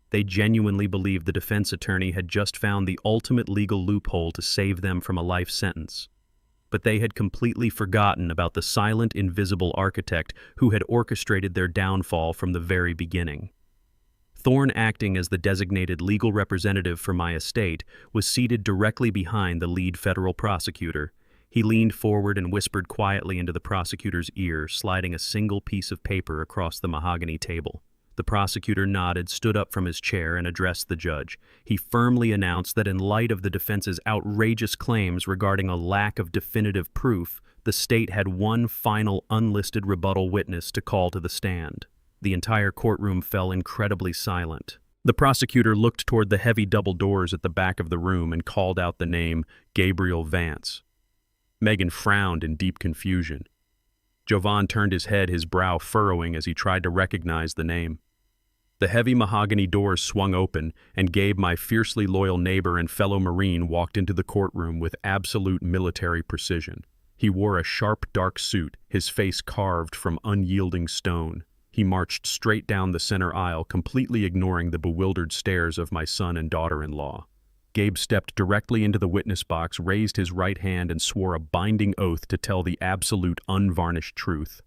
They genuinely believed the defense attorney had just found the ultimate legal loophole to save them from a life sentence. But they had completely forgotten about the silent, invisible architect who had orchestrated their downfall from the very beginning. Thorne, acting as the designated legal representative for my estate, was seated directly behind the lead federal prosecutor, He leaned forward and whispered quietly into the prosecutor's ear, sliding a single piece of paper across the mahogany table. The prosecutor nodded, stood up from his chair, and addressed the judge. He firmly announced that in light of the defense's outrageous claims regarding a lack of definitive proof, the state had one final unlisted rebuttal witness to call to the stand. The entire courtroom fell incredibly silent. The prosecutor looked toward the heavy double doors at the back of the room and called out the name Gabriel Vance. Megan frowned in deep confusion. Jovan turned his head, his brow furrowing as he tried to recognize the name. The heavy mahogany doors swung open, and Gabe, my fiercely loyal neighbor and fellow Marine, walked into the courtroom with absolute military precision. He wore a sharp, dark suit, his face carved from unyielding stone. He marched straight down the center aisle, completely ignoring the bewildered stares of my son and daughter-in-law. Gabe stepped directly into the witness box, raised his right hand, and swore a binding oath to tell the absolute, unvarnished truth.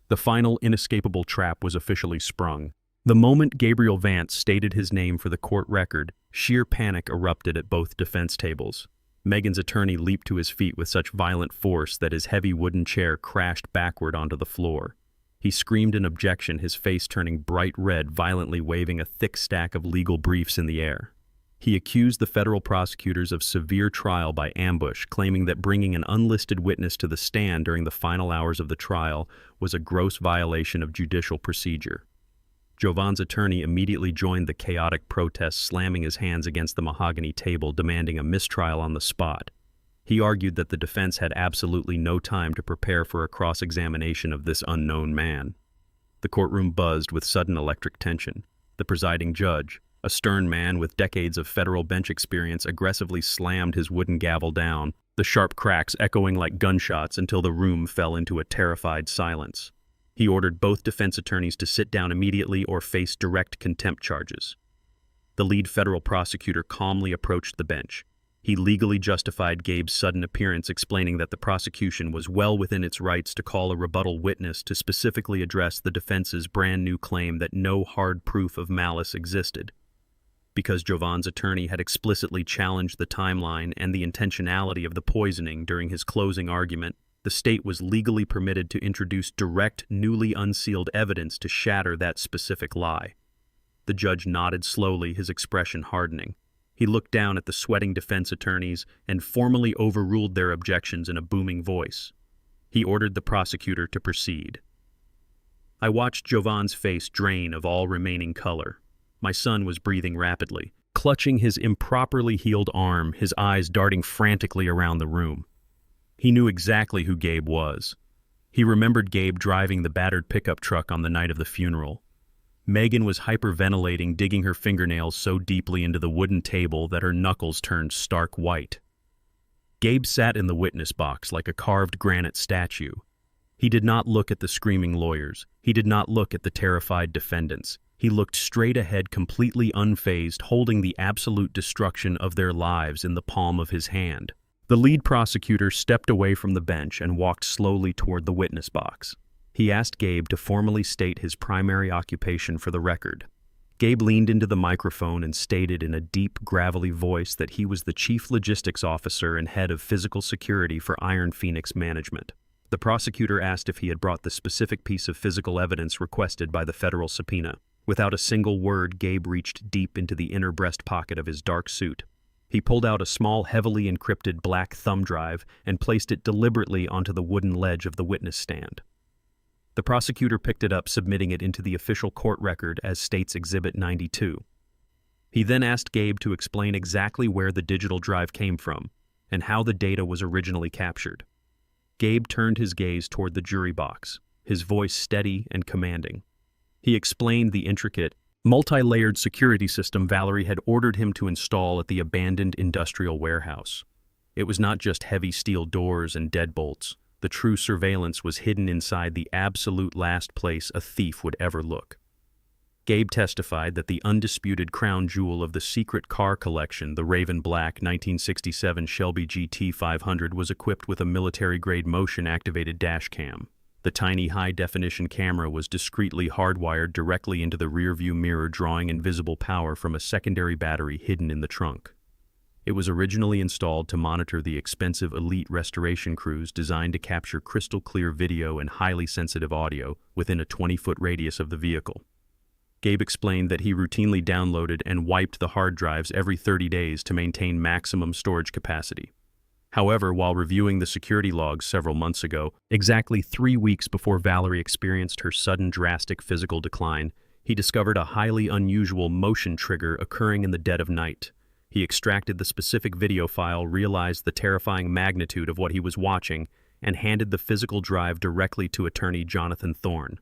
The final, inescapable trap was officially sprung. The moment Gabriel Vance stated his name for the court record, sheer panic erupted at both defense tables. Megan's attorney leaped to his feet with such violent force that his heavy wooden chair crashed backward onto the floor. He screamed in objection, his face turning bright red, violently waving a thick stack of legal briefs in the air. He accused the federal prosecutors of severe trial by ambush, claiming that bringing an unlisted witness to the stand during the final hours of the trial was a gross violation of judicial procedure. Jovan's attorney immediately joined the chaotic protest, slamming his hands against the mahogany table, demanding a mistrial on the spot. He argued that the defense had absolutely no time to prepare for a cross-examination of this unknown man. The courtroom buzzed with sudden electric tension. The presiding judge, a stern man with decades of federal bench experience, aggressively slammed his wooden gavel down, the sharp cracks echoing like gunshots until the room fell into a terrified silence. He ordered both defense attorneys to sit down immediately or face direct contempt charges. The lead federal prosecutor calmly approached the bench. He legally justified Gabe's sudden appearance, explaining that the prosecution was well within its rights to call a rebuttal witness to specifically address the defense's brand new claim that no hard proof of malice existed. Because Jovan's attorney had explicitly challenged the timeline and the intentionality of the poisoning during his closing argument, the state was legally permitted to introduce direct, newly unsealed evidence to shatter that specific lie. The judge nodded slowly, his expression hardening. He looked down at the sweating defense attorneys and formally overruled their objections in a booming voice. He ordered the prosecutor to proceed. I watched Jovan's face drain of all remaining color. My son was breathing rapidly, clutching his improperly healed arm, his eyes darting frantically around the room. He knew exactly who Gabe was. He remembered Gabe driving the battered pickup truck on the night of the funeral. Megan was hyperventilating, digging her fingernails so deeply into the wooden table that her knuckles turned stark white. Gabe sat in the witness box like a carved granite statue. He did not look at the screaming lawyers. He did not look at the terrified defendants. He looked straight ahead, completely unfazed, holding the absolute destruction of their lives in the palm of his hand. The lead prosecutor stepped away from the bench and walked slowly toward the witness box. He asked Gabe to formally state his primary occupation for the record. Gabe leaned into the microphone and stated in a deep, gravelly voice that he was the chief logistics officer and head of physical security for Iron Phoenix Management. The prosecutor asked if he had brought the specific piece of physical evidence requested by the federal subpoena. Without a single word, Gabe reached deep into the inner breast pocket of his dark suit. He pulled out a small, heavily encrypted black thumb drive and placed it deliberately onto the wooden ledge of the witness stand. The prosecutor picked it up, submitting it into the official court record as State's Exhibit 92. He then asked Gabe to explain exactly where the digital drive came from and how the data was originally captured. Gabe turned his gaze toward the jury box, his voice steady and commanding. He explained the intricate, multi-layered security system Valerie had ordered him to install at the abandoned industrial warehouse. It was not just heavy steel doors and deadbolts. The true surveillance was hidden inside the absolute last place a thief would ever look. Gabe testified that the undisputed crown jewel of the secret car collection, the Raven Black 1967 Shelby GT 500, was equipped with a military-grade motion-activated dash cam. The tiny high-definition camera was discreetly hardwired directly into the rearview mirror, drawing invisible power from a secondary battery hidden in the trunk. It was originally installed to monitor the expensive elite restoration crews designed to capture crystal-clear video and highly sensitive audio within a 20-foot radius of the vehicle. Gabe explained that he routinely downloaded and wiped the hard drives every 30 days to maintain maximum storage capacity. However, while reviewing the security logs several months ago, exactly 3 weeks before Valerie experienced her sudden drastic physical decline, he discovered a highly unusual motion trigger occurring in the dead of night. He extracted the specific video file, realized the terrifying magnitude of what he was watching, and handed the physical drive directly to attorney Jonathan Thorne.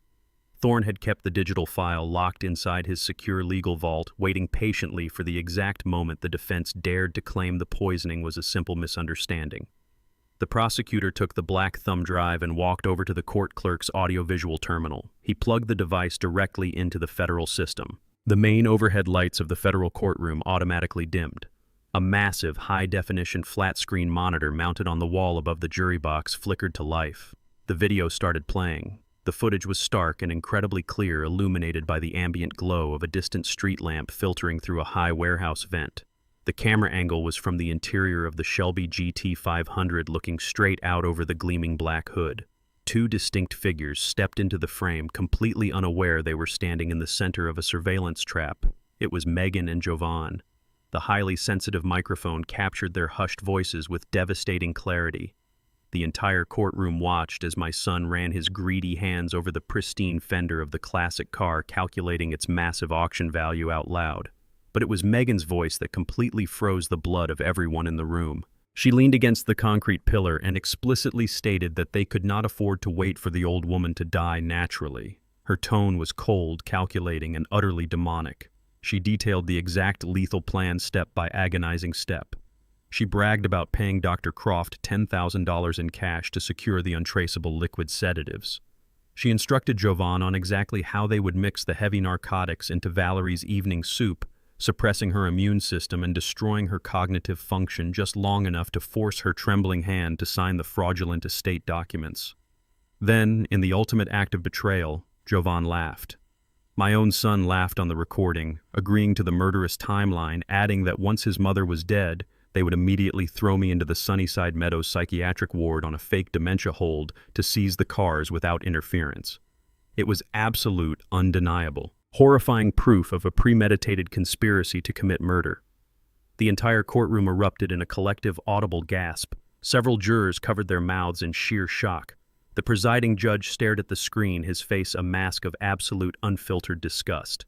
Thorne had kept the digital file locked inside his secure legal vault, waiting patiently for the exact moment the defense dared to claim the poisoning was a simple misunderstanding. The prosecutor took the black thumb drive and walked over to the court clerk's audiovisual terminal. He plugged the device directly into the federal system. The main overhead lights of the federal courtroom automatically dimmed. A massive, high-definition flat-screen monitor mounted on the wall above the jury box flickered to life. The video started playing. The footage was stark and incredibly clear, illuminated by the ambient glow of a distant street lamp filtering through a high warehouse vent. The camera angle was from the interior of the Shelby GT500, looking straight out over the gleaming black hood. Two distinct figures stepped into the frame, completely unaware they were standing in the center of a surveillance trap. It was Megan and Jovan. The highly sensitive microphone captured their hushed voices with devastating clarity. The entire courtroom watched as my son ran his greedy hands over the pristine fender of the classic car, calculating its massive auction value out loud. But it was Megan's voice that completely froze the blood of everyone in the room. She leaned against the concrete pillar and explicitly stated that they could not afford to wait for the old woman to die naturally. Her tone was cold, calculating, and utterly demonic. She detailed the exact lethal plan step by agonizing step. She bragged about paying Dr. Croft $10,000 in cash to secure the untraceable liquid sedatives. She instructed Jovan on exactly how they would mix the heavy narcotics into Valerie's evening soup, suppressing her immune system and destroying her cognitive function just long enough to force her trembling hand to sign the fraudulent estate documents. Then, in the ultimate act of betrayal, Jovan laughed. My own son laughed on the recording, agreeing to the murderous timeline, adding that once his mother was dead, they would immediately throw me into the Sunnyside Meadows psychiatric ward on a fake dementia hold to seize the cars without interference. It was absolute, undeniable, horrifying proof of a premeditated conspiracy to commit murder. The entire courtroom erupted in a collective audible gasp. Several jurors covered their mouths in sheer shock. The presiding judge stared at the screen, his face a mask of absolute, unfiltered disgust.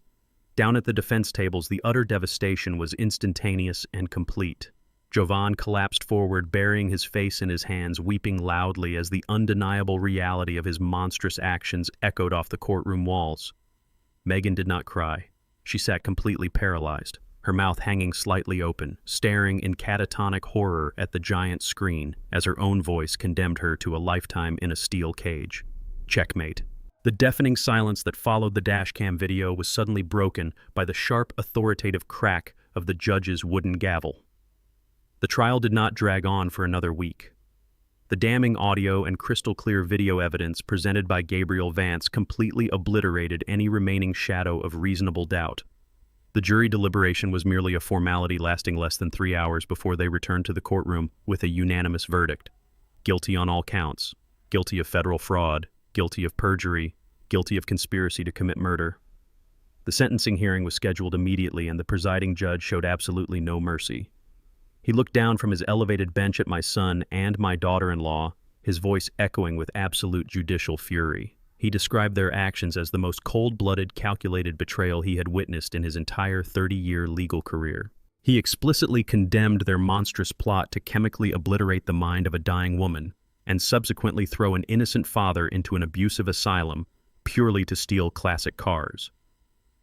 Down at the defense tables, the utter devastation was instantaneous and complete. Jovan collapsed forward, burying his face in his hands, weeping loudly as the undeniable reality of his monstrous actions echoed off the courtroom walls. Megan did not cry. She sat completely paralyzed, her mouth hanging slightly open, staring in catatonic horror at the giant screen as her own voice condemned her to a lifetime in a steel cage. Checkmate. The deafening silence that followed the dashcam video was suddenly broken by the sharp, authoritative crack of the judge's wooden gavel. The trial did not drag on for another week. The damning audio and crystal-clear video evidence presented by Gabriel Vance completely obliterated any remaining shadow of reasonable doubt. The jury deliberation was merely a formality lasting less than 3 hours before they returned to the courtroom with a unanimous verdict. Guilty on all counts. Guilty of federal fraud. Guilty of perjury. Guilty of conspiracy to commit murder. The sentencing hearing was scheduled immediately, and the presiding judge showed absolutely no mercy. He looked down from his elevated bench at my son and my daughter-in-law, his voice echoing with absolute judicial fury. He described their actions as the most cold-blooded, calculated betrayal he had witnessed in his entire 30-year legal career. He explicitly condemned their monstrous plot to chemically obliterate the mind of a dying woman and subsequently throw an innocent father into an abusive asylum purely to steal classic cars.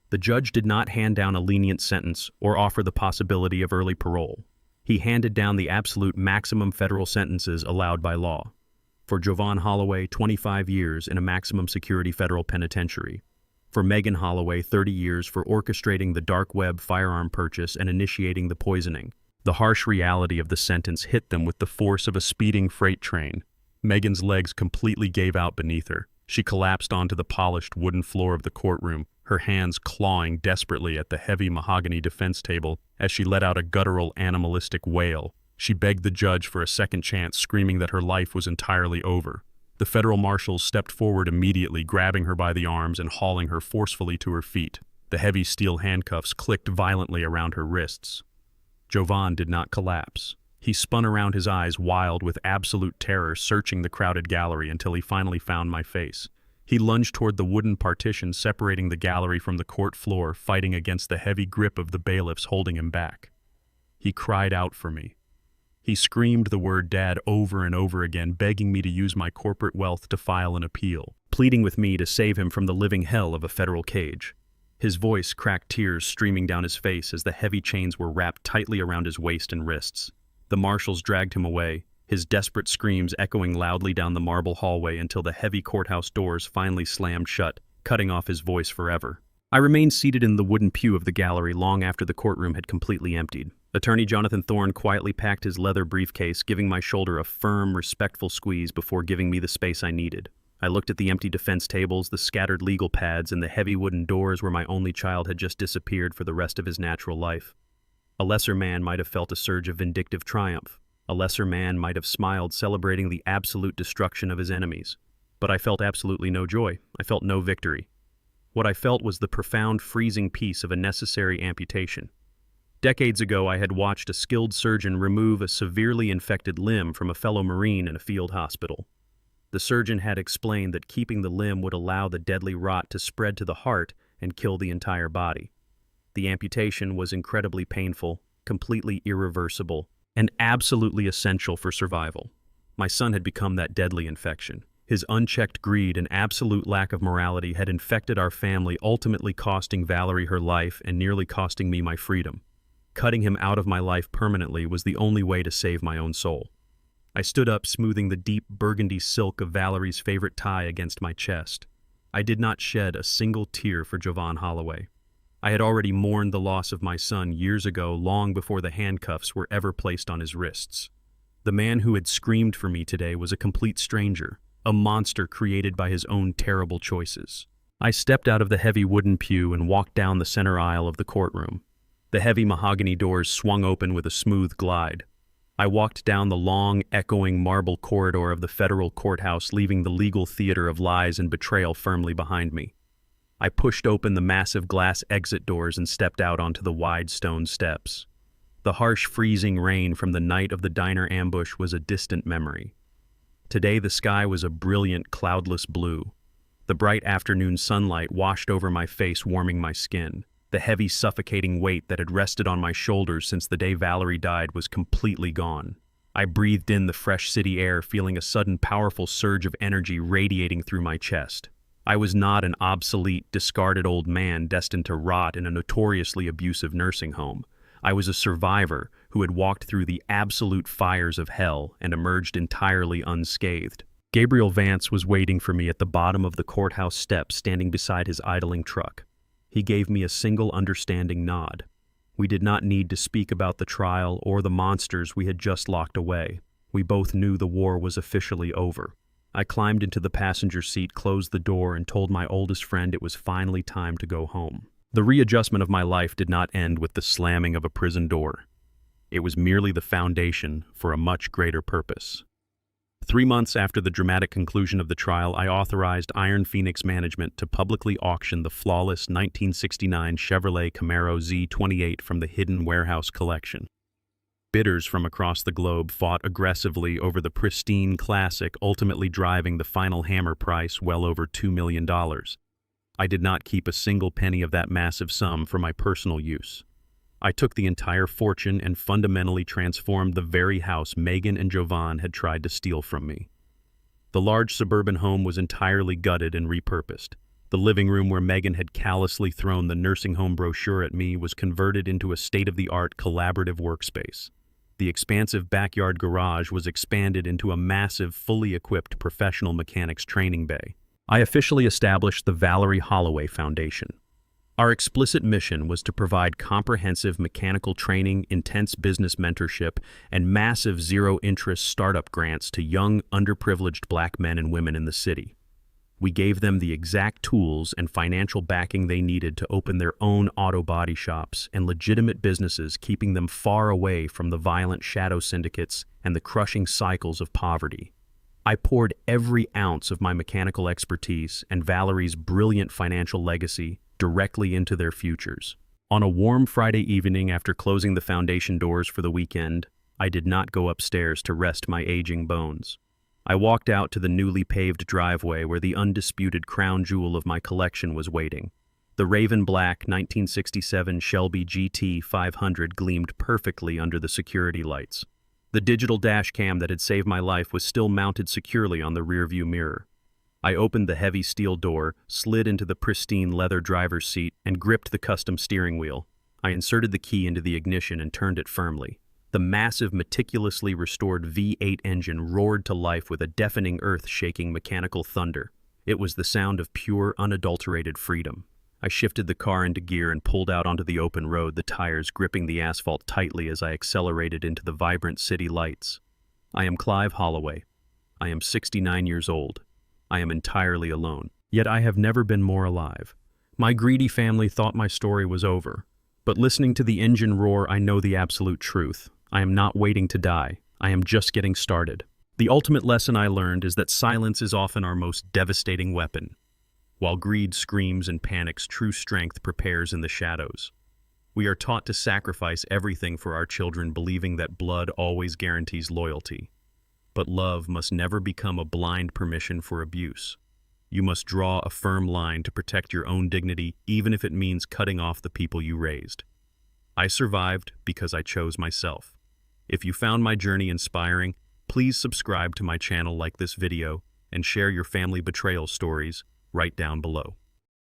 The judge did not hand down a lenient sentence or offer the possibility of early parole. He handed down the absolute maximum federal sentences allowed by law. For Jovan Holloway, 25 years in a maximum security federal penitentiary. For Megan Holloway, 30 years for orchestrating the dark web firearm purchase and initiating the poisoning. The harsh reality of the sentence hit them with the force of a speeding freight train. Megan's legs completely gave out beneath her. She collapsed onto the polished wooden floor of the courtroom, her hands clawing desperately at the heavy mahogany defense table as she let out a guttural, animalistic wail. She begged the judge for a second chance, screaming that her life was entirely over. The federal marshals stepped forward immediately, grabbing her by the arms and hauling her forcefully to her feet. The heavy steel handcuffs clicked violently around her wrists. Jovan did not collapse. He spun around, his eyes wild with absolute terror, searching the crowded gallery until he finally found my face. He lunged toward the wooden partition separating the gallery from the court floor, fighting against the heavy grip of the bailiffs holding him back. He cried out for me. He screamed the word "Dad" over and over again, begging me to use my corporate wealth to file an appeal, pleading with me to save him from the living hell of a federal cage. His voice cracked, tears streaming down his face as the heavy chains were wrapped tightly around his waist and wrists. The marshals dragged him away, his desperate screams echoing loudly down the marble hallway until the heavy courthouse doors finally slammed shut, cutting off his voice forever. I remained seated in the wooden pew of the gallery long after the courtroom had completely emptied. Attorney Jonathan Thorne quietly packed his leather briefcase, giving my shoulder a firm, respectful squeeze before giving me the space I needed. I looked at the empty defense tables, the scattered legal pads, and the heavy wooden doors where my only child had just disappeared for the rest of his natural life. A lesser man might have felt a surge of vindictive triumph. A lesser man might have smiled, celebrating the absolute destruction of his enemies. But I felt absolutely no joy. I felt no victory. What I felt was the profound, freezing peace of a necessary amputation. Decades ago, I had watched a skilled surgeon remove a severely infected limb from a fellow Marine in a field hospital. The surgeon had explained that keeping the limb would allow the deadly rot to spread to the heart and kill the entire body. The amputation was incredibly painful, completely irreversible, and absolutely essential for survival. My son had become that deadly infection. His unchecked greed and absolute lack of morality had infected our family, ultimately costing Valerie her life and nearly costing me my freedom. Cutting him out of my life permanently was the only way to save my own soul. I stood up, smoothing the deep burgundy silk of Valerie's favorite tie against my chest. I did not shed a single tear for Jovan Holloway. I had already mourned the loss of my son years ago, long before the handcuffs were ever placed on his wrists. The man who had screamed for me today was a complete stranger, a monster created by his own terrible choices. I stepped out of the heavy wooden pew and walked down the center aisle of the courtroom. The heavy mahogany doors swung open with a smooth glide. I walked down the long, echoing marble corridor of the federal courthouse, leaving the legal theater of lies and betrayal firmly behind me. I pushed open the massive glass exit doors and stepped out onto the wide stone steps. The harsh, freezing rain from the night of the diner ambush was a distant memory. Today the sky was a brilliant, cloudless blue. The bright afternoon sunlight washed over my face, warming my skin. The heavy, suffocating weight that had rested on my shoulders since the day Valerie died was completely gone. I breathed in the fresh city air, feeling a sudden, powerful surge of energy radiating through my chest. I was not an obsolete, discarded old man destined to rot in a notoriously abusive nursing home. I was a survivor who had walked through the absolute fires of hell and emerged entirely unscathed. Gabriel Vance was waiting for me at the bottom of the courthouse steps, standing beside his idling truck. He gave me a single understanding nod. We did not need to speak about the trial or the monsters we had just locked away. We both knew the war was officially over. I climbed into the passenger seat, closed the door, and told my oldest friend it was finally time to go home. The readjustment of my life did not end with the slamming of a prison door. It was merely the foundation for a much greater purpose. 3 months after the dramatic conclusion of the trial, I authorized Iron Phoenix Management to publicly auction the flawless 1969 Chevrolet Camaro Z28 from the hidden warehouse collection. Bidders from across the globe fought aggressively over the pristine classic, ultimately driving the final hammer price well over $2 million. I did not keep a single penny of that massive sum for my personal use. I took the entire fortune and fundamentally transformed the very house Megan and Jovan had tried to steal from me. The large suburban home was entirely gutted and repurposed. The living room where Megan had callously thrown the nursing home brochure at me was converted into a state-of-the-art collaborative workspace. The expansive backyard garage was expanded into a massive, fully equipped professional mechanics training bay. I officially established the Valerie Holloway Foundation. Our explicit mission was to provide comprehensive mechanical training, intense business mentorship, and massive zero-interest startup grants to young, underprivileged Black men and women in the city. We gave them the exact tools and financial backing they needed to open their own auto body shops and legitimate businesses, keeping them far away from the violent shadow syndicates and the crushing cycles of poverty. I poured every ounce of my mechanical expertise and Valerie's brilliant financial legacy directly into their futures. On a warm Friday evening after closing the foundation doors for the weekend, I did not go upstairs to rest my aging bones. I walked out to the newly paved driveway where the undisputed crown jewel of my collection was waiting. The raven black 1967 Shelby GT 500 gleamed perfectly under the security lights. The digital dash cam that had saved my life was still mounted securely on the rearview mirror. I opened the heavy steel door, slid into the pristine leather driver's seat, and gripped the custom steering wheel. I inserted the key into the ignition and turned it firmly. The massive, meticulously restored V8 engine roared to life with a deafening, earth-shaking mechanical thunder. It was the sound of pure, unadulterated freedom. I shifted the car into gear and pulled out onto the open road, the tires gripping the asphalt tightly as I accelerated into the vibrant city lights. I am Clive Holloway. I am 69 years old. I am entirely alone. Yet I have never been more alive. My greedy family thought my story was over. But listening to the engine roar, I know the absolute truth. I am not waiting to die. I am just getting started. The ultimate lesson I learned is that silence is often our most devastating weapon. While greed screams and panics, true strength prepares in the shadows. We are taught to sacrifice everything for our children, believing that blood always guarantees loyalty. But love must never become a blind permission for abuse. You must draw a firm line to protect your own dignity, even if it means cutting off the people you raised. I survived because I chose myself. If you found my journey inspiring, please subscribe to my channel, like this video, and share your family betrayal stories right down below.